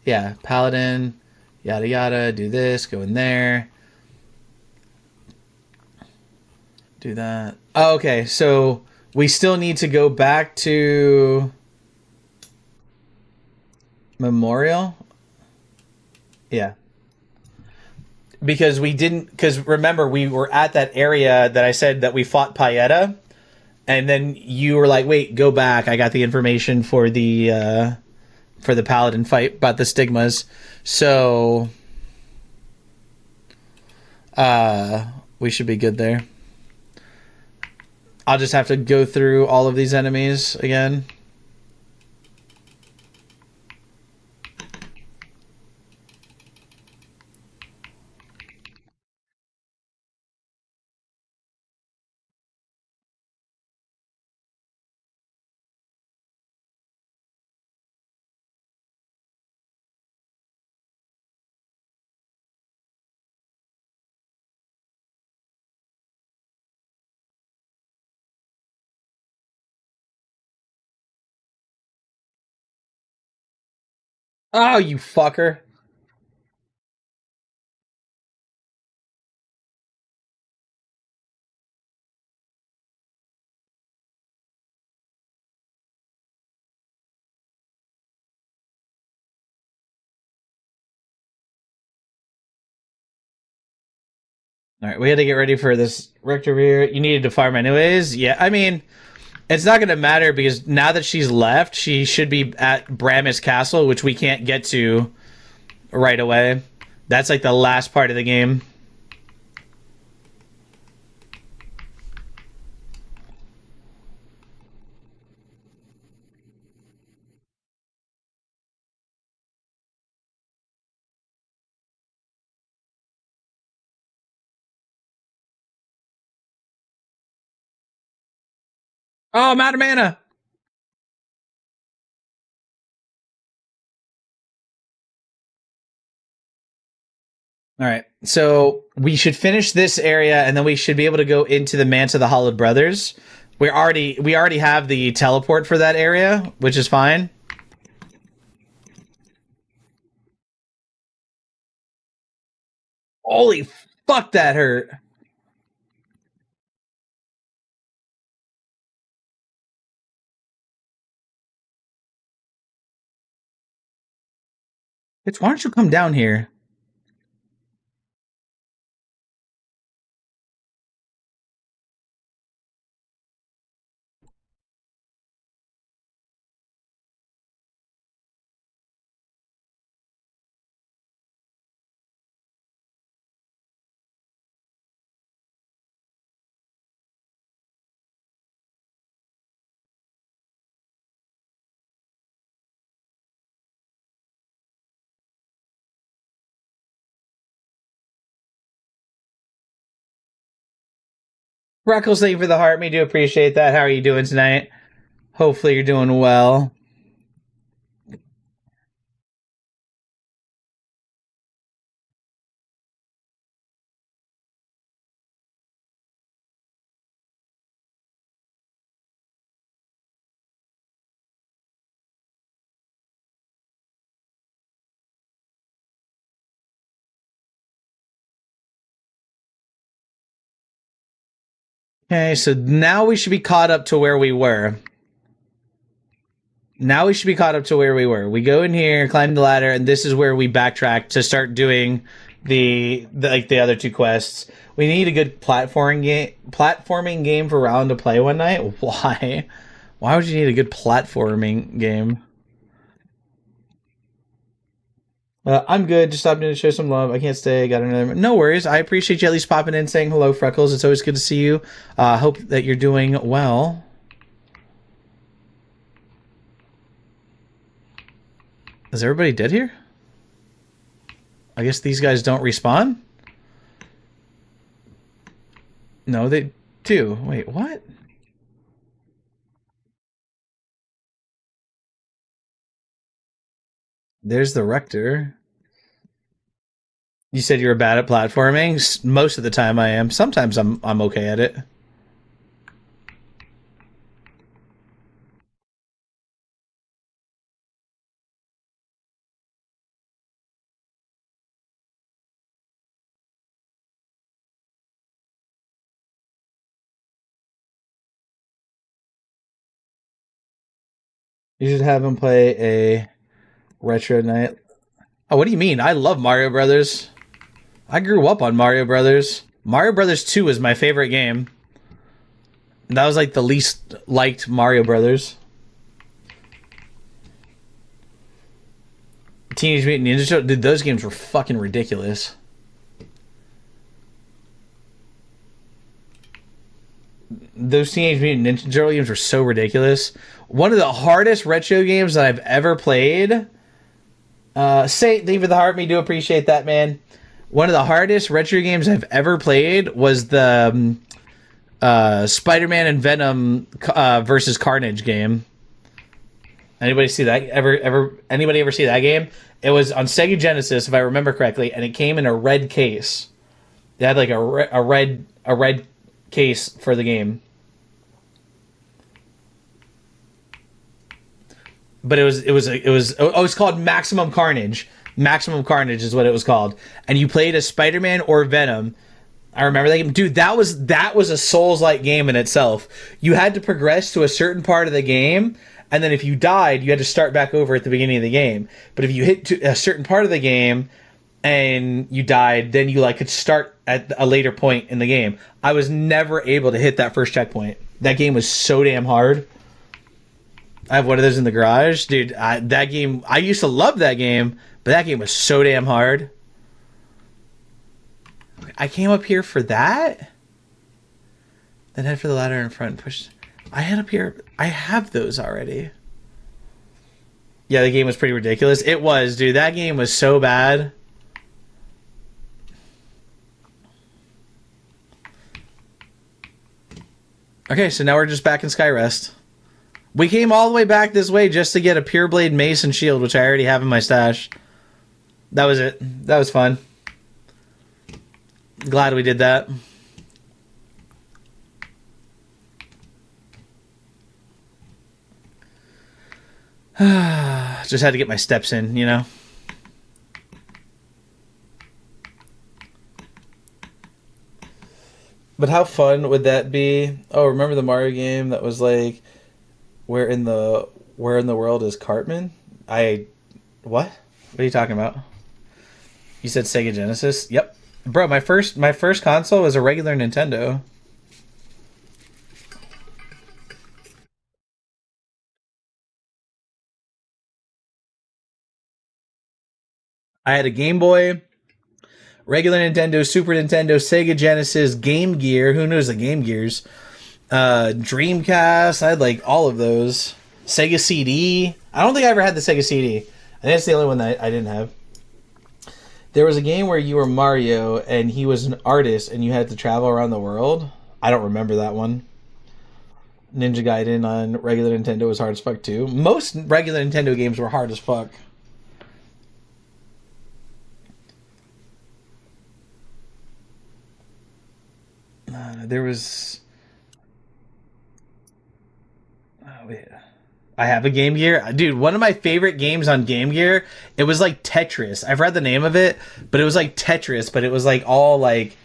Yeah, Paladin, yada yada, do this, go in there. Do that. Oh, okay, so we still need to go back to... Memorial? Yeah. because we didn't. Because remember, we were at that area that I said that we fought Paeta, and then you were like, "Wait, go back. I got the information for the paladin fight about the stigmas." So, we should be good there. I'll just have to go through all of these enemies again. Oh, you fucker. All right, we had to get ready for this Rector here. You needed to farm anyways. Yeah, I mean, it's not going to matter because now that she's left, she should be at Bramis Castle, which we can't get to right away. That's like the last part of the game. Oh, I'm out of mana. All right, so we should finish this area, and then we should be able to go into the Manse of the Hollowed Brothers. We already have the teleport for that area, which is fine. Holy fuck, that hurt. Bitch, why don't you come down here? Freckles, thank you for the heart. Me do appreciate that. How are you doing tonight? Hopefully you're doing well. Okay, so now we should be caught up to where we were. Now we should be caught up to where we were. We go in here, climb the ladder, and this is where we backtrack to start doing the other two quests. We need a good platforming game for Round to play one night. Why? Why would you need a good platforming game? I'm good. Just stopped in to show some love. I can't stay. Got another. No worries. I appreciate you at least popping in, saying hello, Freckles. It's always good to see you. Hope that you're doing well. Is everybody dead here? I guess these guys don't respawn? No, they do. Wait, what? There's the Rector. You said you were bad at platforming? Most of the time I am. Sometimes I'm okay at it. You should have him play a retro night. Oh, what do you mean? I love Mario Brothers. I grew up on Mario Brothers. Mario Brothers 2 was my favorite game. That was like the least liked Mario Brothers. Teenage Mutant Ninja Turtles, dude, those games were fucking ridiculous. Those Teenage Mutant Ninja Turtle games were so ridiculous. One of the hardest retro games that I've ever played. Saint, thank you for the heart. Me do appreciate that, man. One of the hardest retro games I've ever played was the Spider-Man and Venom versus Carnage game. Anybody see that? Anybody ever see that game? It was on Sega Genesis, if I remember correctly, and it came in a red case. It had like a red case for the game. But it's called Maximum Carnage. Maximum Carnage is what it was called. And you played as Spider-Man or Venom. I remember that game. Dude, that was a Souls-like game in itself. You had to progress to a certain part of the game, and then if you died, you had to start back over at the beginning of the game. But if you hit to a certain part of the game and you died, then you like could start at a later point in the game. I was never able to hit that first checkpoint. That game was so damn hard. I have one of those in the garage. Dude, that game, I used to love that game, but that game was so damn hard. I came up here for that? Then head for the ladder in front and push. I head up here. I have those already. Yeah, the game was pretty ridiculous. It was, dude. That game was so bad. Okay, so now we're just back in Skyrest. We came all the way back this way just to get a Pure Blade Mace and Shield, which I already have in my stash. That was it. That was fun. Glad we did that. Just had to get my steps in, you know? But how fun would that be? Oh, remember the Mario game that was like, where in the world is Cartman? What? What are you talking about? You said Sega Genesis? Yep. Bro, my first console was a regular Nintendo. I had a Game Boy, regular Nintendo, Super Nintendo, Sega Genesis, Game Gear. Who knows the Game Gears? Dreamcast. I had like all of those. Sega CD. I don't think I ever had the Sega CD. I think that's the only one that I didn't have. There was a game where you were Mario and he was an artist and you had to travel around the world. I don't remember that one. Ninja Gaiden on regular Nintendo was hard as fuck too. Most regular Nintendo games were hard as fuck. There was... Oh, wait. I have a Game Gear. Dude, one of my favorite games on Game Gear, it was like Tetris. I've read the name of it, but it was like Tetris, but it was like all like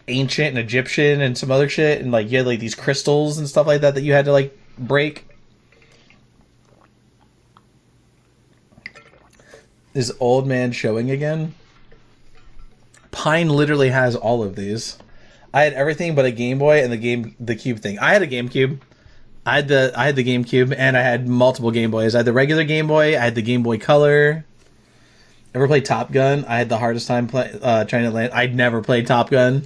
ancient and Egyptian and some other shit, and like you had like these crystals and stuff like that that you had to like break. Is Old Man showing again? Pine literally has all of these. I had everything but a Game Boy and the Cube thing. I had a GameCube. I had the GameCube and I had multiple Game Boys. I had the regular Game Boy. I had the Game Boy Color. Ever played Top Gun? I had the hardest time trying to land. I'd never played Top Gun.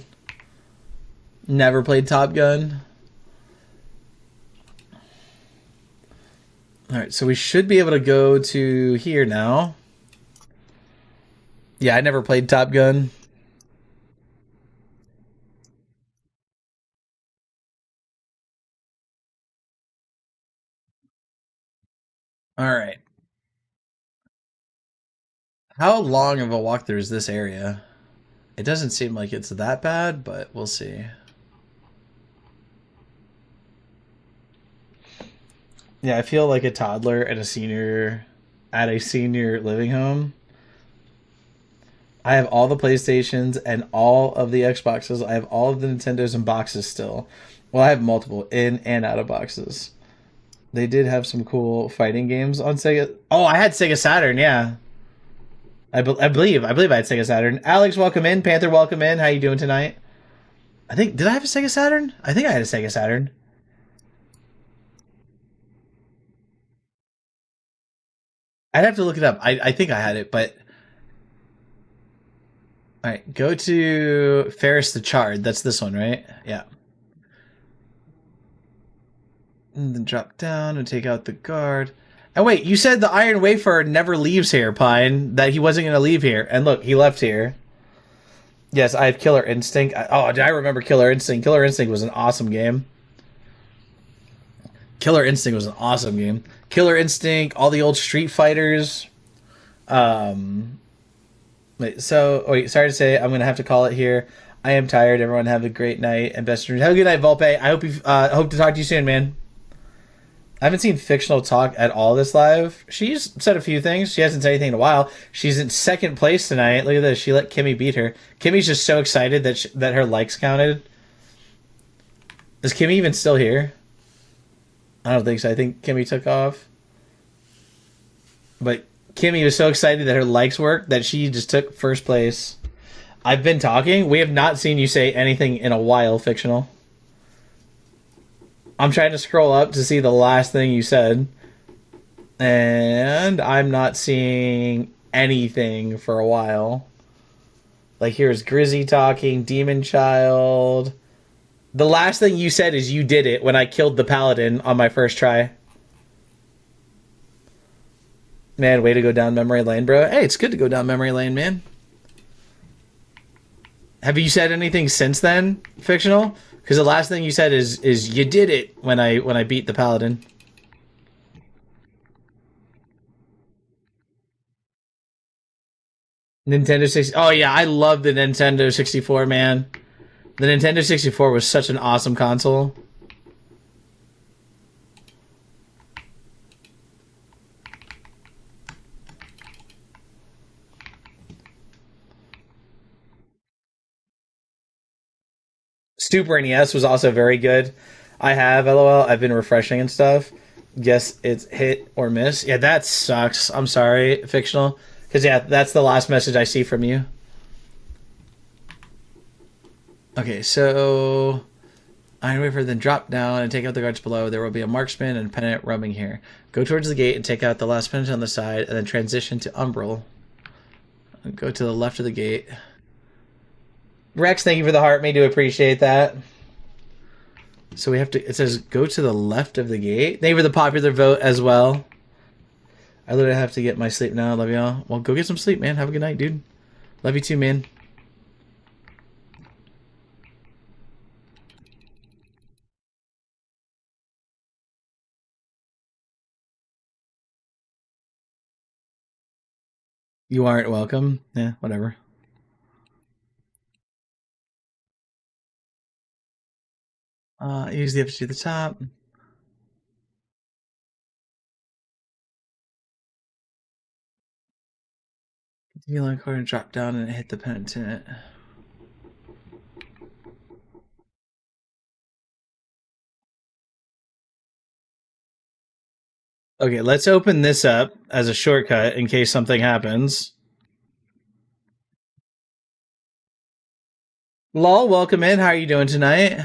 Never played Top Gun. All right, so we should be able to go to here now. Yeah, I never played Top Gun. All right. How long of a walkthrough is this area? It doesn't seem like it's that bad, but we'll see. Yeah, I feel like a toddler at a senior living home. I have all the PlayStations and all of the Xboxes. I have all of the Nintendos in boxes still. Well, I have multiple in and out of boxes. They did have some cool fighting games on Sega. Oh, I had Sega Saturn, yeah. I believe I had Sega Saturn. Alex, welcome in. Panther, welcome in. How you doing tonight? I think did I have a Sega Saturn? I think I had a Sega Saturn. I'd have to look it up. I think I had it, but all right. Go to Ferris the Charred. That's this one, right? Yeah. And then drop down and take out the guard. And wait, you said the Iron Wafer never leaves here, Pine. That he wasn't going to leave here, and look, he left here. Yes, I have Killer Instinct. Oh, I remember Killer Instinct. Killer Instinct was an awesome game. Killer Instinct was an awesome game. Killer Instinct, all the old Street Fighters. Um, wait, sorry to say, I'm gonna have to call it here. I am tired. Everyone have a great night and best dreams. Have a good night, Volpe. I hope to talk to you soon, man. I haven't seen Fictional talk at all this live. She's said a few things. She hasn't said anything in a while. She's in second place tonight. Look at this. She let Kimmy beat her. Kimmy's just so excited that her likes counted. Is Kimmy even still here? I don't think so. I think Kimmy took off. But Kimmy was so excited that her likes worked that she just took first place. I've been talking. We have not seen you say anything in a while, Fictional. I'm trying to scroll up to see the last thing you said. And I'm not seeing anything for a while. Like here's Grizzy talking, Demon Child. The last thing you said is you did it when I killed the paladin on my first try. Man, way to go down memory lane, bro. Hey, it's good to go down memory lane, man. Have you said anything since then, Fictional? Because the last thing you said is you did it when I beat the paladin. Nintendo 60. Oh yeah, I love the Nintendo 64, man. The Nintendo 64 was such an awesome console. Super NES was also very good. I have LOL. I've been refreshing and stuff. Guess it's hit or miss. Yeah, that sucks. I'm sorry, Fictional. Because yeah, that's the last message I see from you. Okay, so Iron Wafer, then drop down and take out the guards below. There will be a marksman and a pennant roaming here. Go towards the gate and take out the last pennant on the side, and then transition to Umbral. Go to the left of the gate. Rex, thank you for the heart. Me do appreciate that. So we have to. It says go to the left of the gate. Thank you for the popular vote as well. I literally have to get my sleep now. Love y'all. Well, go get some sleep, man. Have a good night, dude. Love you too, man. You aren't welcome. Yeah, whatever. Use the F to the top. Continue line card and drop down and hit the penitent. Okay, let's open this up as a shortcut in case something happens. Lol, welcome in. How are you doing tonight?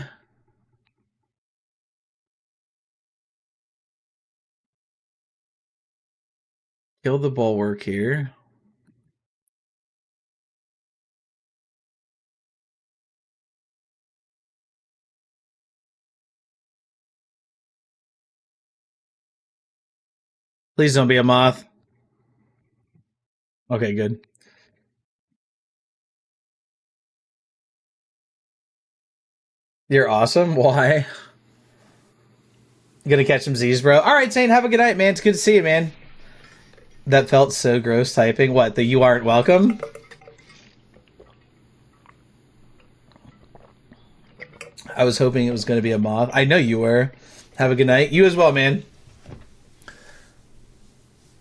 Kill the bulwark here. Please don't be a moth. Okay, good. You're awesome. Why? You gonna catch some Z's, bro. All right, Saint, have a good night, man. It's good to see you, man. That felt so gross typing. What, the you aren't welcome? I was hoping it was going to be a moth. I know you were. Have a good night. You as well, man.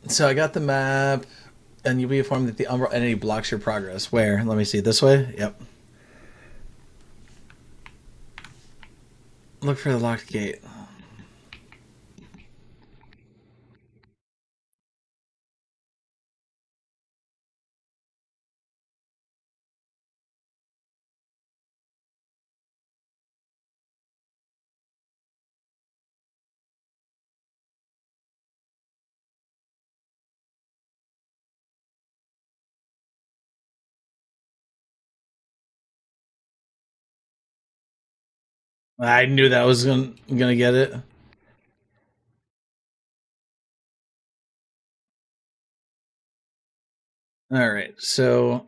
So I got the map, and you'll be informed that the Umbral entity blocks your progress. Where? Let me see. This way? Yep. Look for the locked gate. I knew that was gonna get it. All right, so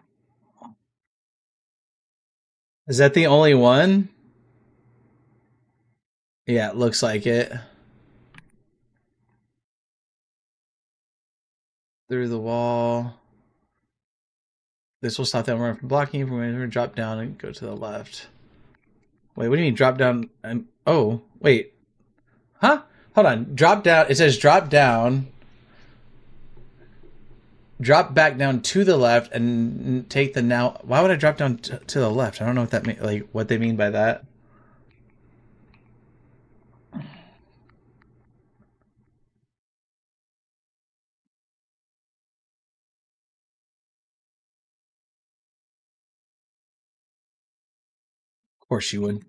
is that the only one? Yeah, it looks like it. Through the wall. This will stop that one from blocking you from drop down and go to the left. Wait, what do you mean drop down? And oh, wait, huh? Hold on, drop down. It says drop down, drop back down to the left, and take the now. Why would I drop down to the left? I don't know what that mean. Like what they mean by that. Of course you would.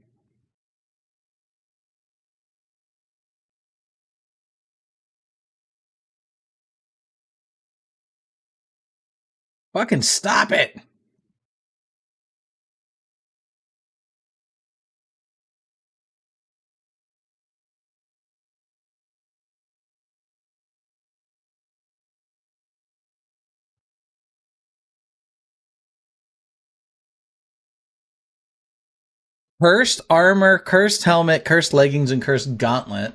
Fucking stop it. Cursed armor, cursed helmet, cursed leggings, and cursed gauntlet.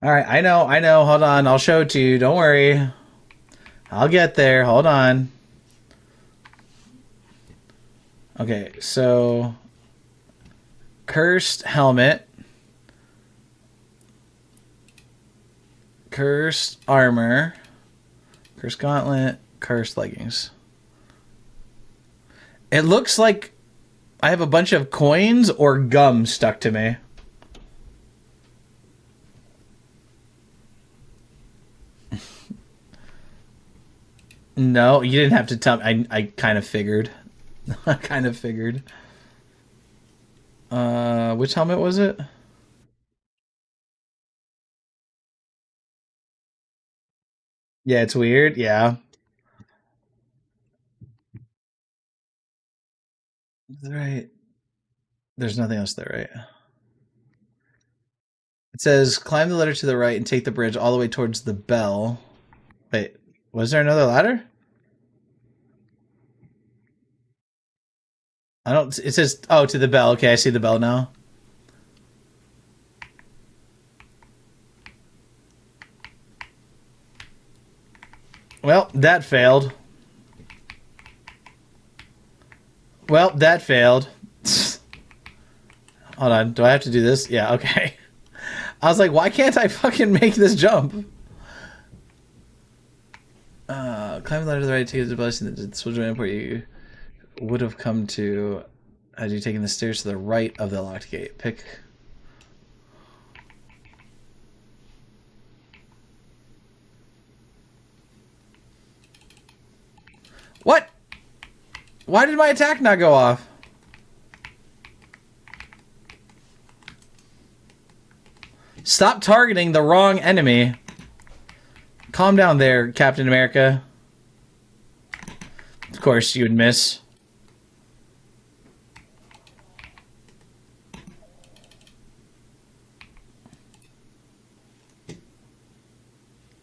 All right, I know. Hold on, I'll show it to you. Don't worry. I'll get there. Hold on. Okay, so cursed helmet, cursed armor, cursed gauntlet, cursed leggings. It looks like I have a bunch of coins or gum stuck to me. No, you didn't have to tell me. I kind of figured. I kind of figured. Which helmet was it? Yeah, it's weird. Yeah. Right. There's nothing else there, right? It says climb the ladder to the right and take the bridge all the way towards the bell. Wait, was there another ladder? I don't. It says, oh, to the bell. Okay, I see the bell now. Well, that failed. Well, that failed. Hold on. Do I have to do this? Yeah, okay. I was like, why can't I fucking make this jump? Climb the ladder to the right, take the blessing that switch airport you would have come to had you taken the stairs to the right of the locked gate. Pick. What? Why did my attack not go off? Stop targeting the wrong enemy. Calm down there, Captain America. Of course, you would miss.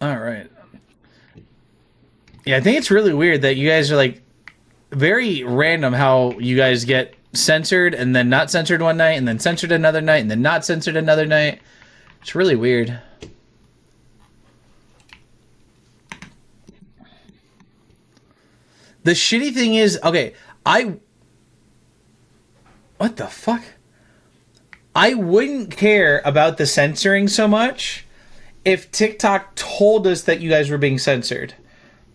All right. Yeah, I think it's really weird that you guys are like very random how you guys get censored and then not censored one night and then censored another night and then not censored another night. It's really weird. The shitty thing is, okay, what the fuck? I wouldn't care about the censoring so much if TikTok told us that you guys were being censored.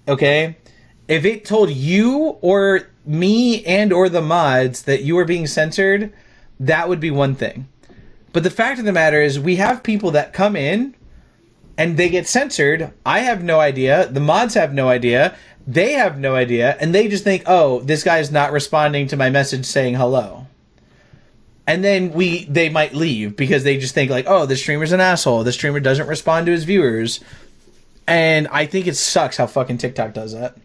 Okay? If it told you or me and or the mods that you were being censored, that would be one thing. But the fact of the matter is we have people that come in and they get censored. I have no idea. The mods have no idea. They have no idea. And they just think, oh, this guy's not responding to my message saying hello. And then they might leave because they just think like, oh, the streamer's an asshole. The streamer doesn't respond to his viewers. And I think it sucks how fucking TikTok does that.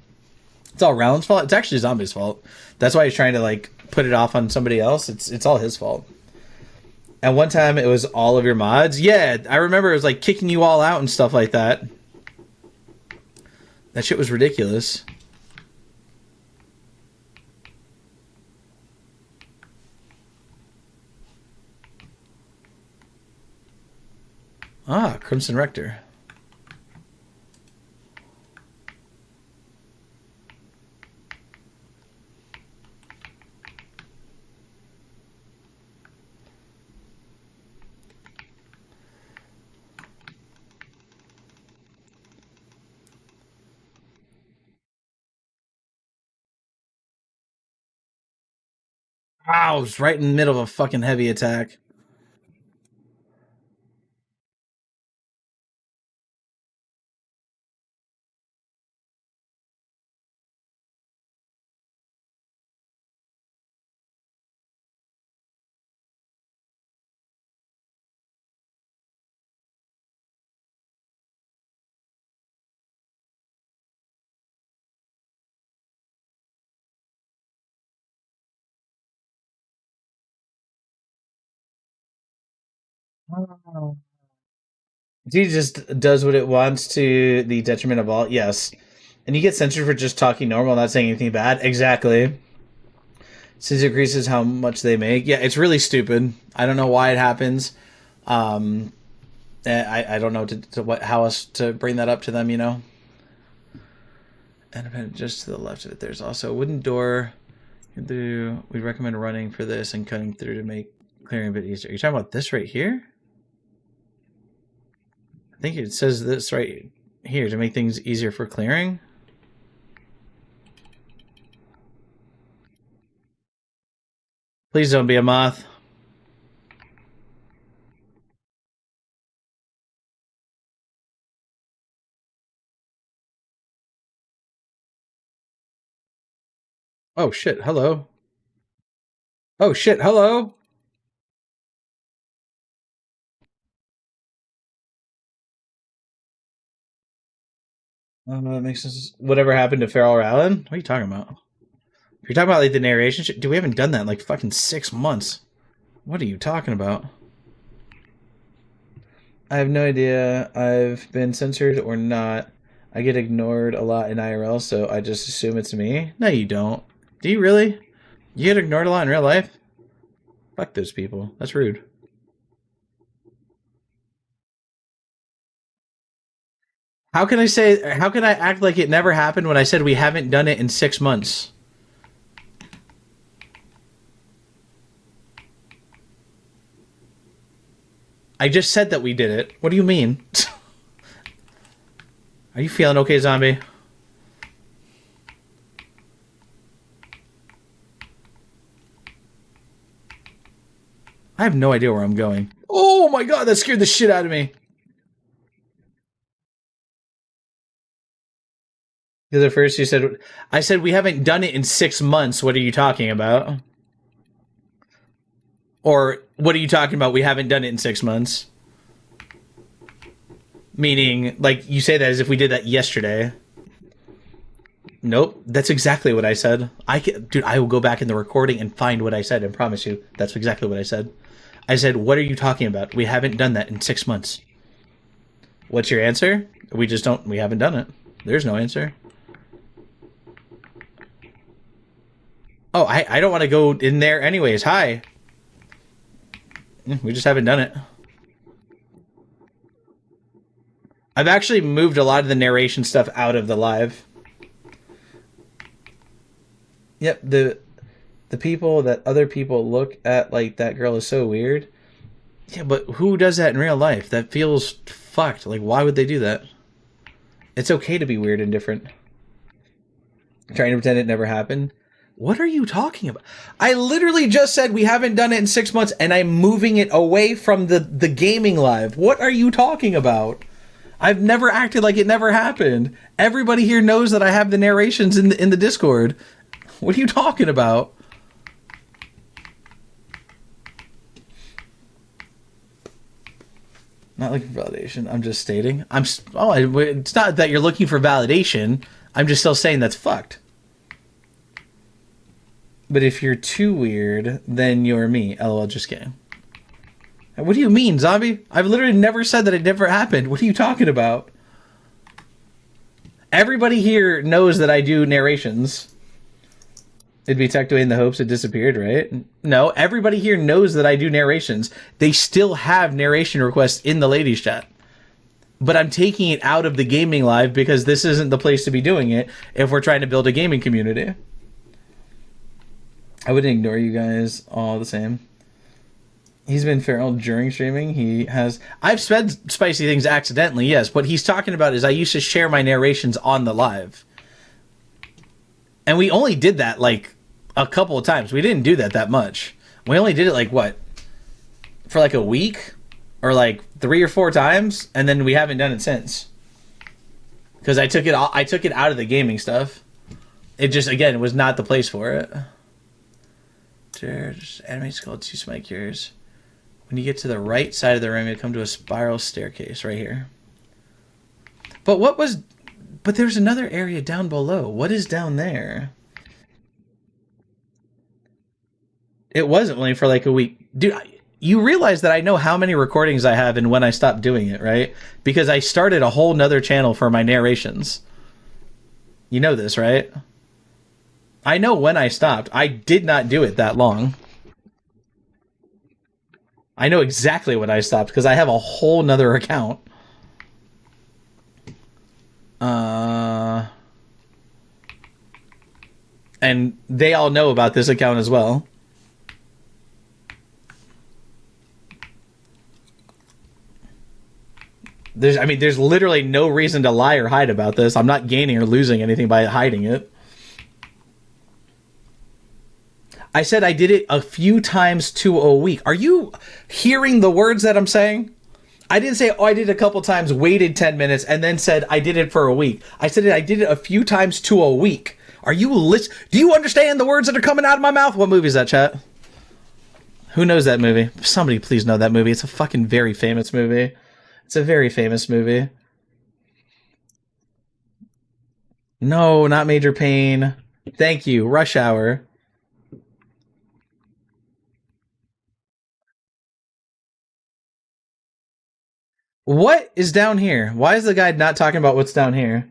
It's all Round's fault. It's actually Zombie's fault. That's why he's trying to like put it off on somebody else, it's all his fault. And one time it was all of your mods. Yeah, I remember it was like kicking you all out and stuff like that. That shit was ridiculous. Ah, Crimson Rector. Wow, I was right in the middle of a fucking heavy attack. He just does what it wants to the detriment of all. Yes. And you get censored for just talking normal, not saying anything bad. Exactly. Since it increases how much they make. Yeah, it's really stupid. I don't know why it happens. I don't know how else to bring that up to them, you know? And just to the left of it, there's also a wooden door. We recommend running for this and cutting through to make clearing a bit easier. Are you talking about this right here? I think it says this right here to make things easier for clearing. Please don't be a moth. Oh shit, hello. Oh shit, hello. That makes sense. Whatever happened to Farrell Allen? What are you talking about? You're talking about like the narration shit? Dude, we haven't done that in like fucking 6 months. What are you talking about? I have no idea. I've been censored or not. I get ignored a lot in IRL, so I just assume it's me. No, you don't. Do you really? You get ignored a lot in real life? Fuck those people. That's rude. How can I act like it never happened when I said we haven't done it in 6 months? I just said that we did it. What do you mean? Are you feeling okay, zombie? I have no idea where I'm going. Oh my god, that scared the shit out of me. Because at first you said, I said we haven't done it in 6 months. What are you talking about? Or what are you talking about? We haven't done it in 6 months. Meaning, like, you say that as if we did that yesterday. Nope, that's exactly what I said. Dude, I will go back in the recording and find what I said and promise you that's exactly what I said. I said, what are you talking about? We haven't done that in 6 months. What's your answer? We haven't done it. There's no answer. Oh, I don't want to go in there anyways. Hi. We just haven't done it. I've actually moved a lot of the narration stuff out of the live. Yep, the people that other people look at like that girl is so weird. Yeah, but who does that in real life? That feels fucked. Like, why would they do that? It's okay to be weird and different. Trying to pretend it never happened. What are you talking about? I literally just said we haven't done it in 6 months, and I'm moving it away from the gaming live. What are you talking about? I've never acted like it never happened. Everybody here knows that I have the narrations in the Discord. What are you talking about? Not looking for validation. I'm just stating. It's not that you're looking for validation. I'm just still saying that's fucked. But if you're too weird, then you're me. LOL, just kidding. What do you mean, zombie? I've literally never said that it never happened. What are you talking about? Everybody here knows that I do narrations. It'd be tucked away in the hopes it disappeared, right? No, everybody here knows that I do narrations. They still have narration requests in the ladies chat. But I'm taking it out of the gaming live because this isn't the place to be doing it if we're trying to build a gaming community. I wouldn't ignore you guys all the same. He's been feral during streaming. He has... I've said spicy things accidentally, yes. What he's talking about is I used to share my narrations on the live. And we only did that, like, a couple of times. We didn't do that much. We only did it, like, what? For, like, a week? Or, like, 3 or 4 times? And then we haven't done it since. Because I took it out of the gaming stuff. It just, again, it was not the place for it. There's enemies called 2 Smite Cures. When you get to the right side of the room, you come to a spiral staircase right here. But what was... But there's another area down below. What is down there? It was only for like a week. Dude, you realize that I know how many recordings I have and when I stopped doing it, right? Because I started a whole nother channel for my narrations. You know this, right? I know when I stopped. I did not do it that long. I know exactly when I stopped because I have a whole nother account. And they all know about this account as well. There's literally no reason to lie or hide about this. I'm not gaining or losing anything by hiding it. I said I did it a few times to a week. Are you hearing the words that I'm saying? I didn't say, oh, I did it a couple times, waited 10 minutes, and then said I did it for a week. I said I did it a few times to a week. Are you do you understand the words that are coming out of my mouth? What movie is that, chat? Who knows that movie? Somebody please know that movie. It's a fucking very famous movie. It's a very famous movie. No, not Major Payne. Thank you. Rush Hour. What is down here? Why is the guide not talking about what's down here?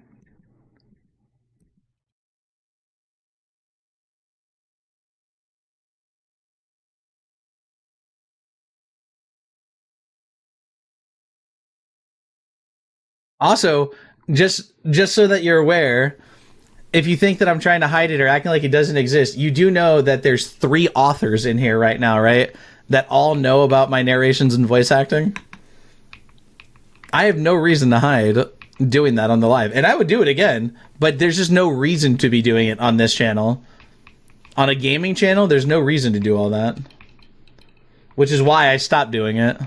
Also, just so that you're aware, if you think that I'm trying to hide it or acting like it doesn't exist, you do know that there's 3 authors in here right now, right? That all know about my narrations and voice acting. I have no reason to hide doing that on the live. And I would do it again, but there's just no reason to be doing it on this channel. On a gaming channel, there's no reason to do all that. Which is why I stopped doing it.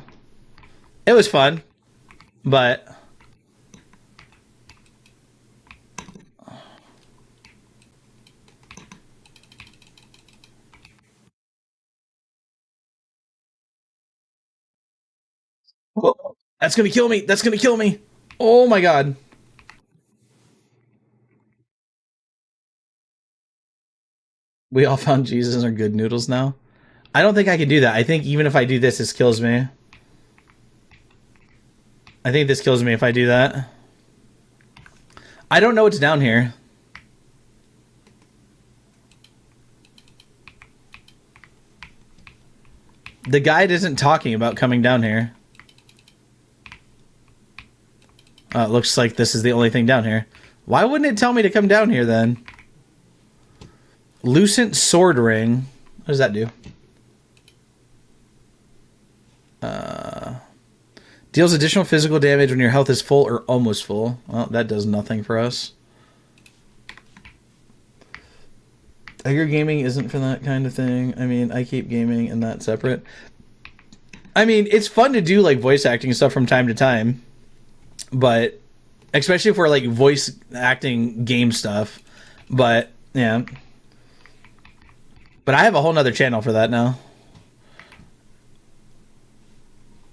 It was fun, but... Whoa. That's gonna kill me. That's gonna kill me. Oh my god. We all found Jesus and are good noodles now. I don't think I can do that. I think even if I do this, this kills me. I think this kills me if I do that. I don't know what's down here. The guide isn't talking about coming down here. It looks like this is the only thing down here. Why wouldn't it tell me to come down here then? Lucent Sword Ring. What does that do? Deals additional physical damage when your health is full or almost full. Well, that does nothing for us. Edgar Gaming isn't for that kind of thing. I mean, I keep gaming and that's separate. I mean, it's fun to do like voice acting stuff from time to time. But especially for like voice acting game stuff. But yeah. But I have a whole nother channel for that now.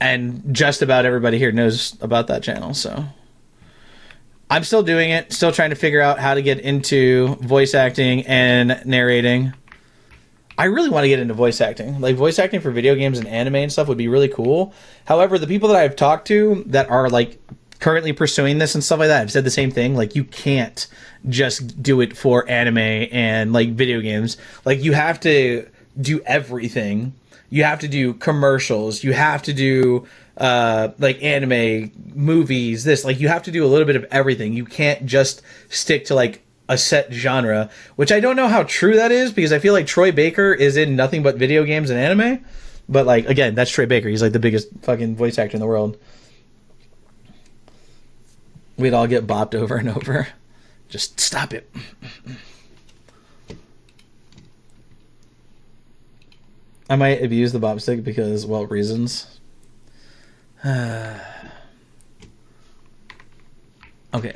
And just about everybody here knows about that channel, so I'm still doing it, still trying to figure out how to get into voice acting and narrating. I really want to get into voice acting. Like voice acting for video games and anime and stuff would be really cool. However, the people that I've talked to that are like currently pursuing this and stuff like that have said the same thing. Like you can't just do it for anime and like video games. Like you have to do everything. You have to do commercials. You have to do like anime, movies, this. Like you have to do a little bit of everything. You can't just stick to like a set genre, which I don't know how true that is because I feel like Troy Baker is in nothing but video games and anime. But like again, that's Troy Baker. He's like the biggest fucking voice actor in the world. We'd all get bopped over and over. Just stop it. I might abuse the bop stick because, well, reasons. Okay,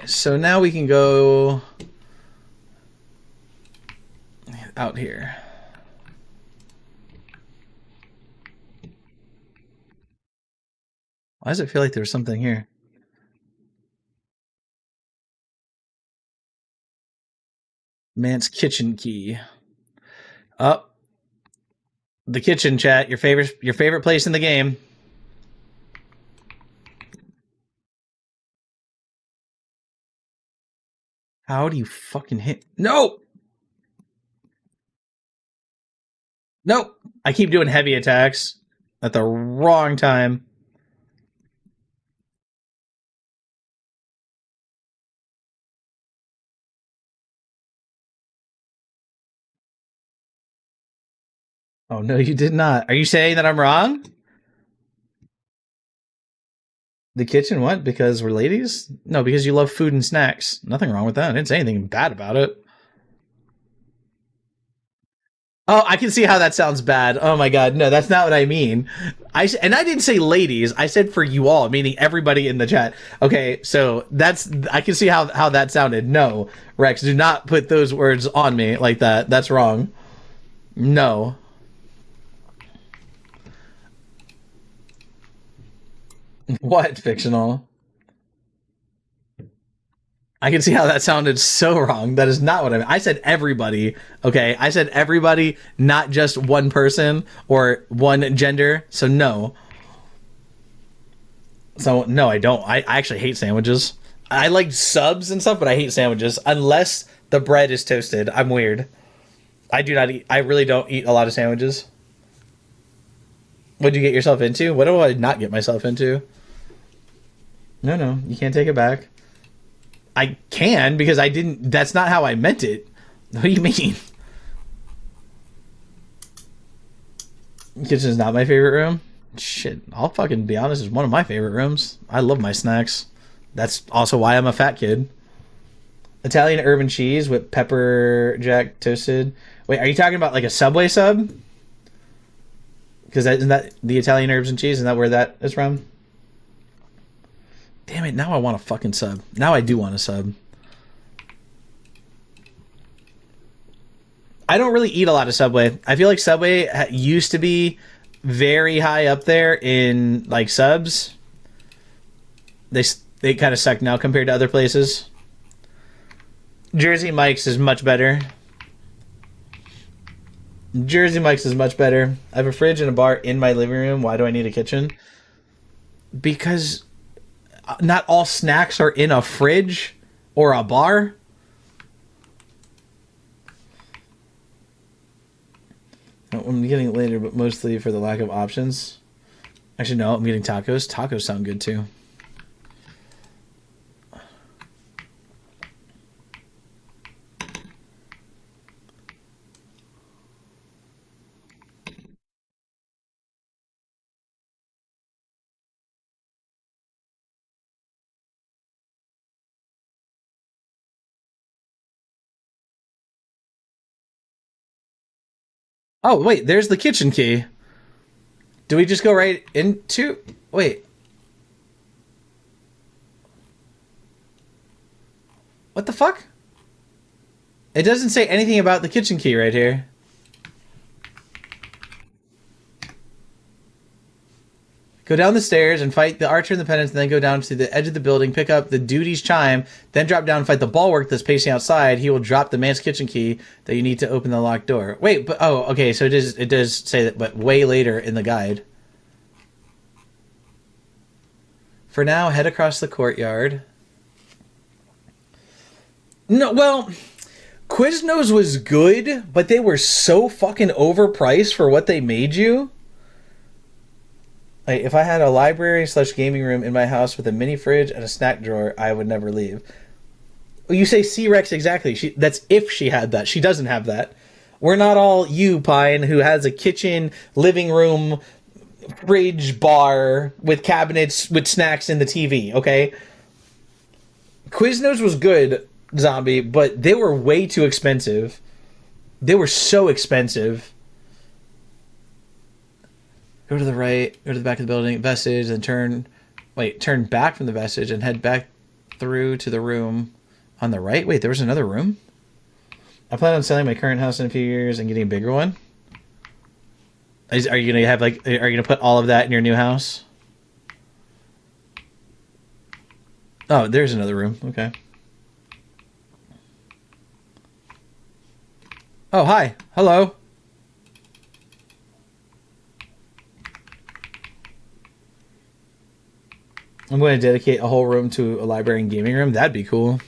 so now we can go out here. Why does it feel like there's something here? Man's kitchen key. Up. The kitchen, chat. Your favorite place in the game. How do you fucking hit? No! Nope. I keep doing heavy attacks at the wrong time. Oh, no, you did not. Are you saying that I'm wrong? The kitchen, what? Because we're ladies? No, because you love food and snacks. Nothing wrong with that. I didn't say anything bad about it. Oh, I can see how that sounds bad. Oh my god, no, that's not what I mean. And I didn't say ladies. I said for you all, meaning everybody in the chat. Okay, so that's I can see how that sounded. No, Rex, do not put those words on me like that. That's wrong. No. What fictional? I can see how that sounded so wrong. That is not what I meant. I said everybody. Okay, I said everybody, not just one person or one gender. So no. So no, I don't. I actually hate sandwiches. I like subs and stuff, but I hate sandwiches unless the bread is toasted. I'm weird. I do not eat. I really don't eat a lot of sandwiches. What'd you get yourself into? What do I not get myself into? No, you can't take it back. I can because I didn't. That's not how I meant it. What do you mean? Kitchen's not my favorite room. Shit, I'll fucking be honest. It's one of my favorite rooms. I love my snacks. That's also why I'm a fat kid. Italian urban cheese with pepper jack toasted. Wait, are you talking about like a Subway sub? Because isn't that the Italian herbs and cheese? Isn't that where that is from? Damn it, now I want a fucking sub. Now I do want a sub. I don't really eat a lot of Subway. I feel like Subway used to be very high up there in like subs. They kind of suck now compared to other places. Jersey Mike's is much better. Jersey Mike's is much better. I have a fridge and a bar in my living room. Why do I need a kitchen? Because not all snacks are in a fridge or a bar. I'm getting it later, but mostly for the lack of options. Actually, no, I'm getting tacos. Tacos sound good too. Oh, wait, there's the kitchen key. Do we just go right into... Wait. What the fuck? It doesn't say anything about the kitchen key right here. Go down the stairs and fight the archer and the penance, and then go down to the edge of the building, pick up the duty's chime, then drop down and fight the bulwark that's pacing outside. He will drop the man's kitchen key that you need to open the locked door. Wait, but oh, okay, so it does say that, but way later in the guide. For now, head across the courtyard. No, well, Quiznos was good, but they were so fucking overpriced for what they made you. Like, if I had a library / gaming room in my house with a mini fridge and a snack drawer, I would never leave. You say C-Rex exactly. That's if she had that. She doesn't have that. We're not all you, Pine, who has a kitchen, living room, fridge, bar with cabinets with snacks in the TV, okay? Quiznos was good, Zombie, but they were way too expensive. They were so expensive. Go to the right, go to the back of the building, vestige, and turn back from the vestige and head back through to the room on the right. Wait, there was another room? I plan on selling my current house in a few years and getting a bigger one. Are you gonna have are you gonna put all of that in your new house? Oh, there's another room. Okay. Oh, hi. Hello. I'm going to dedicate a whole room to a library and gaming room. That'd be cool.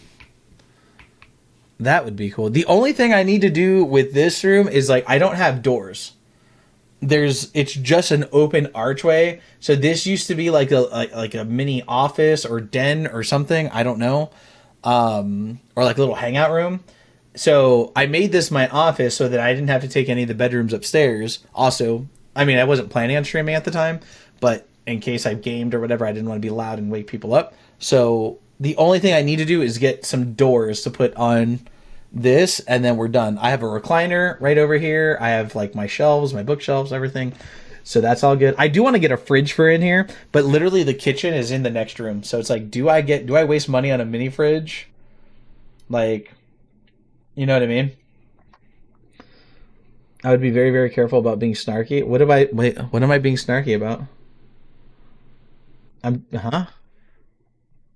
That would be cool. The only thing I need to do with this room is I don't have doors. It's just an open archway. So this used to be like a mini office or den or something. I don't know. Or like a little hangout room. So I made this my office so that I didn't have to take any of the bedrooms upstairs. Also, I mean, I wasn't planning on streaming at the time, but in case I gamed or whatever, I didn't want to be loud and wake people up. So the only thing I need to do is get some doors to put on this, and then we're done. I have a recliner right over here. I have my shelves, my bookshelves, everything. So that's all good. I do want to get a fridge for in here, but literally the kitchen is in the next room. So it's do I waste money on a mini fridge? You know what I mean? I would be very, very careful about being snarky. What am I being snarky about?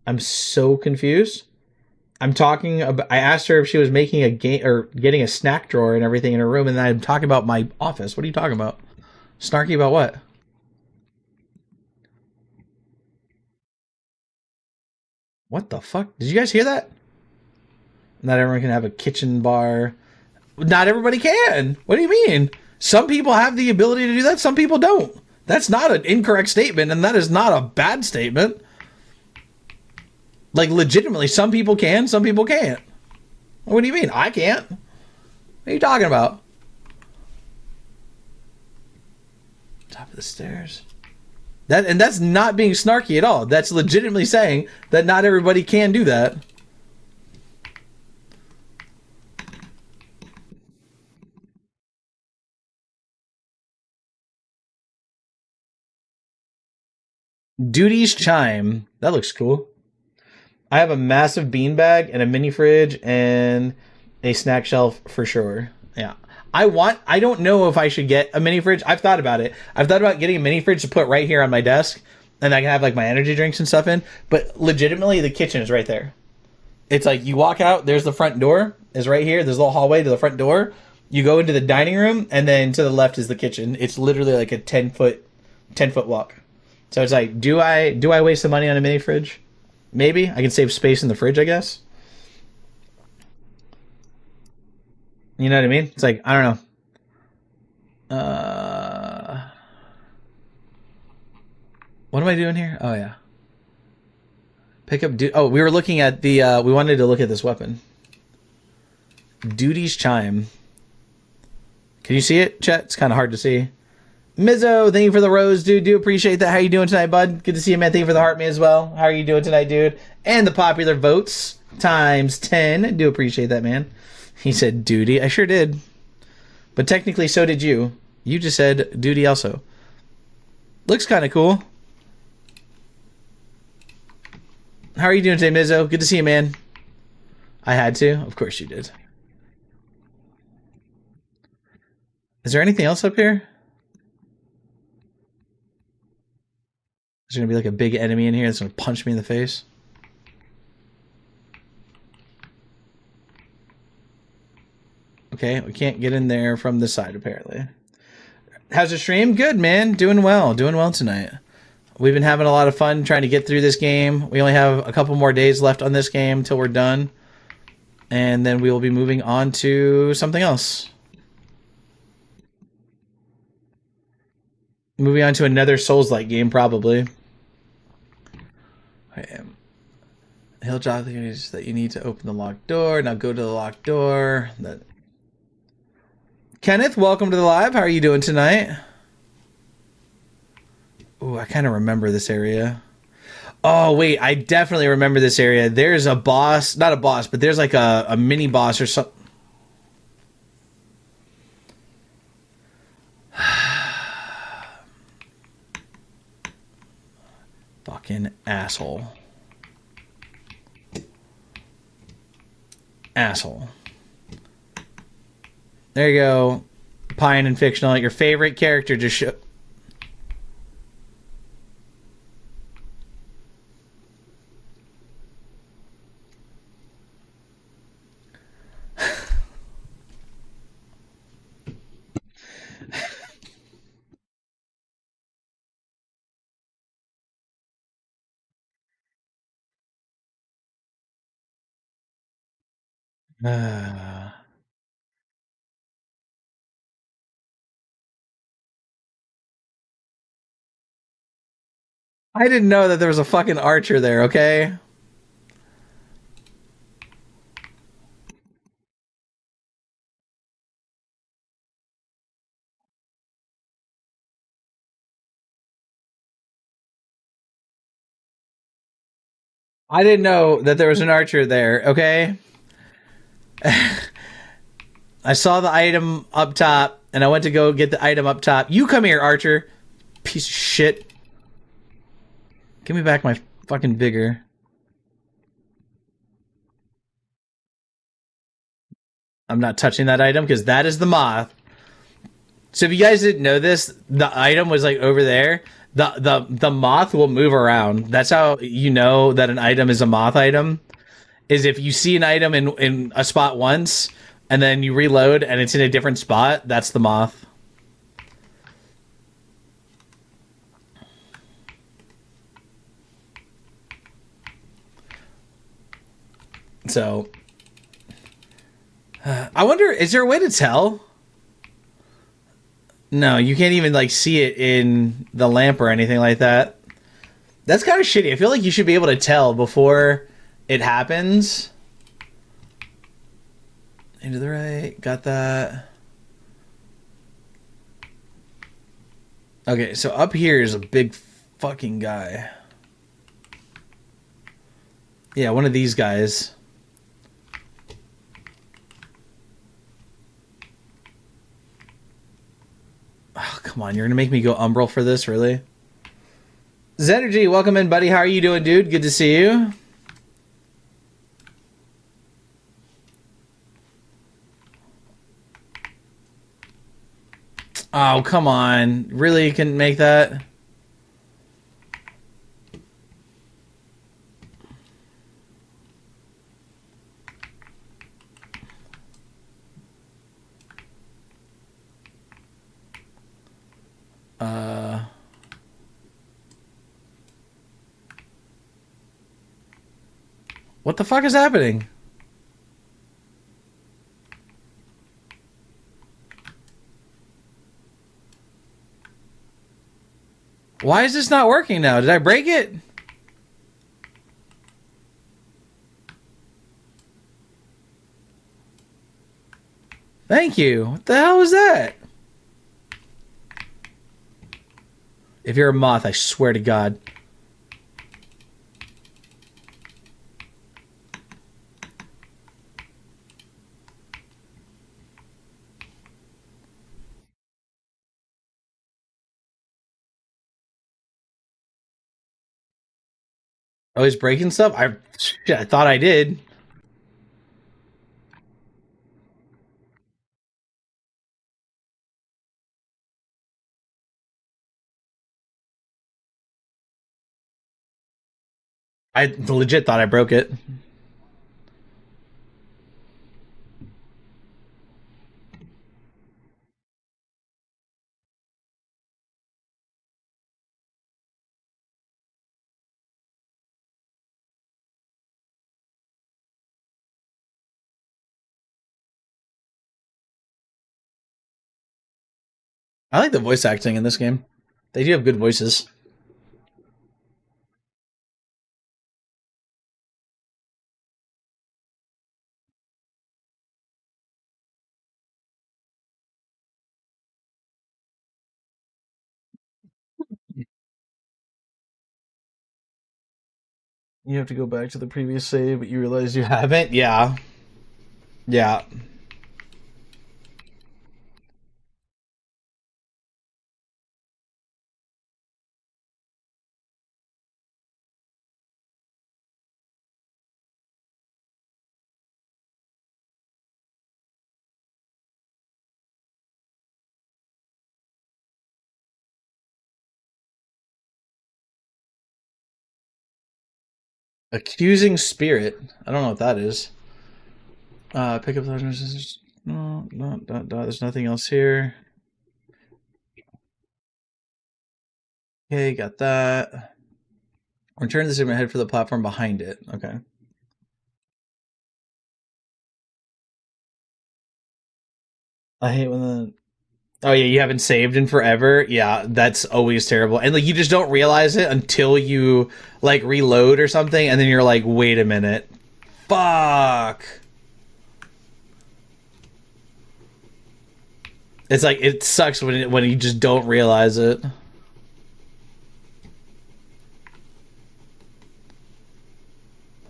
I'm so confused. I'm talking about. I asked her if she was making a game or getting a snack drawer and everything in her room, and then I'm talking about my office. What are you talking about? Snarky about what? What the fuck? Did you guys hear that? Not everyone can have a kitchen bar. Not everybody can. What do you mean? Some people have the ability to do that. Some people don't. That's not an incorrect statement, and that is not a bad statement. Legitimately, some people can, some people can't. What do you mean? I can't. What are you talking about? Top of the stairs. That's not being snarky at all. That's legitimately saying that not everybody can do that. Duty's chime. That looks cool. I have a massive beanbag and a mini fridge and a snack shelf for sure. Yeah. I don't know if I should get a mini fridge. I've thought about it. I've thought about getting a mini fridge to put right here on my desk, and I can have my energy drinks and stuff in. But legitimately, the kitchen is right there. It's you walk out, there's the front door, is right here. There's a little hallway to the front door. You go into the dining room, and then to the left is the kitchen. It's literally a 10-foot walk. So it's do I waste the money on a mini fridge? Maybe. I can save space in the fridge, I guess. You know what I mean? It's I don't know. What am I doing here? Oh, yeah. Pick up... Oh, we were looking at the... we wanted to look at this weapon. Duty's chime. Can you see it, chat? It's kind of hard to see. Mizzo, thank you for the rose, dude. Do appreciate that. How you doing tonight, bud? Good to see you, man. Thank you for the heart, me as well. How are you doing tonight, dude? And the popular votes times 10. Do appreciate that, man. He said duty. I sure did. But technically, so did you. You just said duty also. Looks kind of cool. How are you doing today, Mizzo? Good to see you, man. I had to. Of course you did. Is there anything else up here? There's gonna be like a big enemy in here that's gonna punch me in the face. Okay, we can't get in there from this side apparently. How's the stream? Good, man. Doing well. Doing well tonight. We've been having a lot of fun trying to get through this game. We only have a couple more days left on this game till we're done. And then we will be moving on to something else. Moving on to another Souls-like game, probably. He'll drop the news that you need to open the locked door. Now go to the locked door. Kenneth, welcome to the live. How are you doing tonight? Oh, I kind of remember this area. Oh, wait, I definitely remember this area. There's a boss, not a boss, but there's like a mini boss or something. Fucking asshole. Asshole. There you go. Pine and fictional. Your favorite character just show. I didn't know that there was a fucking archer there, okay? I didn't know that there was an archer there, okay? I saw the item up top, and I went to go get the item up top. You come here, archer. Piece of shit. Give me back my fucking vigor. I'm not touching that item because that is the moth. So if you guys didn't know this, the item was like over there. The moth will move around. That's how you know that an item is a moth item. Is if you see an item in a spot once and then you reload and it's in a different spot, that's the moth. So I wonder, is there a way to tell? No, you can't even like see it in the lamp or anything like that. That's kind of shitty. I feel like you should be able to tell before it happens. Into the right, got that. Okay, so up here is a big fucking guy. Yeah, one of these guys. Oh, come on, you're gonna make me go Umbral for this, really? Zenergy, welcome in, buddy. How are you doing, dude? Good to see you. Oh, come on. Really, you can make that? What the fuck is happening? Why is this not working now? Did I break it? Thank you. What the hell was that? If you're a moth, I swear to God. Oh, he's breaking stuff? I thought I did. I legit thought I broke it. I like the voice acting in this game. They do have good voices. You have to go back to the previous save, but you realize you haven't? Yeah. Yeah. Accusing Spirit. I don't know what that is. Pick up the... No, there's nothing else here. Okay, got that. Return the sim and head for the platform behind it. Okay. I hate when the... Oh yeah, you haven't saved in forever. Yeah, that's always terrible. And like you just don't realize it until you like reload or something, and then you're like, wait a minute. Fuck. It's like it sucks when you just don't realize it.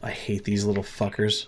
I hate these little fuckers.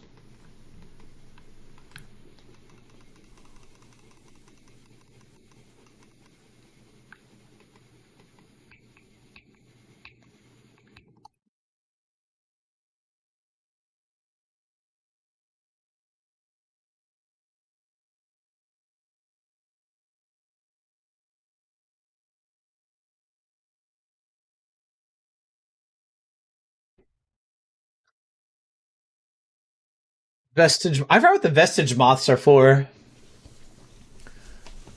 Vestige. I forgot what the vestige moths are for.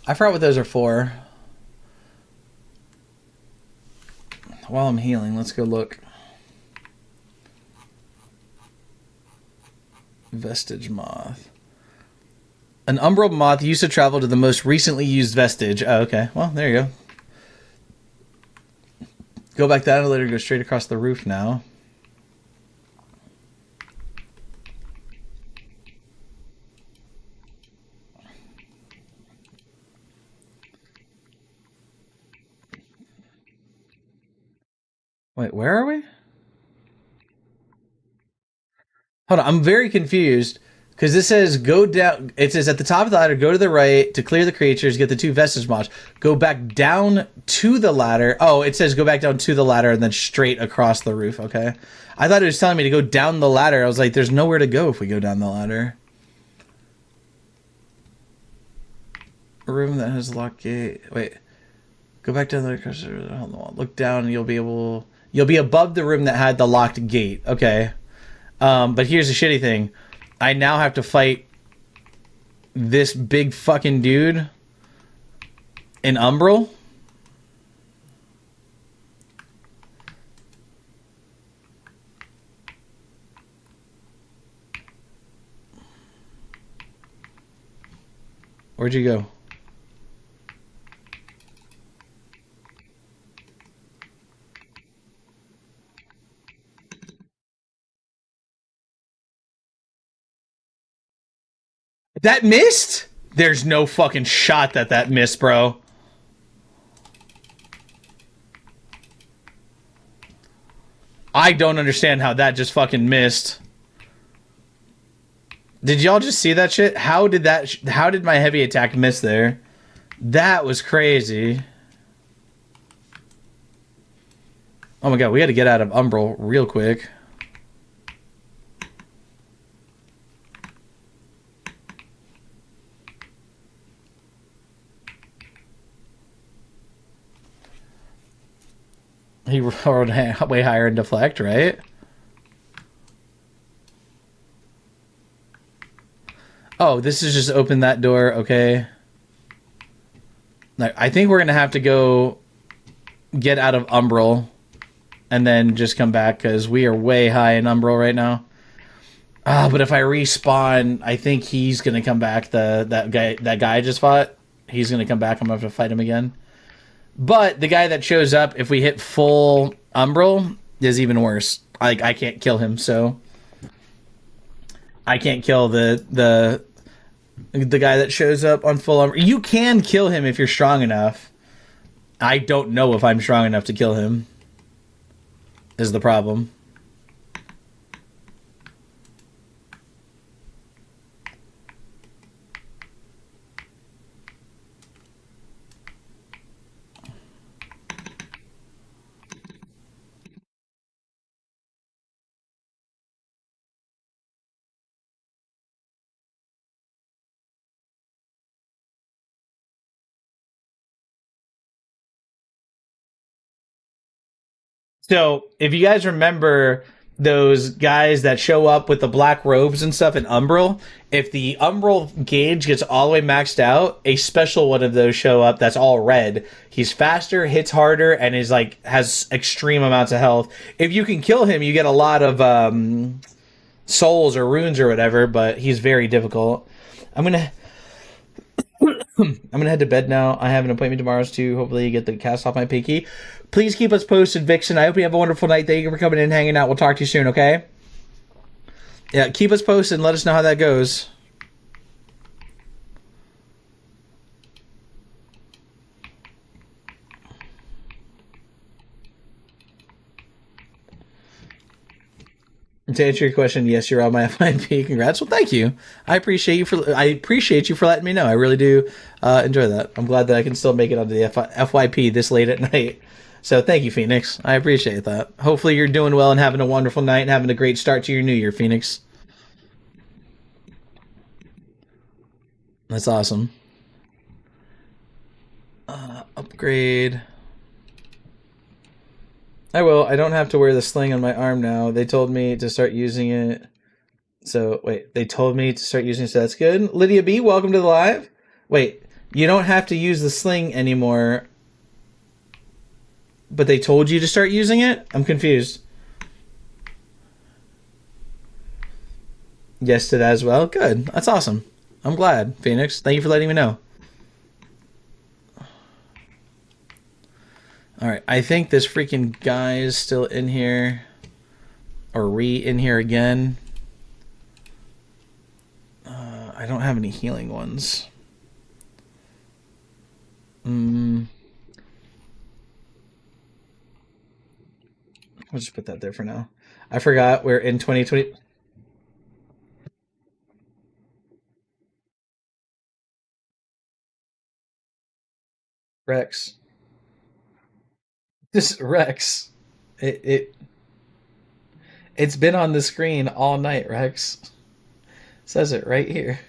I forgot what those are for. While I'm healing, let's go look. Vestige moth. An umbral moth used to travel to the most recently used vestige. Oh, okay. Well, there you go. Go back down and let her go straight across the roof now. Wait, where are we? Hold on, I'm very confused because this says go down. It says at the top of the ladder, go to the right to clear the creatures, get the 2 vestige moths. Go back down to the ladder. Oh, it says go back down to the ladder and then straight across the roof. Okay, I thought it was telling me to go down the ladder. I was like, there's nowhere to go if we go down the ladder. A room that has locked gate. Wait, go back down the. Look down, and you'll be able. You'll be above the room that had the locked gate. Okay. But here's the shitty thing. I now have to fight this big fucking dude in Umbral. Where'd you go? That missed? There's no fucking shot that that missed, bro. I don't understand how that just fucking missed. Did y'all just see that shit? How did that? How did my heavy attack miss there? That was crazy. Oh my god, we got to get out of Umbral real quick. He rolled way higher in deflect, right? Oh, this has just opened that door. Okay. Like, I think we're gonna have to go get out of Umbral and then just come back because we are way high in Umbral right now. Ah, but if I respawn, I think he's gonna come back. That guy I just fought, he's gonna come back. I'm gonna have to fight him again. But the guy that shows up, if we hit full Umbral, is even worse. Like I can't kill him, so I can't kill the guy that shows up on full Umbral. You can kill him if you're strong enough. I don't know if I'm strong enough to kill him. Is the problem. So, if you guys remember those guys that show up with the black robes and stuff in Umbral, if the Umbral gauge gets all the way maxed out, a special one of those show up that's all red. He's faster, hits harder, and is like has extreme amounts of health. If you can kill him, you get a lot of souls or runes or whatever, but he's very difficult. I'm gonna I'm gonna head to bed now. I have an appointment tomorrow to hopefully get the cast off my pinky. Please keep us posted, Vixen. I hope you have a wonderful night. Thank you for coming in and hanging out. We'll talk to you soon, okay? Yeah, keep us posted and let us know how that goes. To answer your question, yes, you're on my FYP. Congrats. Well, thank you. I appreciate you for letting me know. I really do enjoy that. I'm glad that I can still make it onto the FYP this late at night. So thank you, Phoenix. I appreciate that. Hopefully you're doing well and having a wonderful night and having a great start to your new year, Phoenix. That's awesome. Upgrade. I will. I don't have to wear the sling on my arm now. They told me to start using it. So, wait. They told me to start using it, so that's good. Lydia B, welcome to the live. Wait. You don't have to use the sling anymore, but they told you to start using it? I'm confused. Yes to that as well. Good. That's awesome. I'm glad, Phoenix. Thank you for letting me know. Alright, I think this freaking guy is still in here. Or in here again. I don't have any healing ones. I'll just put that there for now. I forgot we're in 2020. Rex. This Rex. It it's been on the screen all night, Rex. Says it right here.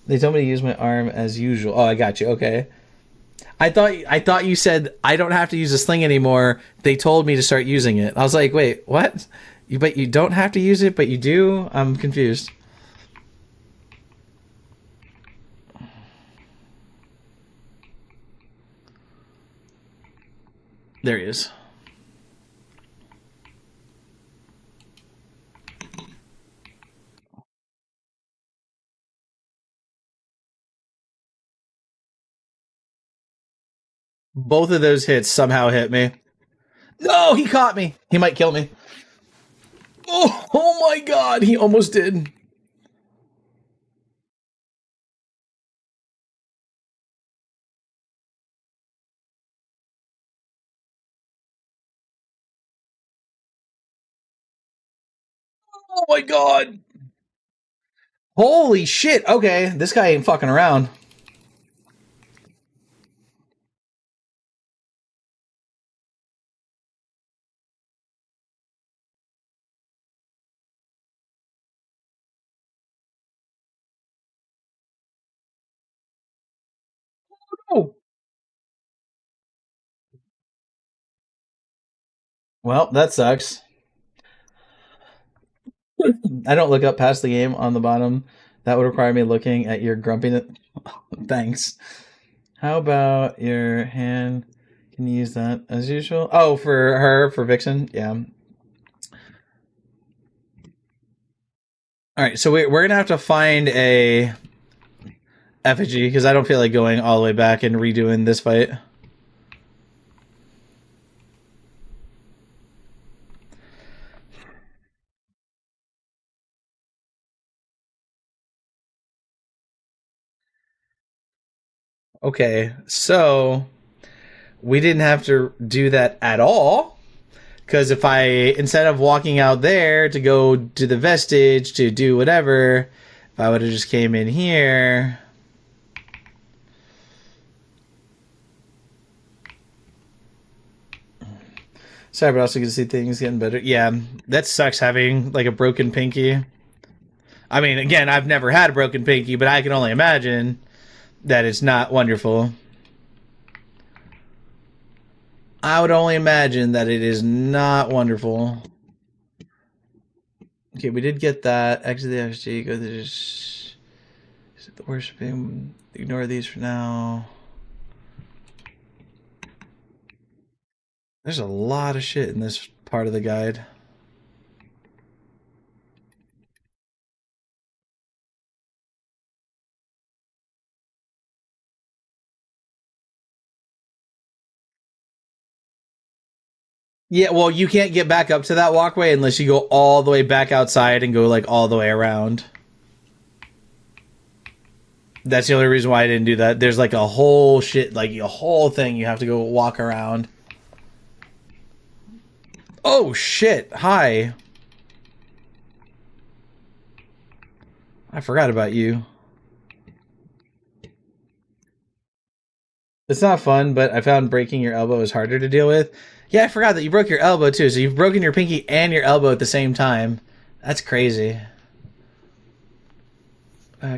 They told me to use my arm as usual. Oh, I got you. Okay. I thought you said I don't have to use a sling anymore. They told me to start using it. I was like, wait, what? But you don't have to use it, but you do? I'm confused. There he is. Both of those hits somehow hit me. No, he caught me. He might kill me. Oh my god, he almost did. Oh my god. Holy shit. Okay, this guy ain't fucking around. Oh. Well, that sucks. I don't look up past the game on the bottom. That would require me looking at your grumpiness. Thanks. How about your hand? Can you use that as usual? Oh, for her, for Vixen? Yeah. All right, so we're going to have to find a effigy because I don't feel like going all the way back and redoing this fight. Okay, so we didn't have to do that at all. Because if I, instead of walking out there to go to the vestige to do whatever, if I would have just came in here. Sorry, but also can see things getting better. Yeah, that sucks having like a broken pinky. I mean, again, I've never had a broken pinky, but I can only imagine that it's not wonderful. I would only imagine that it is not wonderful. Okay, we did get that. Exit the XG. Go to this. Is it the worshiping? Ignore these for now. There's a lot of shit in this part of the guide. Yeah, well, you can't get back up to that walkway unless you go all the way back outside and go like all the way around. That's the only reason why I didn't do that. There's like a whole shit, like a whole thing you have to go walk around. Oh shit! Hi. I forgot about you. It's not fun, but I found breaking your elbow is harder to deal with. Yeah, I forgot that you broke your elbow too. So you've broken your pinky and your elbow at the same time. That's crazy.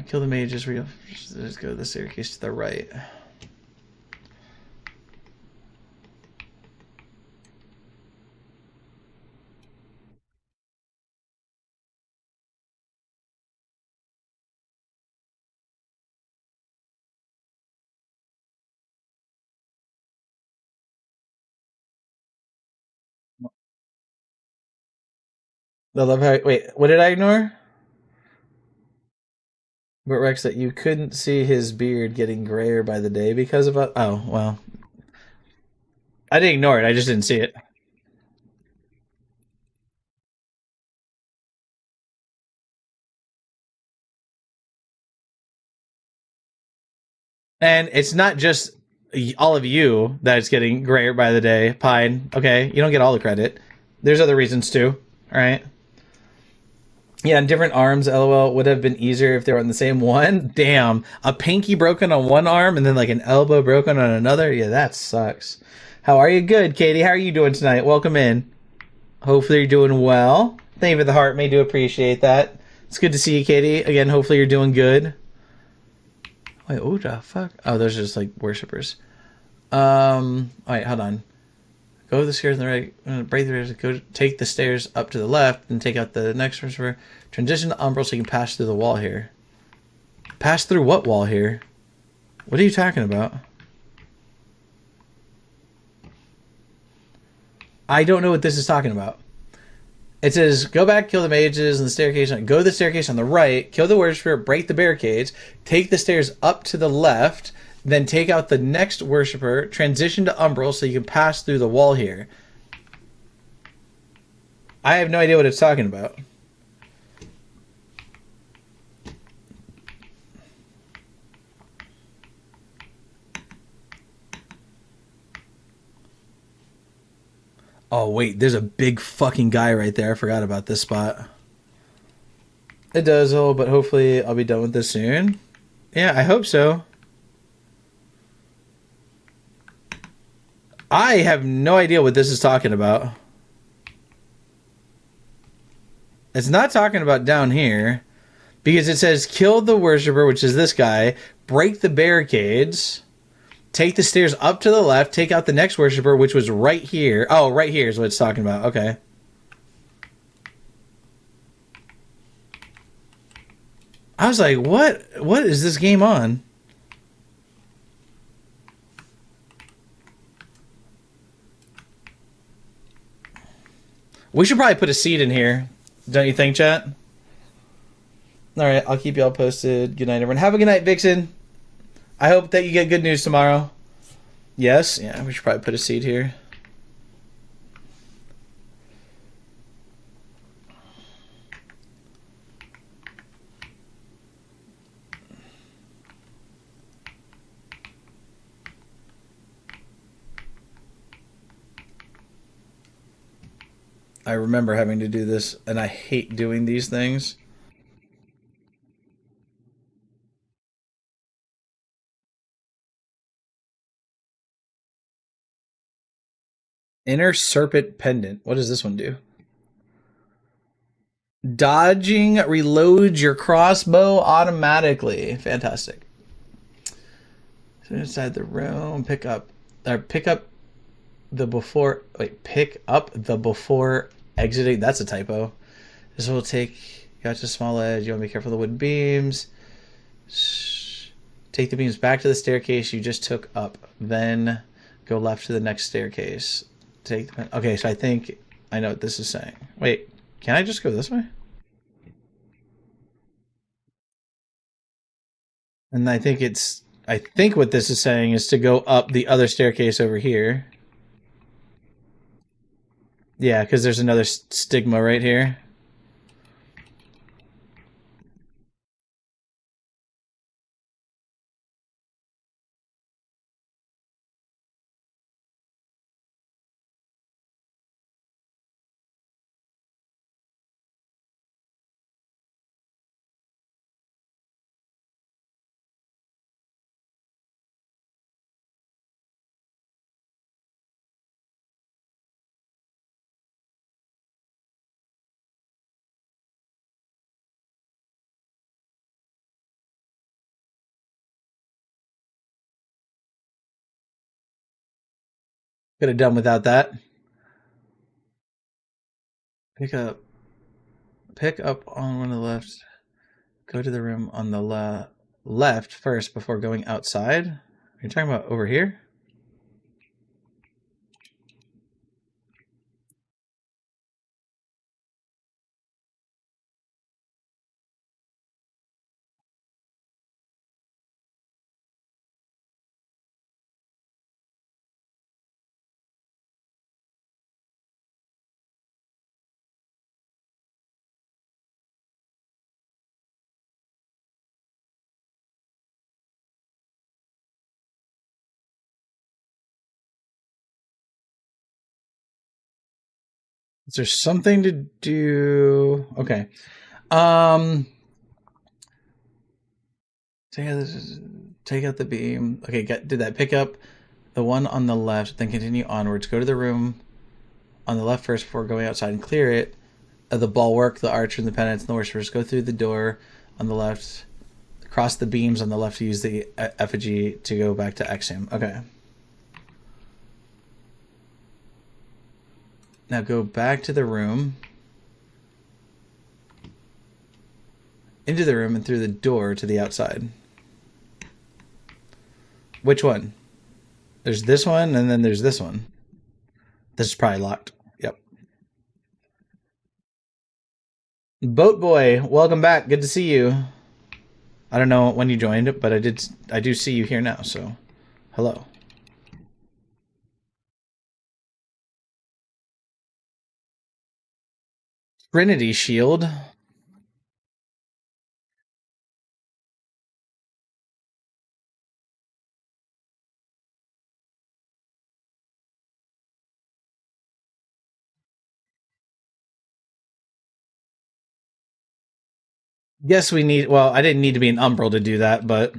Kill the mage. Just go to the staircase to the right. I love how. Wait, what did I ignore? But Rex, that you couldn't see his beard getting grayer by the day because of it. Oh well, I didn't ignore it. I just didn't see it. And it's not just all of you that it's getting grayer by the day. Pine, okay, you don't get all the credit. There's other reasons too. All right. Yeah, and different arms, lol, would have been easier if they were on the same one. Damn. A pinky broken on one arm and then like an elbow broken on another? Yeah, that sucks. How are you? Good, Katie. How are you doing tonight? Welcome in. Hopefully you're doing well. Thank you for the heart, may do appreciate that. It's good to see you, Katie. Again, hopefully you're doing good. Wait, what the fuck? Oh, those are just like worshippers. Alright, hold on. Go to the stairs on the right, break the stairs, go take the stairs up to the left, and take out the next worshiper. Transition to Umbral so you can pass through the wall here. Pass through what wall here? What are you talking about? I don't know what this is talking about. It says, go back, kill the mages, and the staircase. Go to the staircase on the right, kill the worshiper, break the barricades, take the stairs up to the left, then take out the next worshiper, transition to Umbral so you can pass through the wall here. I have no idea what it's talking about. Oh, wait, there's a big fucking guy right there. I forgot about this spot. It does, oh, but hopefully I'll be done with this soon. Yeah, I hope so. I have no idea what this is talking about. It's not talking about down here. Because it says kill the worshiper, which is this guy, break the barricades, take the stairs up to the left, take out the next worshiper, which was right here. Oh, right here is what it's talking about. Okay. I was like, what is this game on? We should probably put a seed in here. Don't you think, chat? All right, I'll keep y'all posted. Good night, everyone. Have a good night, Vixen. I hope that you get good news tomorrow. Yes? Yeah, we should probably put a seed here. I remember having to do this, and I hate doing these things. Inner Serpent Pendant. What does this one do? Dodging reloads your crossbow automatically. Fantastic. So inside the room, pick up the before. Wait, pick up the before exiting. That's a typo. This will take. Got to small edge. You want to be careful of the wood beams. Take the beams back to the staircase you just took up. Then go left to the next staircase. Take the. Okay, so I think I know what this is saying. Wait, can I just go this way? And I think what this is saying is to go up the other staircase over here. Yeah, because there's another stigma right here. Could have done without that. Pick up. Pick up on one of the left. Go to the room on the left first before going outside. Are you talking about over here? Is there something to do? Okay. Um. Take out the beam. Okay, did that. Pick up the one on the left, then continue onwards. Go to the room on the left first before going outside and clear it. The bulwark, the archer, and the penance, and the worshippers. Go through the door on the left. Cross the beams on the left to use the effigy to go back to Exium. Okay. Now go back to the room. Into the room and through the door to the outside. Which one? There's this one, and then there's this one. This is probably locked. Yep. Boat Boy, welcome back. Good to see you. I don't know when you joined, but I do see you here now, so hello. Trinity Shield. Guess we need. Well, I didn't need to be an Umbral to do that, but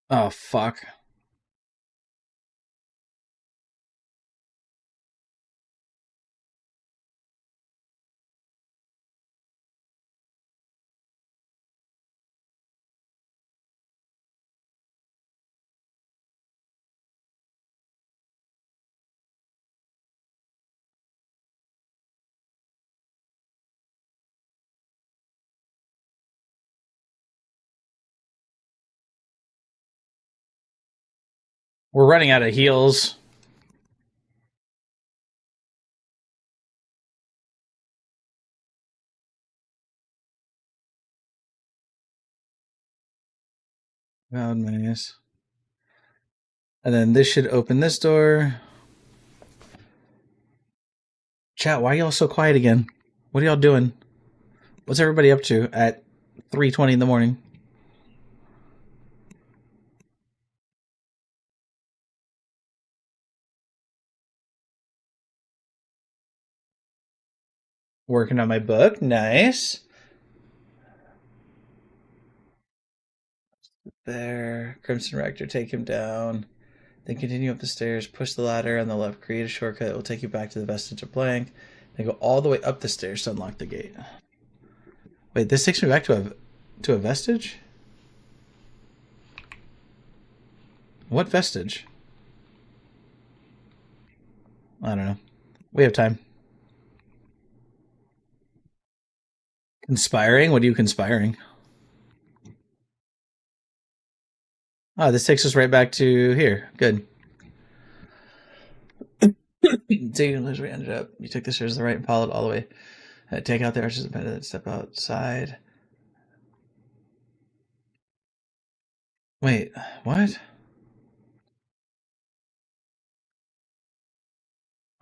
oh fuck. We're running out of heals. Oh, nice. And then this should open this door. Chat, why are y'all so quiet again? What are y'all doing? What's everybody up to at 3:20 in the morning? Working on my book. Nice. There. Crimson Rector, take him down. Then continue up the stairs, push the ladder on the left, create a shortcut. It will take you back to the Vestige of Blank. Then go all the way up the stairs to unlock the gate. Wait, this takes me back to a vestige? What vestige? I don't know. We have time. Conspiring? What are you conspiring? Oh, this takes us right back to here. Good. So you lose where you ended up. You took the stairs to the right and followed all the way. Take out the arches and pendant, step outside. Wait, what?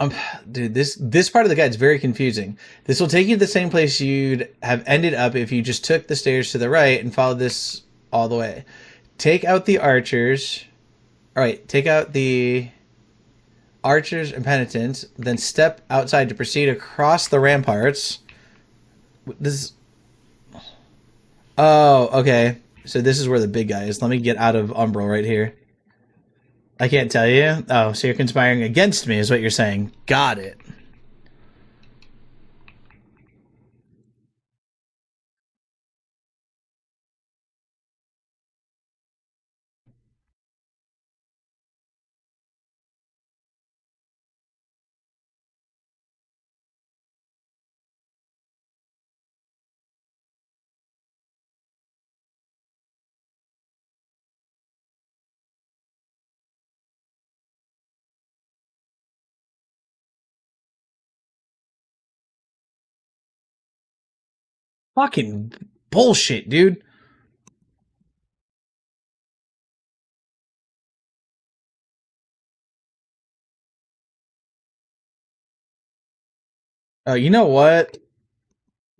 Um, dude, this part of the guide is very confusing. This will take you to the same place you'd have ended up if you just took the stairs to the right and followed this all the way. Take out the archers. All right, take out the archers and penitents, then step outside to proceed across the ramparts. This. Oh, okay. So this is where the big guy is. Let me get out of Umbral right here. I can't tell you. Oh, so you're conspiring against me, is what you're saying. Got it. Fucking bullshit, dude. Oh, you know what?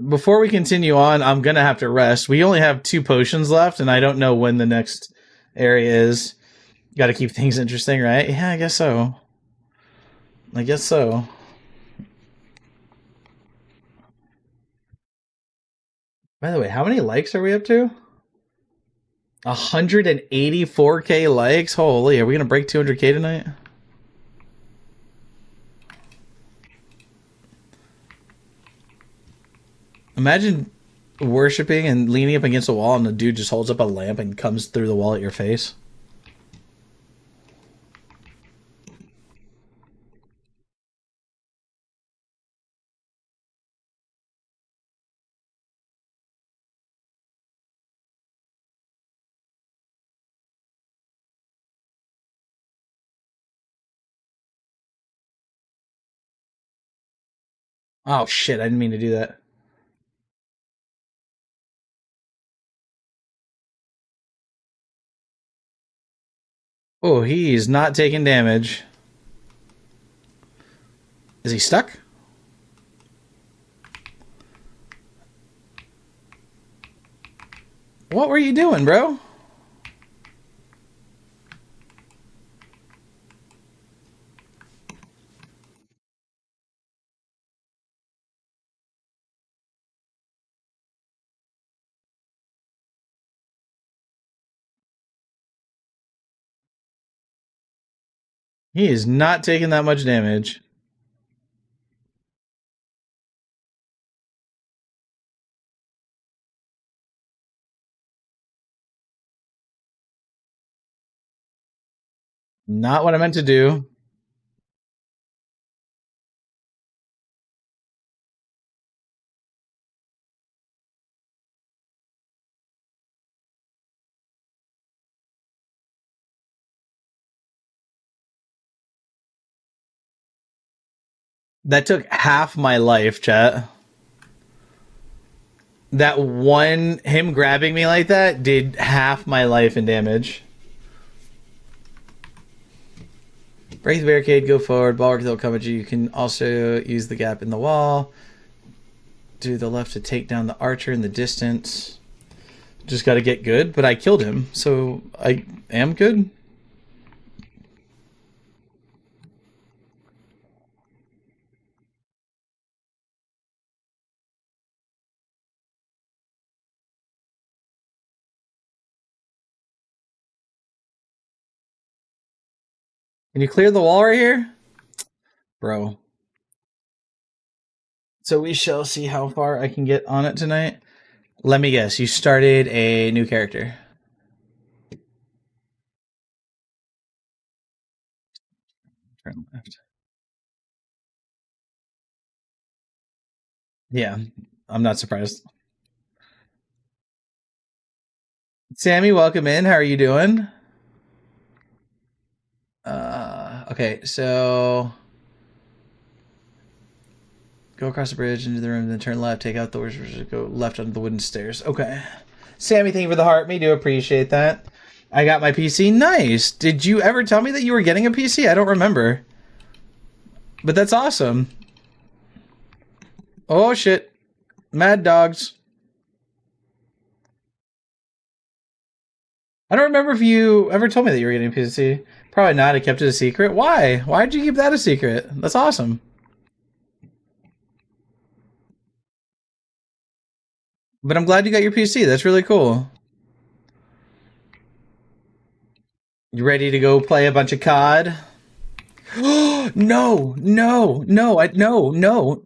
Before we continue on, I'm gonna have to rest. We only have 2 potions left, and I don't know when the next area is. Got to keep things interesting, right? Yeah, I guess so. I guess so. By the way, how many likes are we up to? 184k likes. Holy, are we gonna break 200k tonight? Imagine worshiping and leaning up against a wall, and the dude just holds up a lamp and comes through the wall at your face. Oh shit, I didn't mean to do that. Oh, he's not taking damage. Is he stuck? What were you doing, bro? He is not taking that much damage. Not what I meant to do. That took half my life, chat. That one, him grabbing me like that, did half my life in damage. Break the barricade, go forward, bulwark, they'll come at you. You can also use the gap in the wall. Do the left to take down the archer in the distance. Just got to get good, but I killed him, so I am good. Can you clear the wall right here? Bro. So we shall see how far I can get on it tonight. Let me guess, you started a new character. Turn left. Yeah, I'm not surprised. Sammy, welcome in. How are you doing? Okay, so go across the bridge into the room, then turn left, take out the doors, go left onto the wooden stairs. Okay. Sammy, thank you for the heart. Me do appreciate that. I got my PC. Nice. Did you ever tell me that you were getting a PC? I don't remember. But that's awesome. Oh, shit. Mad dogs. I don't remember if you ever told me that you were getting a PC. Probably not. I kept it a secret. Why? Why did you keep that a secret? That's awesome. But I'm glad you got your PC. That's really cool. You ready to go play a bunch of COD? No, no, no, no.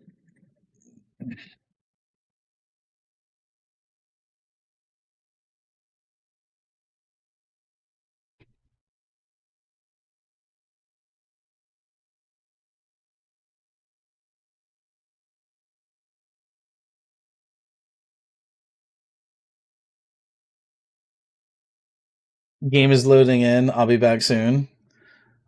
Game is loading in. I'll be back soon.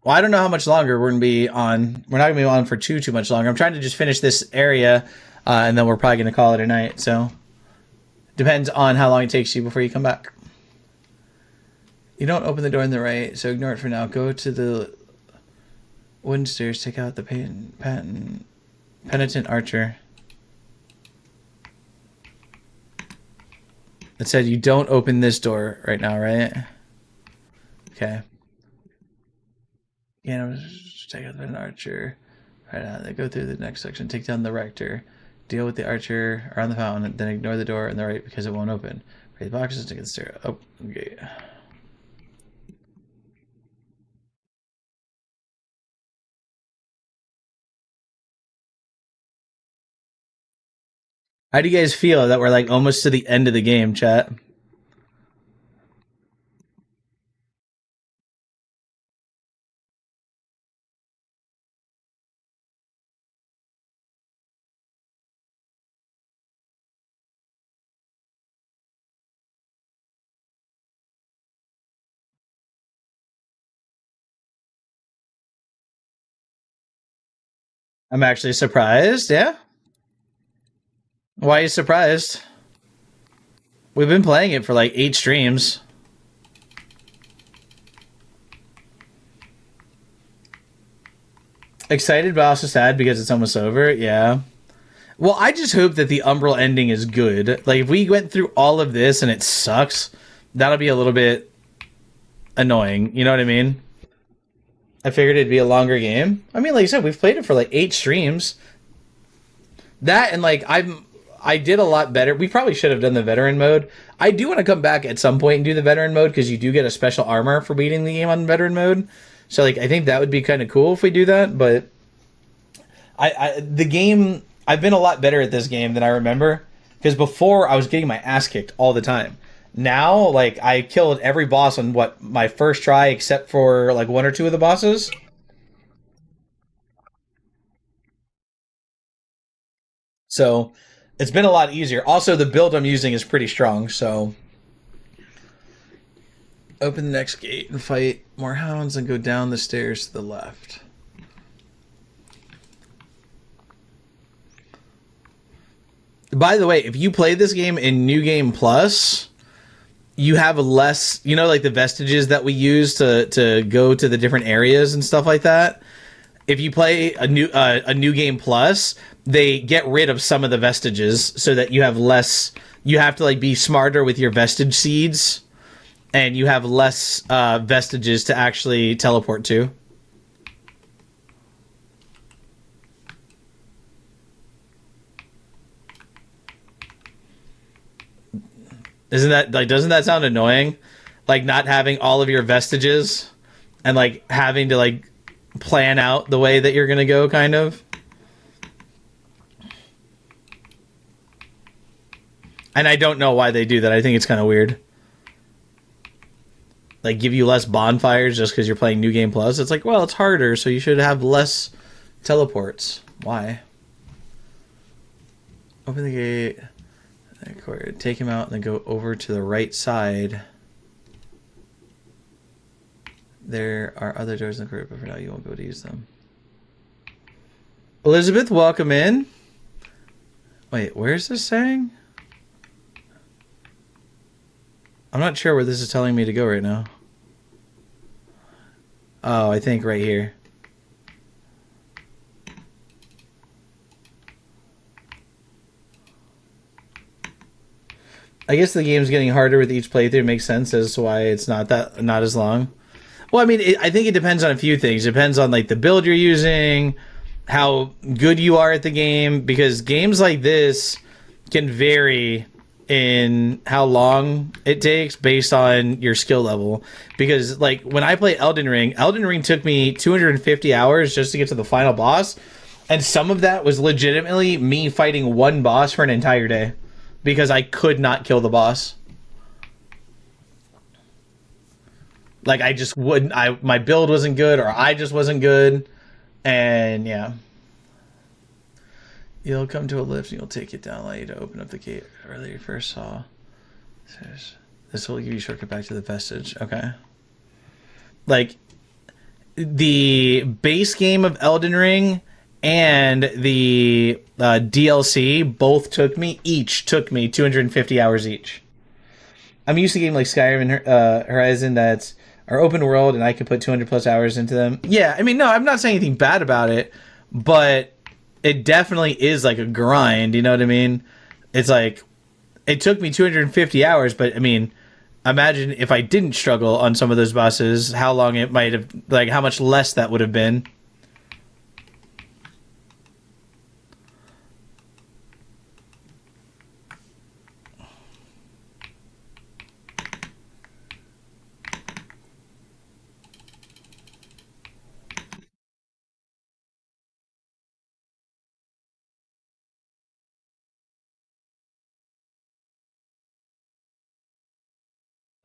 Well, I don't know how much longer we're gonna be on. We're not gonna be on for too much longer. I'm trying to just finish this area, and then we're probably gonna call it a night. So depends on how long it takes you before you come back. You don't open the door on the right, so ignore it for now. Go to the wooden stairs. Take out the penitent archer. It said you don't open this door right now, right? Okay. Yeah, take out the archer. Right now, they go through the next section. Take down the rector. Deal with the archer around the fountain. Then ignore the door on the right because it won't open. Raise the boxes to get the stair. Oh, okay. How do you guys feel that we're like almost to the end of the game, chat? I'm actually surprised. Yeah. Why are you surprised? We've been playing it for like 8 streams. Excited, but also sad because it's almost over. Yeah. Well, I just hope that the Umbral ending is good. Like, if we went through all of this and it sucks, that'll be a little bit annoying. You know what I mean? I figured it'd be a longer game. I mean, like I said, we've played it for like 8 streams. That and like I did a lot better. We probably should have done the veteran mode. I do want to come back at some point and do the veteran mode because you do get a special armor for beating the game on veteran mode. So like I think that would be kind of cool if we do that. But the game, I've been a lot better at this game than I remember because before I was getting my ass kicked all the time. Now like I killed every boss on what my first try except for like 1 or 2 of the bosses. So it's been a lot easier. Also, the build I'm using is pretty strong, so open the next gate and fight more hounds and go down the stairs to the left. By the way, if you play this game in New Game Plus, you have less, you know, like the vestiges that we use to go to the different areas and stuff like that. If you play a new game plus, they get rid of some of the vestiges so that you have less. You have to like be smarter with your vestige seeds, and you have less vestiges to actually teleport to. Isn't that like, doesn't that sound annoying? Like not having all of your vestiges and like having to like plan out the way that you're gonna go, kind of. And I don't know why they do that. I think it's kind of weird. Like give you less bonfires just because you're playing New Game Plus. It's like, well, it's harder, so you should have less teleports. Why? Open the gate. Take him out and then go over to the right side. There are other doors in the corridor, but for now you won't be able to use them. Elizabeth, welcome in. Wait, where's this saying? I'm not sure where this is telling me to go right now. Oh, I think right here. I guess the game's getting harder with each playthrough. It makes sense as to why it's not as long. Well, I mean, I think it depends on a few things. It depends on like the build you're using, how good you are at the game, because games like this can vary in how long it takes based on your skill level. Because like when I play Elden Ring took me 250 hours just to get to the final boss, and some of that was legitimately me fighting one boss for an entire day because I could not kill the boss. Like I just wouldn't. My build wasn't good, or I just wasn't good, and yeah. You'll come to a lift and you'll take it down, allow you to open up the gate earlier you first saw. This will give you a shortcut back to the vestige. Okay. Like the base game of Elden Ring and the DLC both took me 250 hours each. I'm used to games like Skyrim and Horizon that's are open world and I could put 200 plus hours into them. Yeah, I mean, no, I'm not saying anything bad about it, but it definitely is like a grind, you know what I mean? It's like, it took me 250 hours, but I mean, imagine if I didn't struggle on some of those bosses, how long it might have, like how much less that would have been.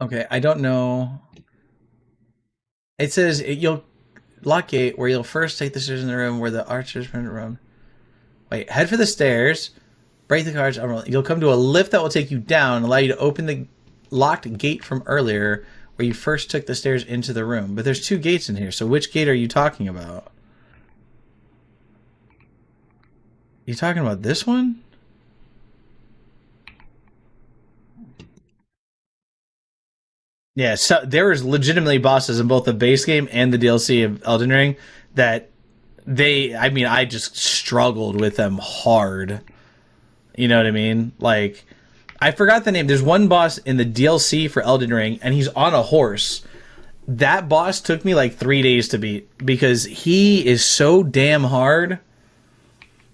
Okay, I don't know. It says you'll lock gate where you'll first take the stairs in the room where the archers in the room. Wait, head for the stairs, break the cards. You'll come to a lift that will take you down, allow you to open the locked gate from earlier where you first took the stairs into the room. But there's two gates in here, so which gate are you talking about? You talking about this one? Yeah, so there was legitimately bosses in both the base game and the DLC of Elden Ring that I mean, I just struggled with them hard. You know what I mean? Like, I forgot the name. There's one boss in the DLC for Elden Ring, and he's on a horse. That boss took me like 3 days to beat because he is so damn hard.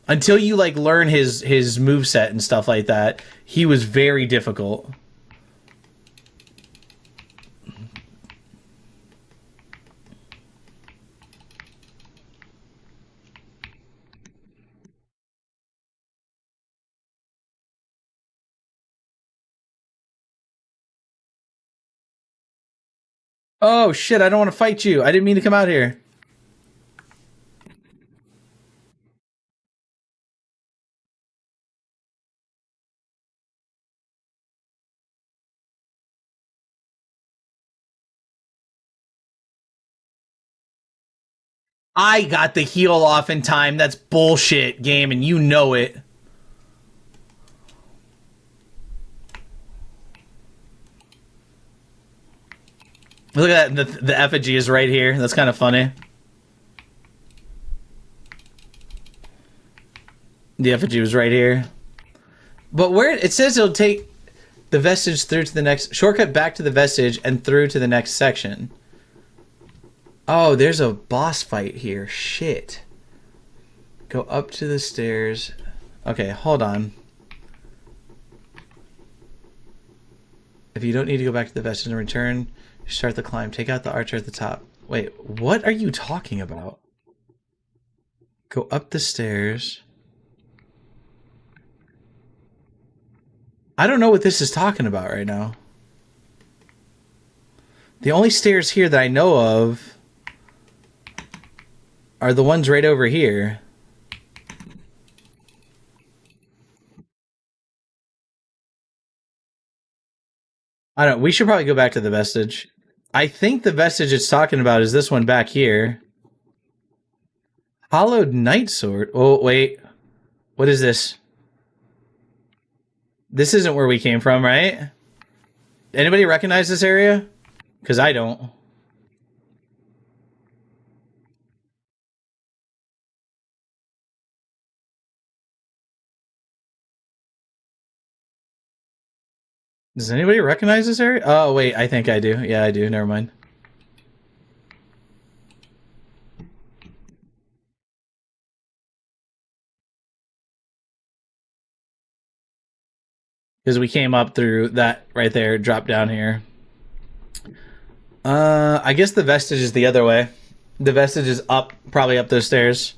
Until you like learn his move set and stuff like that, he was very difficult. Oh shit! I don't want to fight you. I didn't mean to come out here. I got the heal off in time. That's bullshit, game, and you know it. Look at that. The effigy is right here. That's kind of funny. The effigy was right here. But where it says it'll take the vestige through to the next shortcut back to the vestige and through to the next section. Oh, there's a boss fight here. Shit. Go up to the stairs. Okay, hold on. If you don't need to go back to the vestige and return, start the climb. Take out the archer at the top. Wait, what are you talking about? Go up the stairs. I don't know what this is talking about right now. The only stairs here that I know of are the ones right over here. I don't know. We should probably go back to the vestige. I think the vestige it's talking about is this one back here. Hollowed Knight Sword. Oh, wait. What is this? This isn't where we came from, right? Anybody recognize this area? Because I don't. Does anybody recognize this area? Oh, wait, I think I do. Yeah, I do. Never mind. Because we came up through that right there, dropped down here. I guess the vestige is the other way. The vestige is up, probably up those stairs.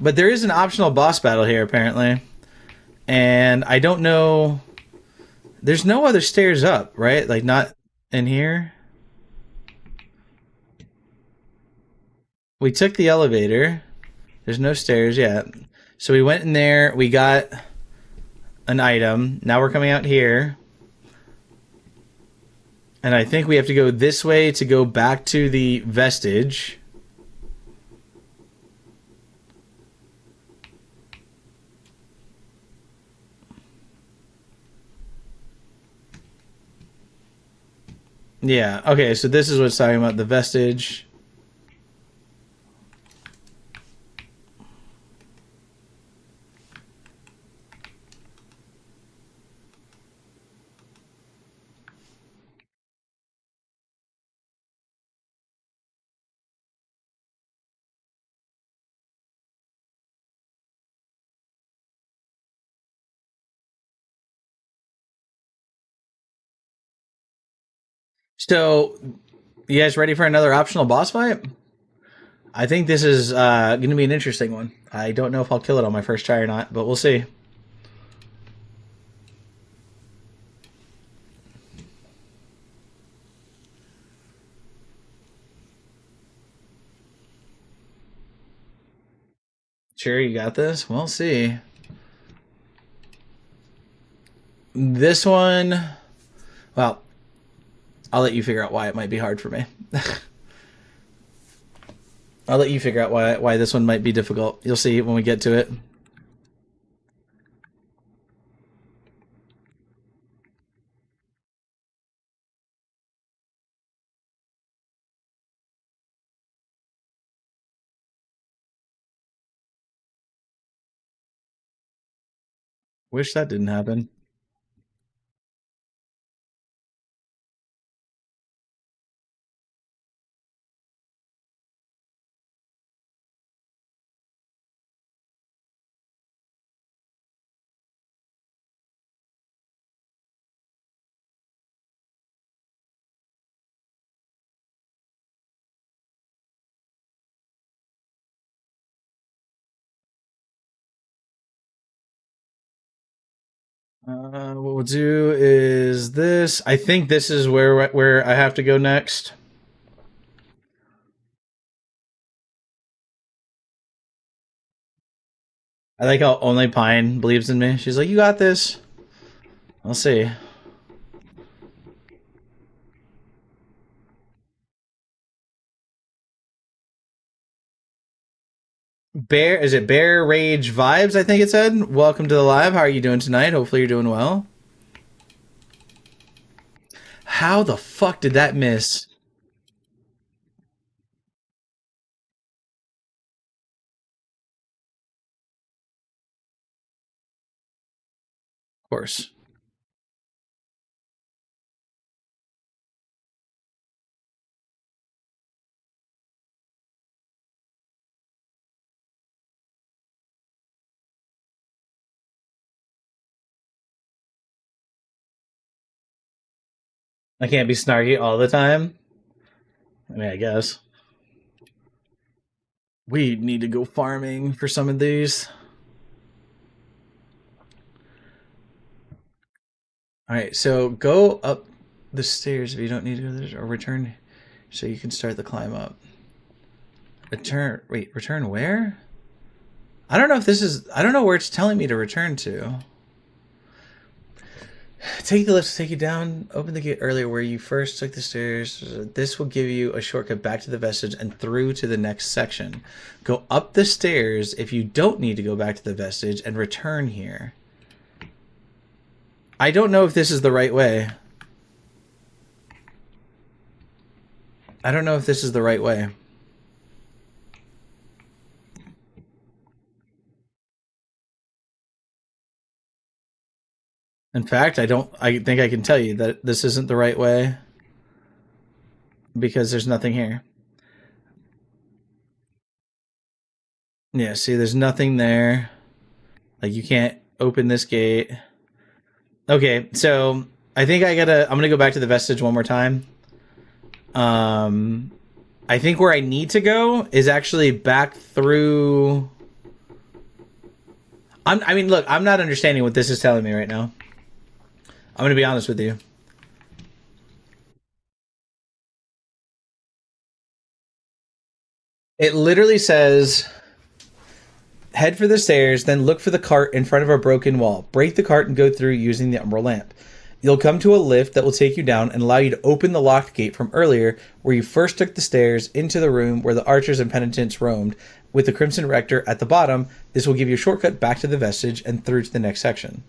But there is an optional boss battle here, apparently. And I don't know... There's no other stairs up, right? Like, not in here. We took the elevator. There's no stairs yet. So we went in there. We got an item. Now we're coming out here. And I think we have to go this way to go back to the vestige. Yeah, okay, so this is what's talking about, the vestige. So, you guys ready for another optional boss fight? I think this is going to be an interesting one. I don't know if I'll kill it on my first try or not, but we'll see. Sure, you got this? We'll see. This one... Well, I'll let you figure out why it might be hard for me. I'll let you figure out why this one might be difficult. You'll see when we get to it. Wish that didn't happen. What we'll do is this. I think this is where I have to go next. I like how only Pine believes in me. She's like, you got this. I'll see. Bear, is it Bear Rage Vibes? I think it said. Welcome to the live. How are you doing tonight? Hopefully you're doing well. How the fuck did that miss? Of course. I can't be snarky all the time. I mean, I guess. We need to go farming for some of these. All right, so go up the stairs if you don't need to go there, or return so you can start the climb up. Return. Wait, return where? I don't know if this is. I don't know where it's telling me to return to. Take the lift to take you down. Open the gate earlier where you first took the stairs. This will give you a shortcut back to the vestige and through to the next section. Go up the stairs if you don't need to go back to the vestige and return here. I don't know if this is the right way. I don't know if this is the right way. In fact, I think I can tell you that this isn't the right way because there's nothing here. Yeah, see, there's nothing there. Like, you can't open this gate. Okay, so I think I'm gonna go back to the vestige one more time. I think where I need to go is actually back through. I mean, look, I'm not understanding what this is telling me right now. I'm gonna be honest with you. It literally says head for the stairs, then look for the cart in front of a broken wall. Break the cart and go through using the umbral lamp. You'll come to a lift that will take you down and allow you to open the locked gate from earlier, where you first took the stairs into the room where the archers and penitents roamed, with the Crimson Rector at the bottom. This will give you a shortcut back to the vestige and through to the next section.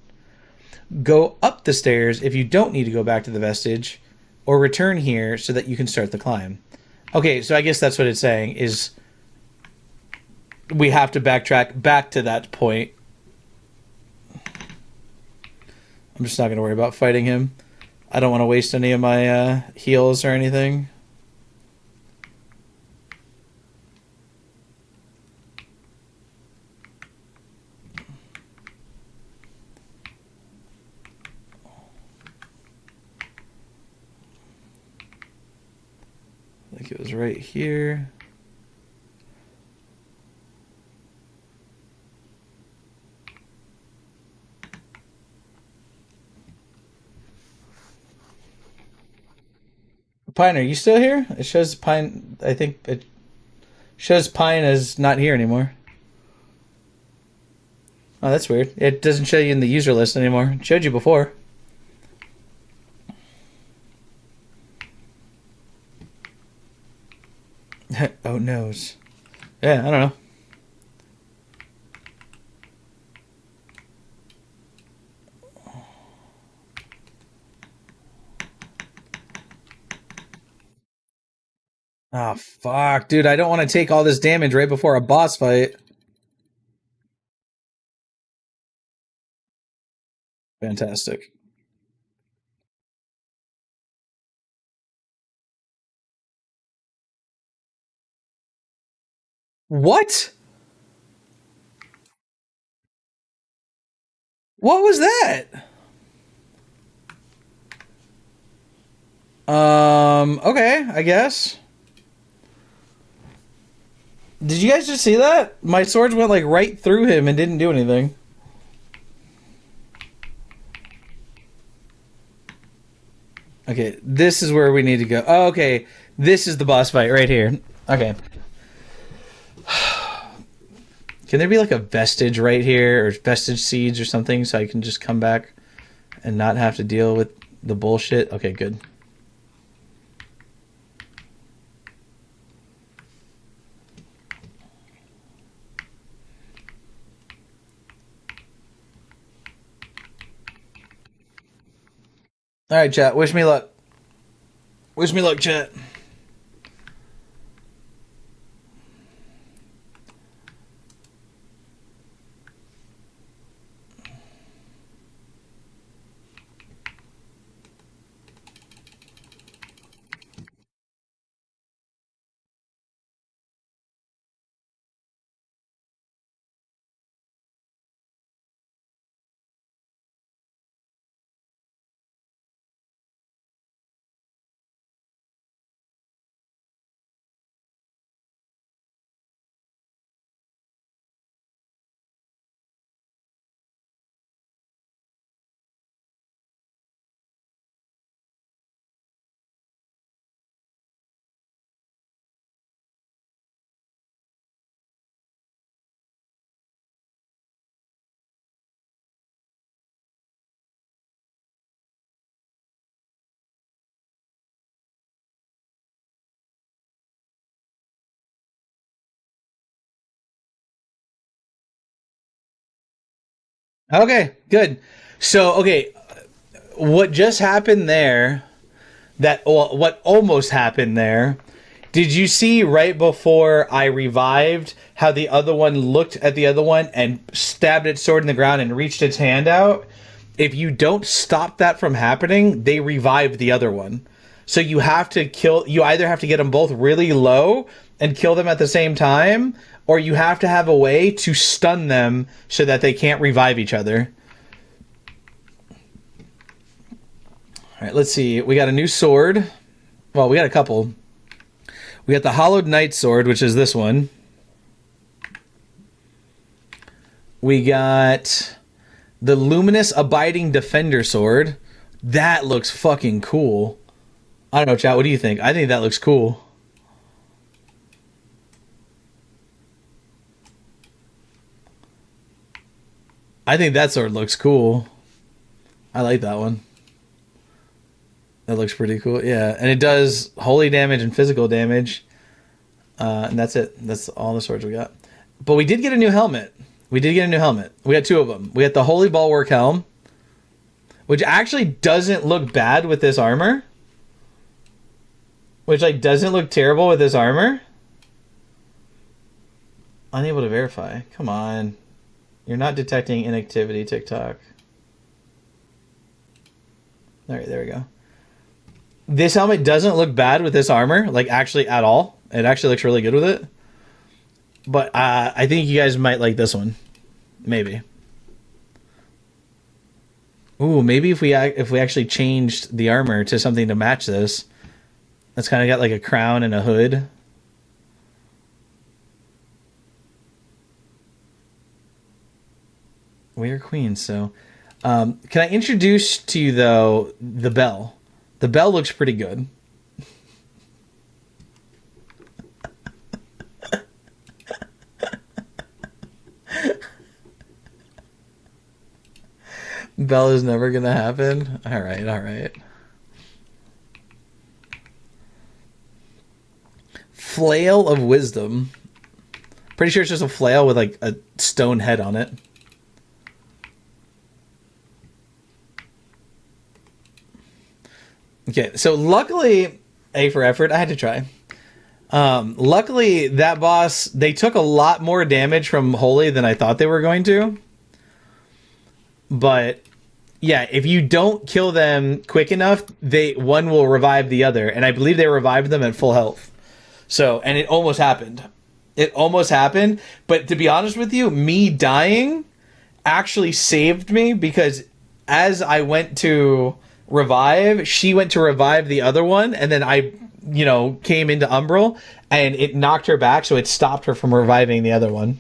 Go up the stairs if you don't need to go back to the vestige, or return here so that you can start the climb. Okay, so I guess that's what it's saying, is we have to backtrack back to that point. I'm just not going to worry about fighting him. I don't want to waste any of my heals or anything. I think it was right here. Pine, are you still here? It shows Pine. I think it shows Pine as not here anymore. Oh, that's weird. It doesn't show you in the user list anymore. It showed you before. Oh, noes. Yeah, I don't know. Oh, fuck. Dude, I don't want to take all this damage right before a boss fight. Fantastic. What? What was that? Okay, I guess. Did you guys just see that? My swords went like right through him and didn't do anything. Okay, this is where we need to go. Oh, okay. This is the boss fight right here. Okay. Can there be like a vestige right here or vestige seeds or something so I can just come back and not have to deal with the bullshit? Okay, good. All right, chat. Wish me luck. Wish me luck, chat. Okay, good. So, okay, what just happened there, that well, what almost happened there, did you see right before I revived how the other one looked at the other one and stabbed its sword in the ground and reached its hand out? If you don't stop that from happening, they revive the other one. So you have to kill, you either have to get them both really low and kill them at the same time, or you have to have a way to stun them so that they can't revive each other. All right, let's see. We got a new sword. Well, we got a couple. We got the Hollowed Knight sword, which is this one. We got the Luminous Abiding Defender sword. That looks fucking cool. I don't know, chat. What do you think? I think that looks cool. I think that sword looks cool. I like that one. That looks pretty cool. Yeah, and it does holy damage and physical damage. And that's it. That's all the swords we got. But we did get a new helmet. We did get a new helmet. We got two of them. We got the Holy Bulwark helm, which actually doesn't look bad with this armor. Which, like, doesn't look terrible with this armor. Unable to verify. Come on. You're not detecting inactivity, TikTok. All right, there we go. This helmet doesn't look bad with this armor, like, actually at all. It actually looks really good with it. But I think you guys might like this one. Maybe. Ooh, maybe if we actually changed the armor to something to match this. That's kind of got like a crown and a hood. We are queens, so... can I introduce to you, though, the bell? The bell looks pretty good. Bell is never gonna happen. All right, all right. Flail of Wisdom. Pretty sure it's just a flail with like a stone head on it. Okay, so luckily, A for effort, I had to try. Luckily, that boss, they took a lot more damage from Holy than I thought they were going to. But yeah, if you don't kill them quick enough, one will revive the other, and I believe they revived them at full health. So, and it almost happened. It almost happened, but to be honest with you, me dying actually saved me, because as I went to revive, she went to revive the other one, and then I, you know, came into Umbral, and it knocked her back, so it stopped her from reviving the other one.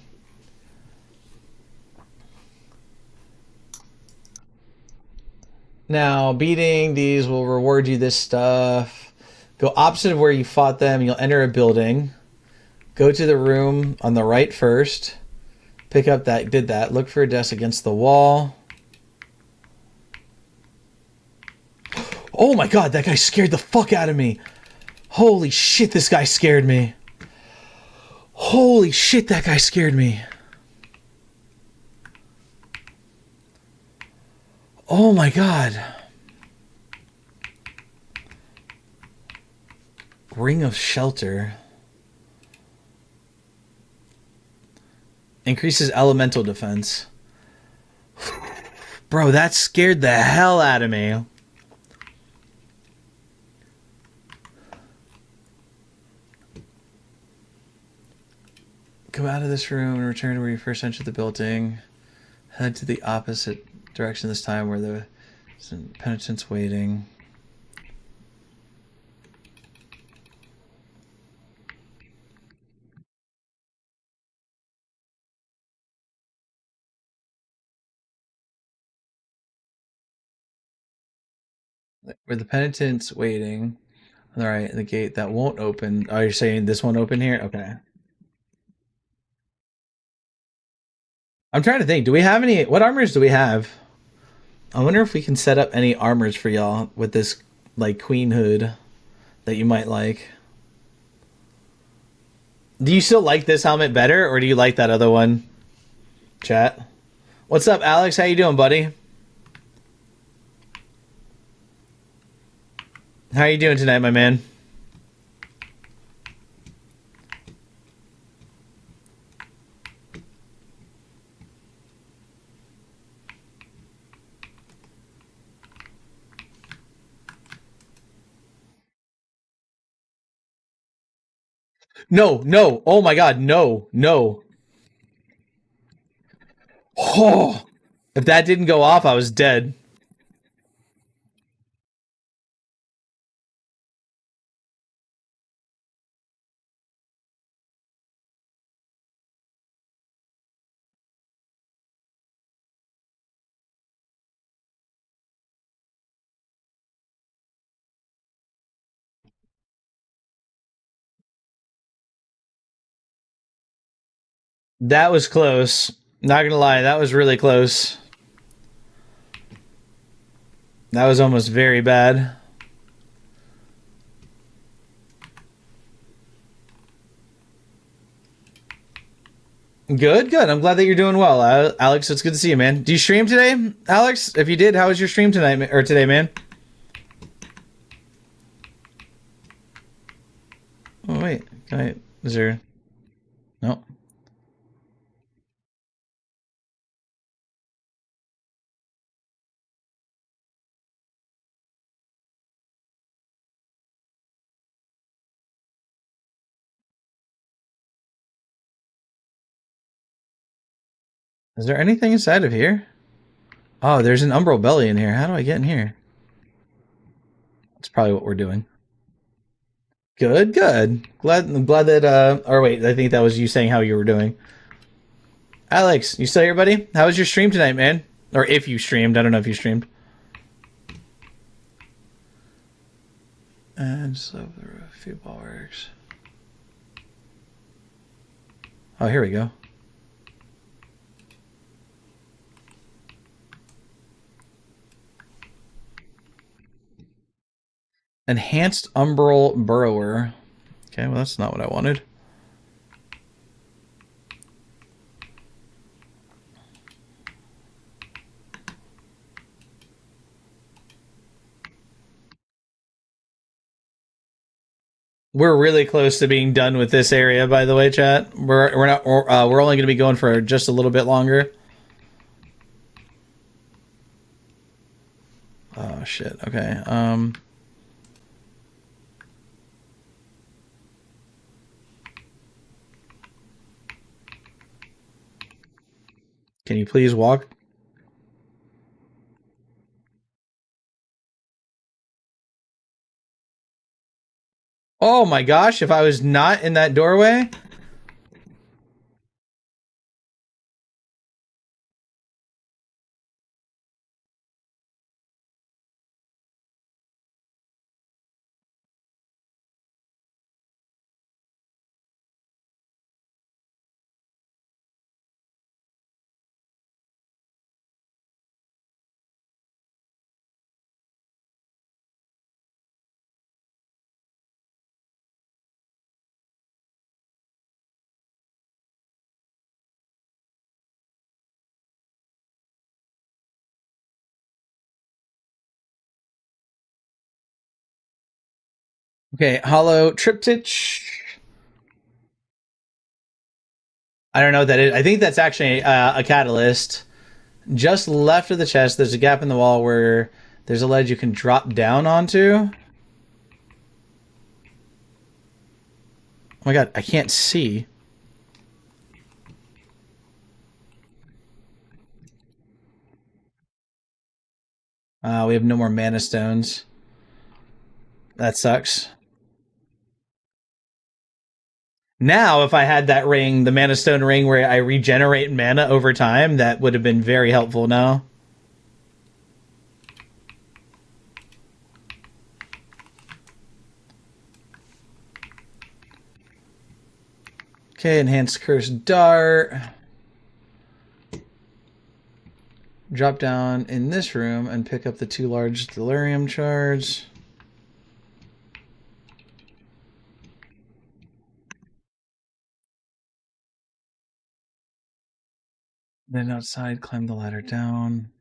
Now, beating these will reward you this stuff. Go opposite of where you fought them. You'll enter a building. Go to the room on the right first. Pick up that. Did that. Look for a desk against the wall. Oh my god, that guy scared the fuck out of me. Holy shit, this guy scared me. Holy shit, that guy scared me. Oh my god. Ring of Shelter. Increases elemental defense. Bro, that scared the hell out of me. Come out of this room and return to where you first entered the building. Head to the opposite direction this time where the penitent's waiting. Where the penitent's waiting. All right, the gate that won't open. Oh, you're saying this won't open here? Okay. I'm trying to think. Do we have any? What armors do we have? I wonder if we can set up any armors for y'all with this, like, queen hood that you might like. Do you still like this helmet better, or do you like that other one? Chat. What's up, Alex? How you doing, buddy? How you doing tonight, my man? No, no. Oh my god, no, no. Oh, if that didn't go off, I was dead. That was close. Not gonna lie, that was really close. That was almost very bad. Good, good. I'm glad that you're doing well, Alex. It's good to see you, man. Do you stream today, Alex? If you did, how was your stream tonight or today, man? Oh wait, can I? Is there? No. Is there anything inside of here? Oh, there's an umbral belly in here. How do I get in here? That's probably what we're doing. Good, good. Glad that. Or wait, I think that was you saying how you were doing. Alex, you still here, buddy? How was your stream tonight, man? Or if you streamed, I don't know if you streamed. And just over a few bulwarks. Oh, here we go. Enhanced Umbral Burrower. Okay, well, that's not what I wanted. We're really close to being done with this area, by the way, chat. We're not we're only going to be going for just a little bit longer. Oh shit. Okay. Can you please walk? Oh my gosh, if I was not in that doorway. Okay, hollow triptych. I don't know what that is. I think that's actually a catalyst. Just left of the chest, there's a gap in the wall where there's a ledge you can drop down onto. Oh my god, I can't see. We have no more mana stones. That sucks. Now, if I had that ring, the Mana Stone ring where I regenerate mana over time, that would have been very helpful now. Okay, Enhanced Curse Dart. Drop down in this room and pick up the 2 large Delirium shards. Then outside, climb the ladder down.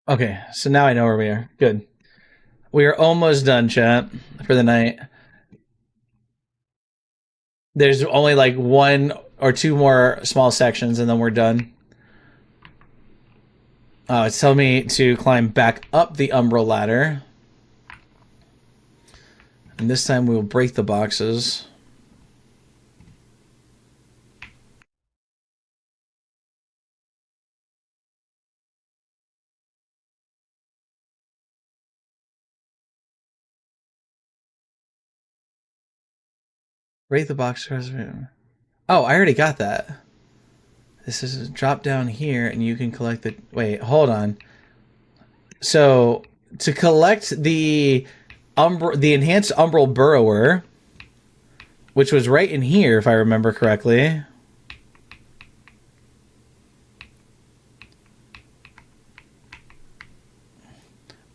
Okay, so now I know where we are. Good. We are almost done, chat, for the night. There's only like 1 or 2 more small sections, and then we're done. Oh, it's telling me to climb back up the Umbral ladder. And this time we will break the boxes. Break the boxes. Oh, I already got that. This is drop down here, and you can collect the... Wait, hold on. So, to collect the enhanced Umbral Burrower, which was right in here, if I remember correctly.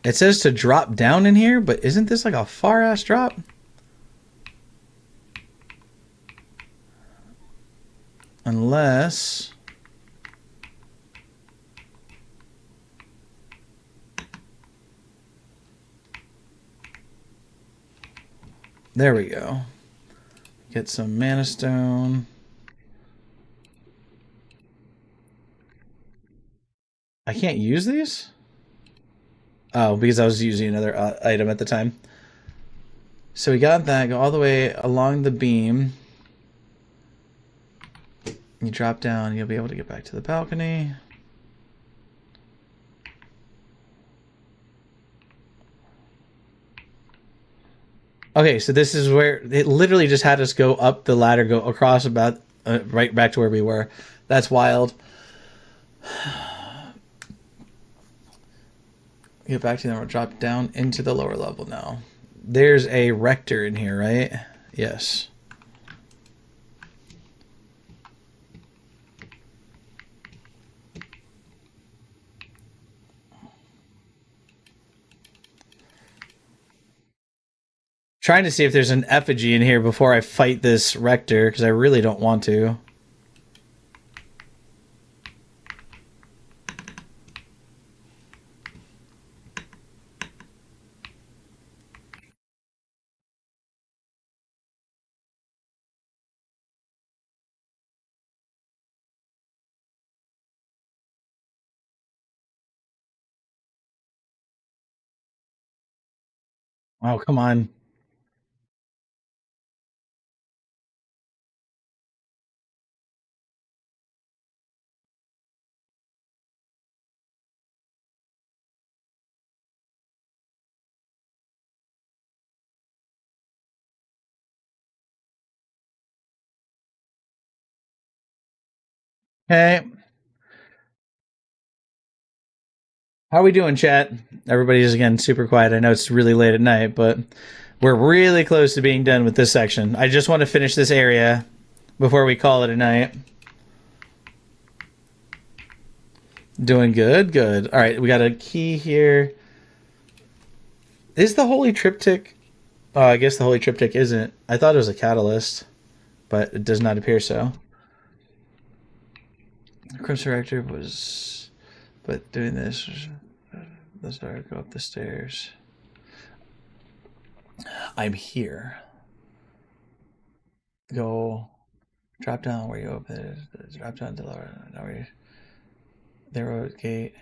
It says to drop down in here, but isn't this like a far-ass drop? Unless... There we go. Get some Mana Stone. I can't use these? Oh, because I was using another item at the time. So we got that. Go all the way along the beam. You drop down. You'll be able to get back to the balcony. Okay, so this is where it literally just had us go up the ladder, go across about right back to where we were. That's wild. Get back to them. We'll drop down into the lower level now. There's a rector in here, right? Yes. Trying to see if there's an effigy in here before I fight this rector, because I really don't want to. Oh, come on. Hey. How are we doing, chat? Everybody's, again, super quiet. I know it's really late at night, but we're really close to being done with this section. I just want to finish this area before we call it a night. Doing good, good. All right, we got a key here. Is the Holy Triptych? Oh, I guess the Holy Triptych isn't. I thought it was a catalyst, but it does not appear so. Crimson Rector was, but doing this. Let's start go up the stairs. I'm here. Go, drop down where you open it. Drop down to lower. Now we there a gate.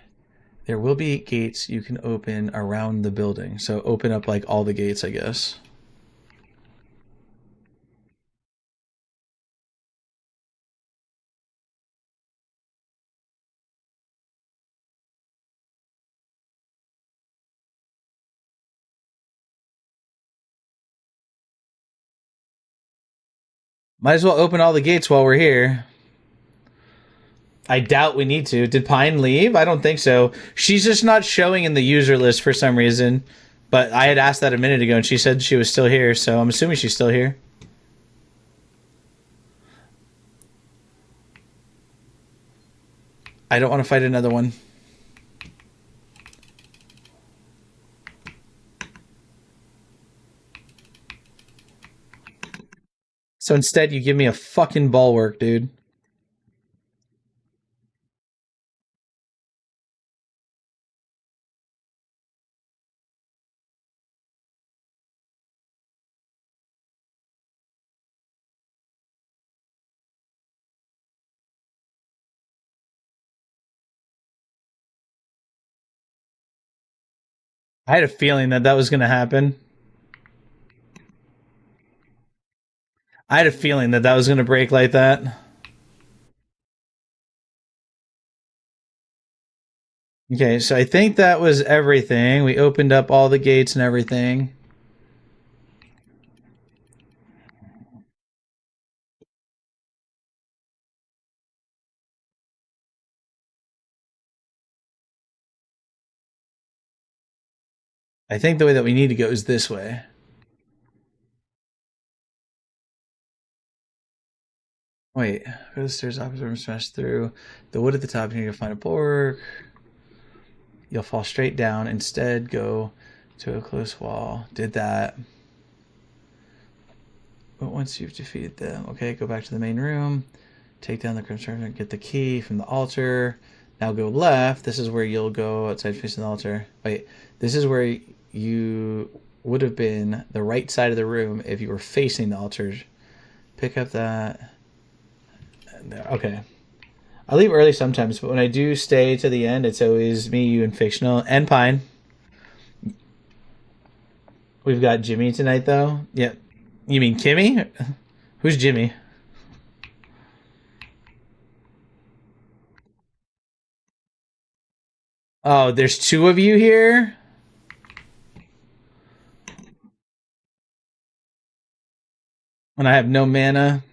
There will be gates you can open around the building. So open up like all the gates, I guess. Might as well open all the gates while we're here. I doubt we need to. Did Pine leave? I don't think so. She's just not showing in the user list for some reason. But I had asked that a minute ago and she said she was still here, so I'm assuming she's still here. I don't want to fight another one. So instead, you give me a fucking bulwark, dude. I had a feeling that that was going to happen. I had a feeling that that was going to break like that. Okay, so I think that was everything. We opened up all the gates and everything. I think the way that we need to go is this way. Wait, go to the stairs, opposite room, smash through. The wood at the top, you're gonna find a bulwark. You'll fall straight down. Instead, go to a close wall. Did that. But once you've defeated them, okay, go back to the main room. Take down the crimson, get the key from the altar. Now go left. This is where you'll go outside facing the altar. Wait, this is where you would have been the right side of the room if you were facing the altar. Pick up that. Okay. I leave early sometimes, but when I do stay to the end, it's always me, you, and Fictional, and Pine. We've got Jimmy tonight, though. Yep. You mean Kimmy? Who's Jimmy? Oh, there's two of you here? And I have no mana.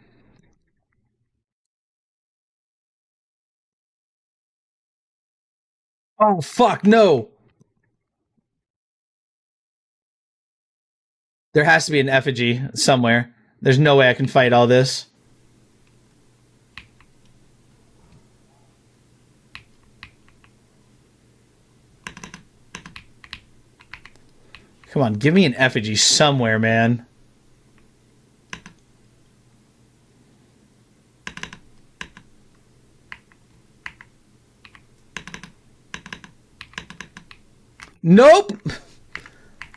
Oh, fuck, no. There has to be an effigy somewhere. There's no way I can fight all this. Come on, give me an effigy somewhere, man. Nope.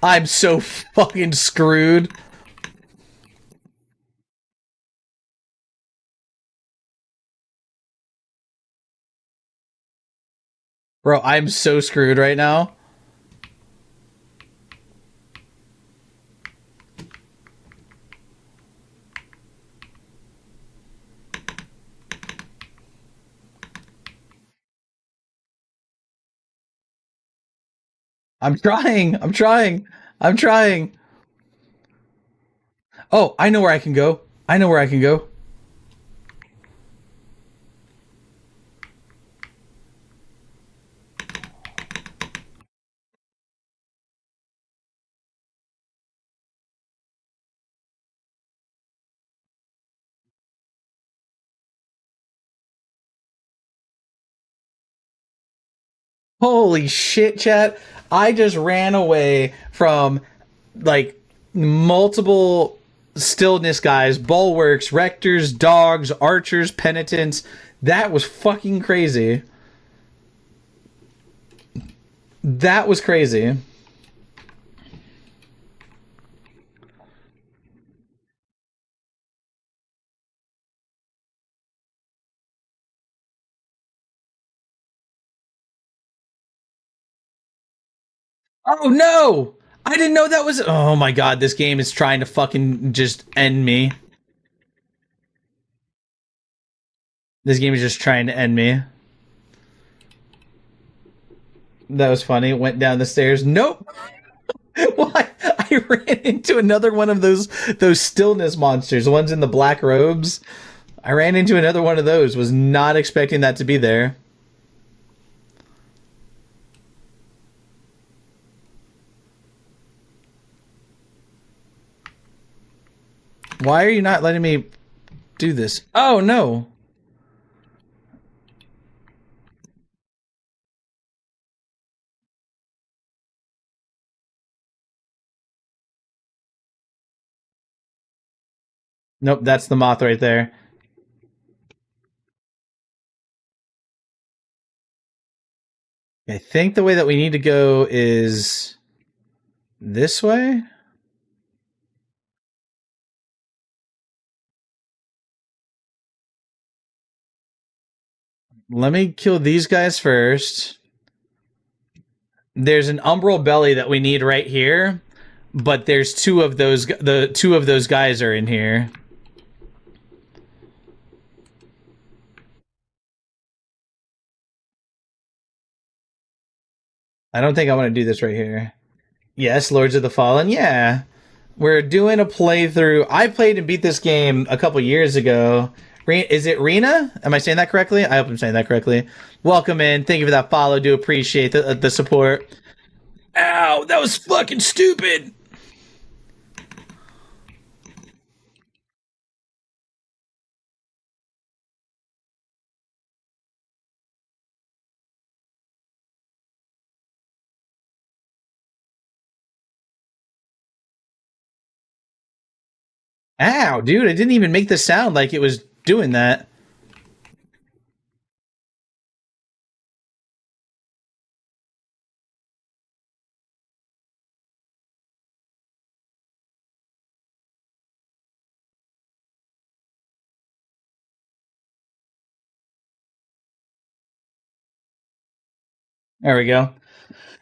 I'm so fucking screwed. Bro, I'm so screwed right now. I'm trying. I'm trying. I'm trying. Oh, I know where I can go. I know where I can go. Holy shit, chat. I just ran away from like multiple stillness guys, bulwarks, rectors, dogs, archers, penitents. That was fucking crazy. That was crazy. Oh no! I didn't know that was. Oh my god, this game is trying to fucking just end me. This game is just trying to end me. That was funny. Went down the stairs. Nope. Well, I ran into another one of those stillness monsters, the ones in the black robes. I ran into another one of those. Was not expecting that to be there. Why are you not letting me do this? Oh no. Nope, that's the moth right there. I think the way that we need to go is this way. Let me kill these guys first. There's an umbral belly that we need right here, but there's two of those. The two of those guys are in here. I don't think I want to do this right here. Yes, Lords of the Fallen. Yeah, we're doing a playthrough. I played and beat this game a couple years ago. Is it Rena? Am I saying that correctly? I hope I'm saying that correctly. Welcome in. Thank you for that follow. Do appreciate the support. Ow, that was fucking stupid. Ow, dude, I didn't even make the sound like it was doing that. There we go.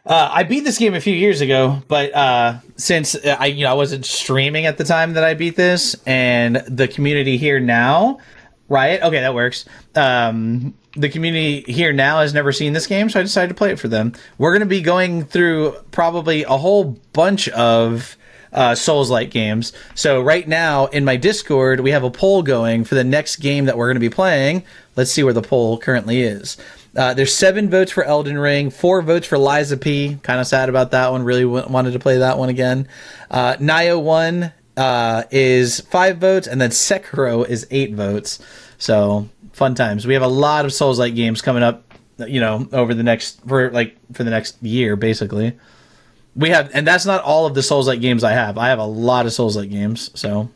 I beat this game a few years ago, but since I wasn't streaming at the time that I beat this, and the community here now, Riot, okay, that works. The community here now has never seen this game, so I decided to play it for them. We're going to be going through probably a whole bunch of Souls-like games. So right now in my Discord, we have a poll going for the next game that we're going to be playing. Let's see where the poll currently is. There's 7 votes for Elden Ring, 4 votes for Liza P. Kind of sad about that one. Really wanted to play that one again. Nio 1 is 5 votes, and then Sekiro is 8 votes. So fun times. We have a lot of Souls-like games coming up. Over the next for the next year, basically. We have, and that's not all of the Souls-like games I have. I have a lot of Souls-like games. So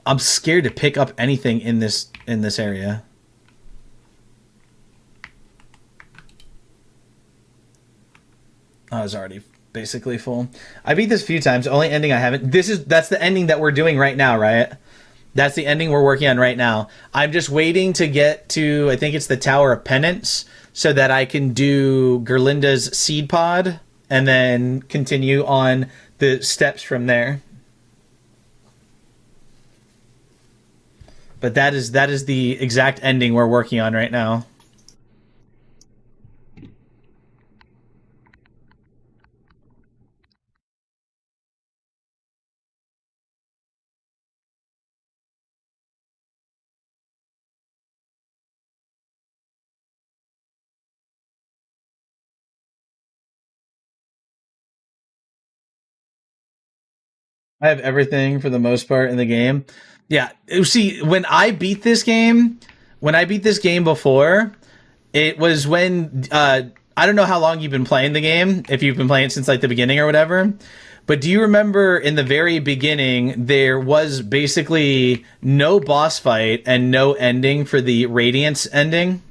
I'm scared to pick up anything in this area. I was already basically full. I beat this a few times. The only ending I haven't. That's the ending that we're doing right now, right? That's the ending we're working on right now. I'm just waiting to get to, I think it's the Tower of Penance, so that I can do Gerlinda's seed pod and then continue on the steps from there. But that is the exact ending we're working on right now. I have everything for the most part in the game. Yeah. See, when I beat this game before, it was when I don't know how long you've been playing the game, if you've been playing it since like the beginning or whatever. But do you remember in the very beginning there was basically no boss fight and no ending for the Radiance ending?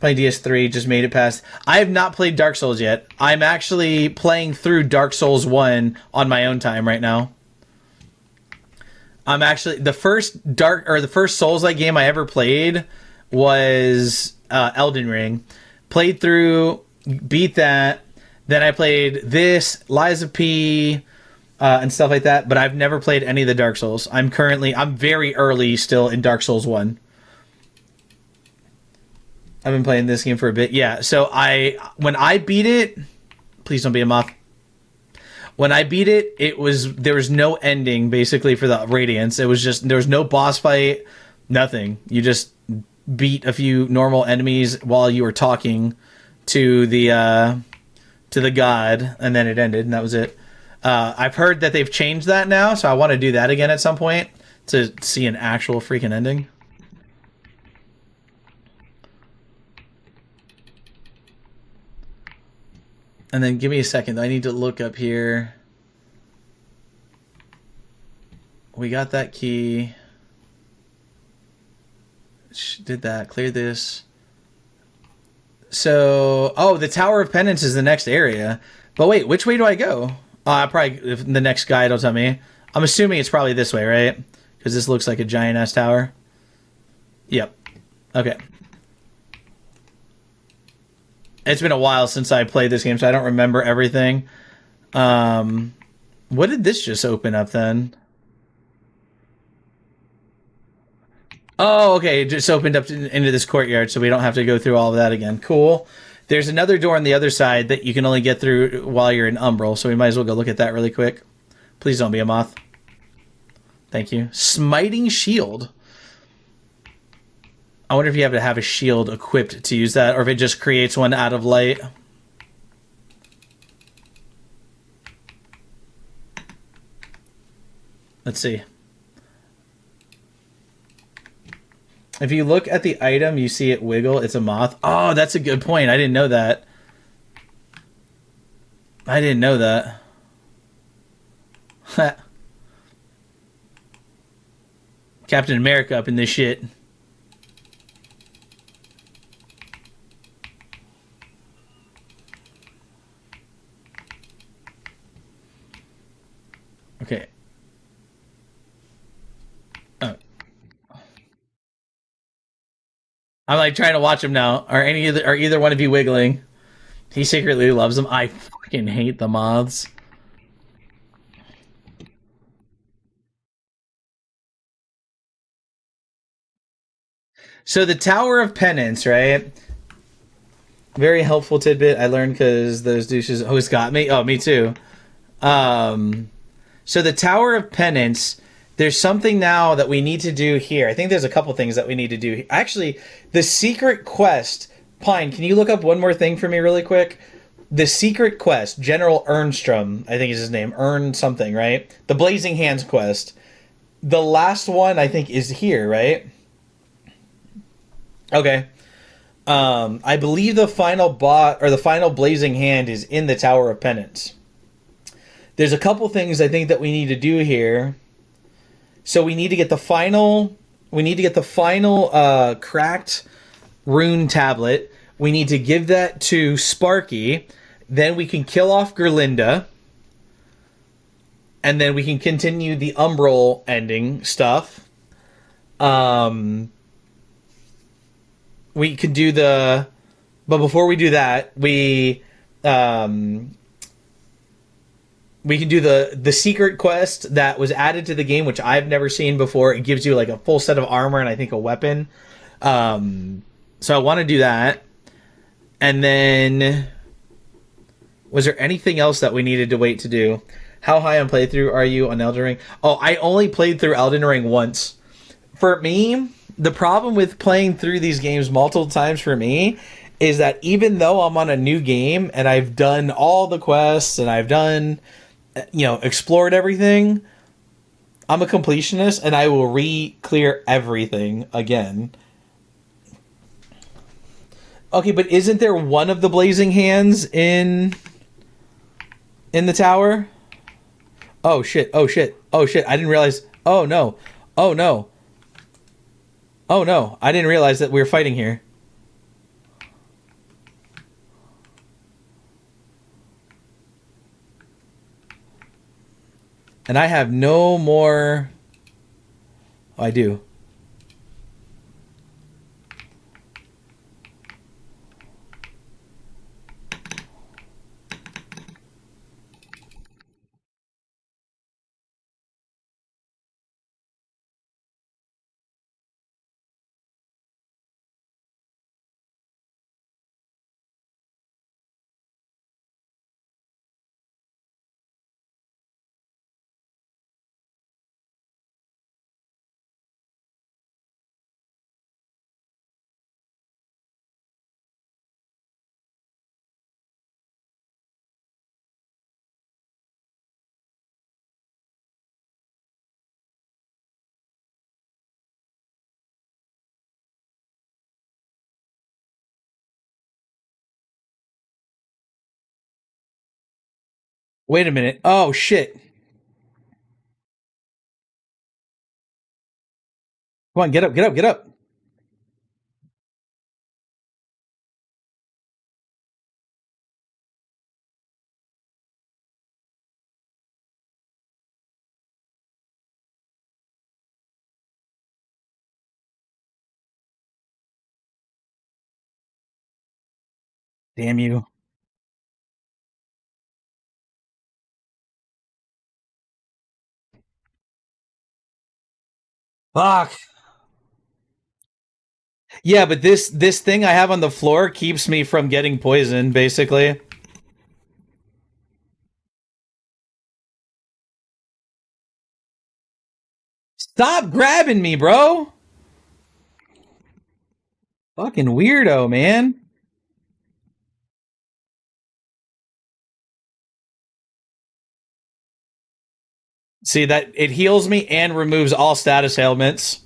Playing DS3, just made it past. I have not played Dark Souls yet. I'm actually playing through Dark Souls 1 on my own time right now. I'm actually the first Souls-like game I ever played was Elden Ring. Played through, beat that. Then I played this, Lies of P, and stuff like that. But I've never played any of the Dark Souls. I'm very early still in Dark Souls 1. I've been playing this game for a bit. Yeah, so when I beat it, please don't be a moth. When I beat it, there was no ending basically for the Radiance. It was just there was no boss fight, nothing. You just beat a few normal enemies while you were talking to the god, and then it ended, and that was it. I've heard that they've changed that now, so I want to do that again at some point to see an actual freaking ending. And then give me a second. I need to look up here. We got that key. Did that. Cleared this. So, oh, the Tower of Penance is the next area. But wait, which way do I go? Probably if the next guide will tell me. I'm assuming it's probably this way, right? Because this looks like a giant-ass tower. Yep. Okay. It's been a while since I played this game, so I don't remember everything. What did this just open up then? Oh, okay. It just opened up into this courtyard, so we don't have to go through all of that again. Cool. There's another door on the other side that you can only get through while you're in Umbral, so we might as well go look at that really quick. Please don't be a moth. Thank you. Smiting Shield. I wonder if you have to have a shield equipped to use that, or if it just creates one out of light. Let's see. If you look at the item, you see it wiggle. It's a moth. Oh, that's a good point. I didn't know that. I didn't know that. Captain America up in this shit. Okay. Oh. I'm like trying to watch him now. Are either one of you wiggling? He secretly loves them. I fucking hate the moths. So the Tower of Penance, right? Very helpful tidbit I learned because those douches always got me. Oh, me too. Um, so the Tower of Penance, there's something now that we need to do here. I think there's a couple things that we need to do. Actually, the secret quest. Pine, can you look up one more thing for me really quick? The secret quest, General Ernstrom, I think is his name. Ern something, right? The Blazing Hands quest. The last one, I think, is here, right? Okay. I believe the final the final Blazing Hand is in the Tower of Penance. There's a couple things I think that we need to do here. So we need to get the final cracked rune tablet. We need to give that to Sparky. Then we can kill off Gerlinda. And then we can continue the Umbral ending stuff. We can do but before we do that, we can do the secret quest that was added to the game, which I've never seen before. It gives you like a full set of armor and I think a weapon. So I want to do that. And then, was there anything else that we needed to wait to do? How high on playthrough are you on Elden Ring? Oh, I only played through Elden Ring once. For me, the problem with playing through these games multiple times for me is that even though I'm on a new game and I've done all the quests and I've done explored everything, I'm a completionist and I will re-clear everything again. Okay, but isn't there one of the blazing hands in the tower? Oh shit. Oh shit. Oh shit. I didn't realize. Oh no. Oh no. Oh no. I didn't realize that we were fighting here. And I have no more. Oh, I do. Wait a minute. Oh shit. Come on, get up, get up, get up. Damn you. Fuck. Yeah, but this thing I have on the floor keeps me from getting poisoned, basically. Stop grabbing me, bro. Fucking weirdo, man. See that it heals me and removes all status ailments.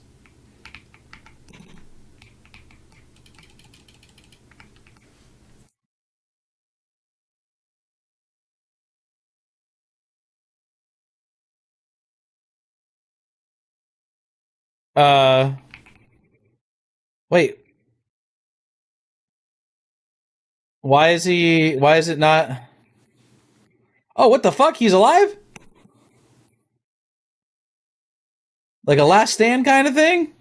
Uh, wait. Why is he? Why is it not? Oh, what the fuck? He's alive? Like a last stand kind of thing?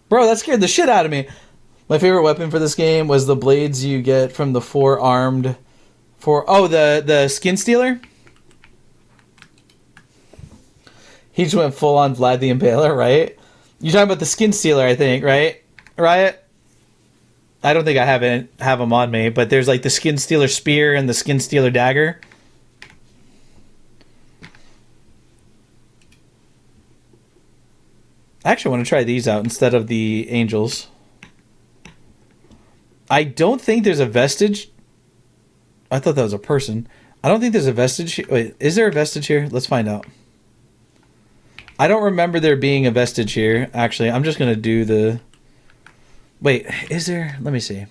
Bro, that scared the shit out of me. My favorite weapon for this game was the blades you get from the four armed for the skin stealer. He just went full on Vlad the Impaler, right? You're talking about the skin stealer, I think, right? Riot? I don't think I have them on me, but there's like the skin stealer spear and the skin stealer dagger. I actually want to try these out instead of the angels. I don't think there's a vestige. I thought that was a person. I don't think there's a vestige. Wait, is there a vestige here? Let's find out. I don't remember there being a vestige here. Actually, I'm just gonna do the. Wait, is there? Let me see.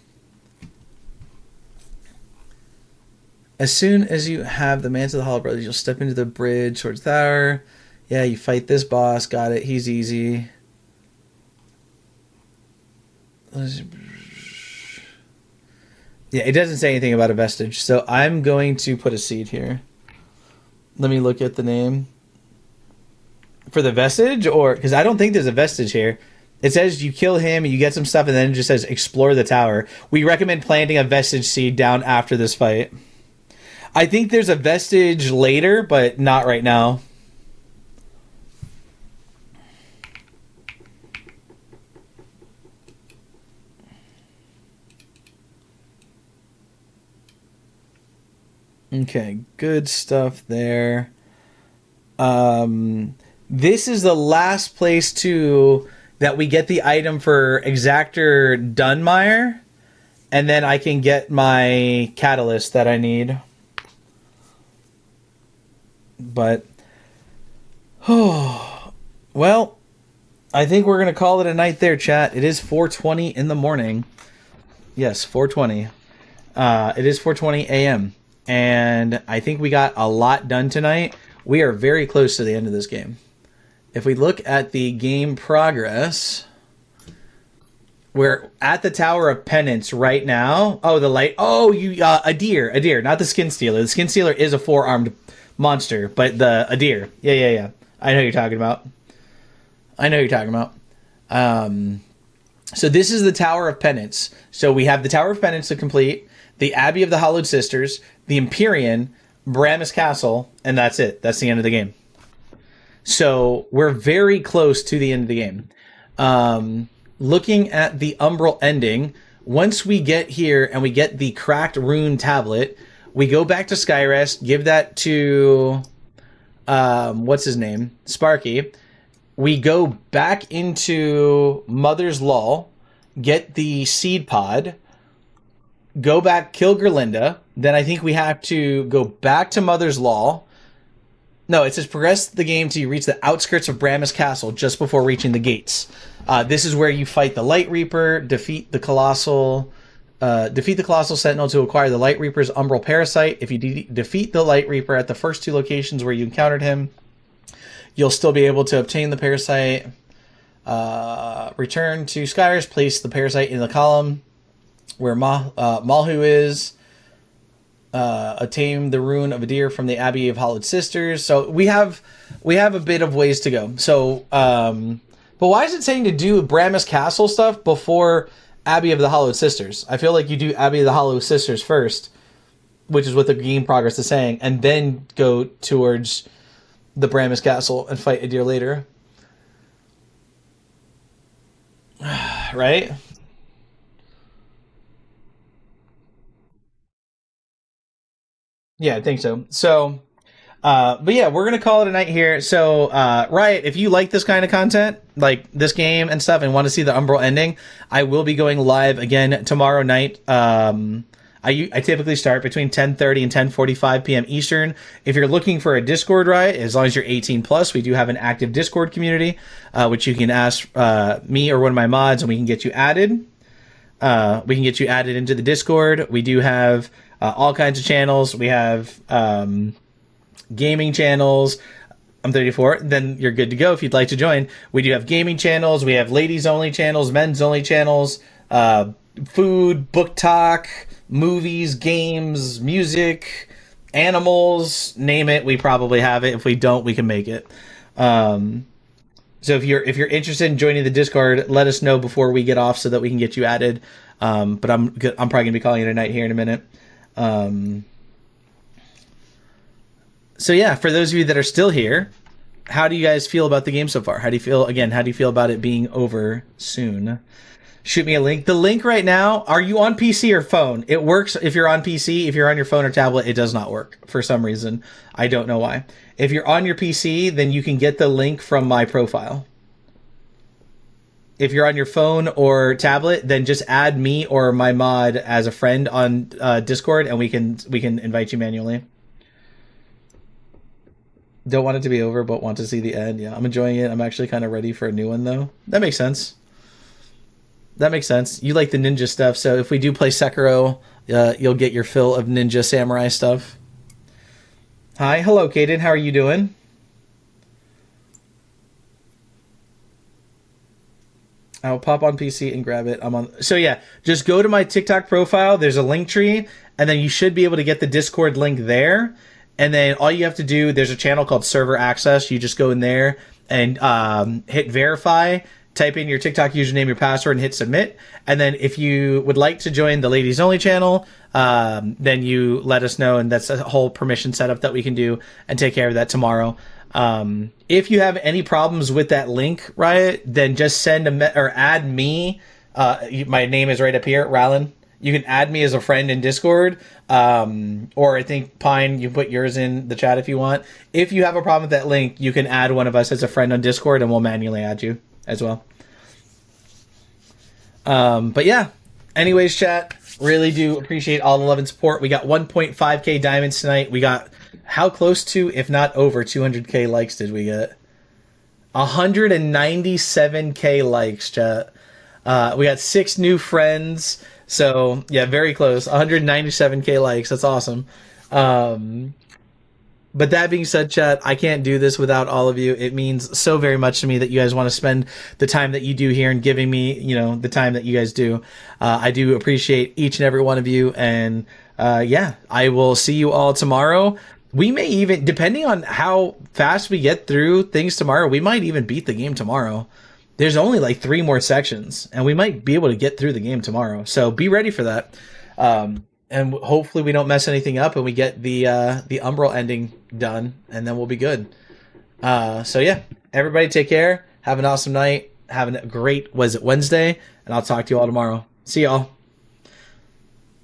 As soon as you have the Mantle of the Hollow Brothers, you'll step into the bridge towards the tower. Yeah, you fight this boss. Got it. He's easy. Yeah, it doesn't say anything about a vestige, so I'm going to put a seed here. Let me look at the name. For the vestige, or because I don't think there's a vestige here. It says you kill him, you get some stuff, and then it just says explore the tower. We recommend planting a vestige seed down after this fight. I think there's a vestige later, but not right now. Okay, good stuff there. This is the last place too that we get the item for Exactor Dunmire, and then I can get my catalyst that I need. But, oh, well, I think we're going to call it a night there, chat. It is 4:20 in the morning. Yes, 4:20. It is 4:20 a.m. And I think we got a lot done tonight. We are very close to the end of this game. If we look at the game progress, we're at the Tower of Penance right now. Oh, the light. Oh, a deer, not the Skin Stealer. The Skin Stealer is a 4-armed monster, but a deer. Yeah. I know who you're talking about. So this is the Tower of Penance. So we have the Tower of Penance to complete, the Abbey of the Hallowed Sisters, the Empyrean, Bramis Castle, and that's it. That's the end of the game. So we're very close to the end of the game. Looking at the Umbral ending, once we get here and we get the cracked rune tablet, we go back to Skyrest, give that to, what's his name? Sparky. We go back into Mother's Lull, get the seed pod, go back, kill Gerlinda. Then I think we have to go back to Mother's Lull. No, it says progress the game till you reach the outskirts of Bramis Castle just before reaching the gates. This is where you fight the Light Reaper, defeat the Colossal Sentinel to acquire the Light Reaper's Umbral Parasite. If you defeat the Light Reaper at the first 2 locations where you encountered him, you'll still be able to obtain the Parasite. Return to Skyrest, place the Parasite in the column where Malhu is. Attain the Rune of a Deer from the Abbey of Hallowed Sisters. So we have a bit of ways to go. So, but why is it saying to do Bramis Castle stuff before Abbey of the Hallowed Sisters? I feel like you do Abbey of the Hallowed Sisters first, which is what the game progress is saying, and then go towards the Bramis Castle and fight a deer later. Right? Yeah, I think so. So, but yeah, we're going to call it a night here. So, Riot, if you like this kind of content, like this game and stuff, and want to see the Umbral ending, I will be going live again tomorrow night. I typically start between 10:30 and 10:45 p.m. Eastern. If you're looking for a Discord, Riot, as long as you're 18 plus, we do have an active Discord community, which you can ask me or one of my mods, and we can get you added. We can get you added into the Discord. We do have all kinds of channels. We have gaming channels. I'm 34. Then you're good to go if you'd like to join. We do have gaming channels. We have ladies only channels, men's only channels, food, book talk, movies, games, music, animals, name it. We probably have it. If we don't, we can make it. So if you're interested in joining the Discord, let us know before we get off so that we can get you added. But I'm probably gonna be calling it a night here in a minute. So yeah, for those of you that are still here, how do you guys feel about the game so far? How do you feel about it being over soon? Shoot me a link. The link right now, are you on PC or phone? It works if you're on PC. If you're on your phone or tablet, it does not work for some reason. I don't know why. If you're on your PC, then you can get the link from my profile. If you're on your phone or tablet, then just add me or my mod as a friend on Discord, and we can invite you manually. Don't want it to be over, but want to see the end. Yeah, I'm enjoying it. I'm actually kind of ready for a new one, though. That makes sense. That makes sense. You like the ninja stuff, so if we do play Sekiro, you'll get your fill of ninja samurai stuff. Hi, hello, Kaden. How are you doing? I'll pop on PC and grab it. I'm on. So yeah, just go to my TikTok profile. There's a link tree, and then you should be able to get the Discord link there. And then all you have to do, there's a channel called Server Access. You just go in there and hit verify, type in your TikTok username, your password, and hit submit. And then if you would like to join the ladies only channel, then you let us know, and that's a whole permission setup that we can do and take care of that tomorrow. If you have any problems with that link, Riot, then just send or add me. My name is right up here, Rallen. You can add me as a friend in Discord, or I think Pine, you put yours in the chat if you want. If you have a problem with that link, you can add one of us as a friend on Discord, and we'll manually add you as well. But yeah, anyways, chat, Really do appreciate all the love and support. We got 1.5k diamonds tonight. We got how close to, if not over 200k likes did we get? 197k likes, chat. We got 6 new friends. So yeah, very close. 197k likes. That's awesome. Um, but that being said, chat, I can't do this without all of you. It means so very much to me that you guys want to spend the time that you do here and giving me, the time that you guys do. I do appreciate each and every one of you. And yeah, I will see you all tomorrow. We may even, depending on how fast we get through things tomorrow, we might even beat the game tomorrow. There's only like 3 more sections, and we might be able to get through the game tomorrow. So be ready for that. And hopefully we don't mess anything up and we get the Umbral ending done, and then we'll be good. So yeah, everybody take care. Have an awesome night. Have a great, was it Wednesday? And I'll talk to you all tomorrow. See y'all.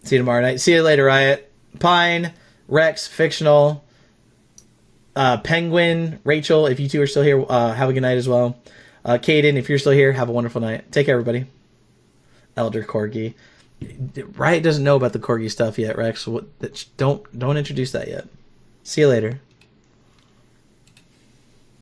See you tomorrow night. See you later, Riot. Pine, Rex, Fictional, Penguin, Rachel, if you two are still here, have a good night as well. Caden, if you're still here, have a wonderful night. Take care, everybody. Elder Corgi. Riot doesn't know about the Corgi stuff yet, Rex. Don't introduce that yet. See you later.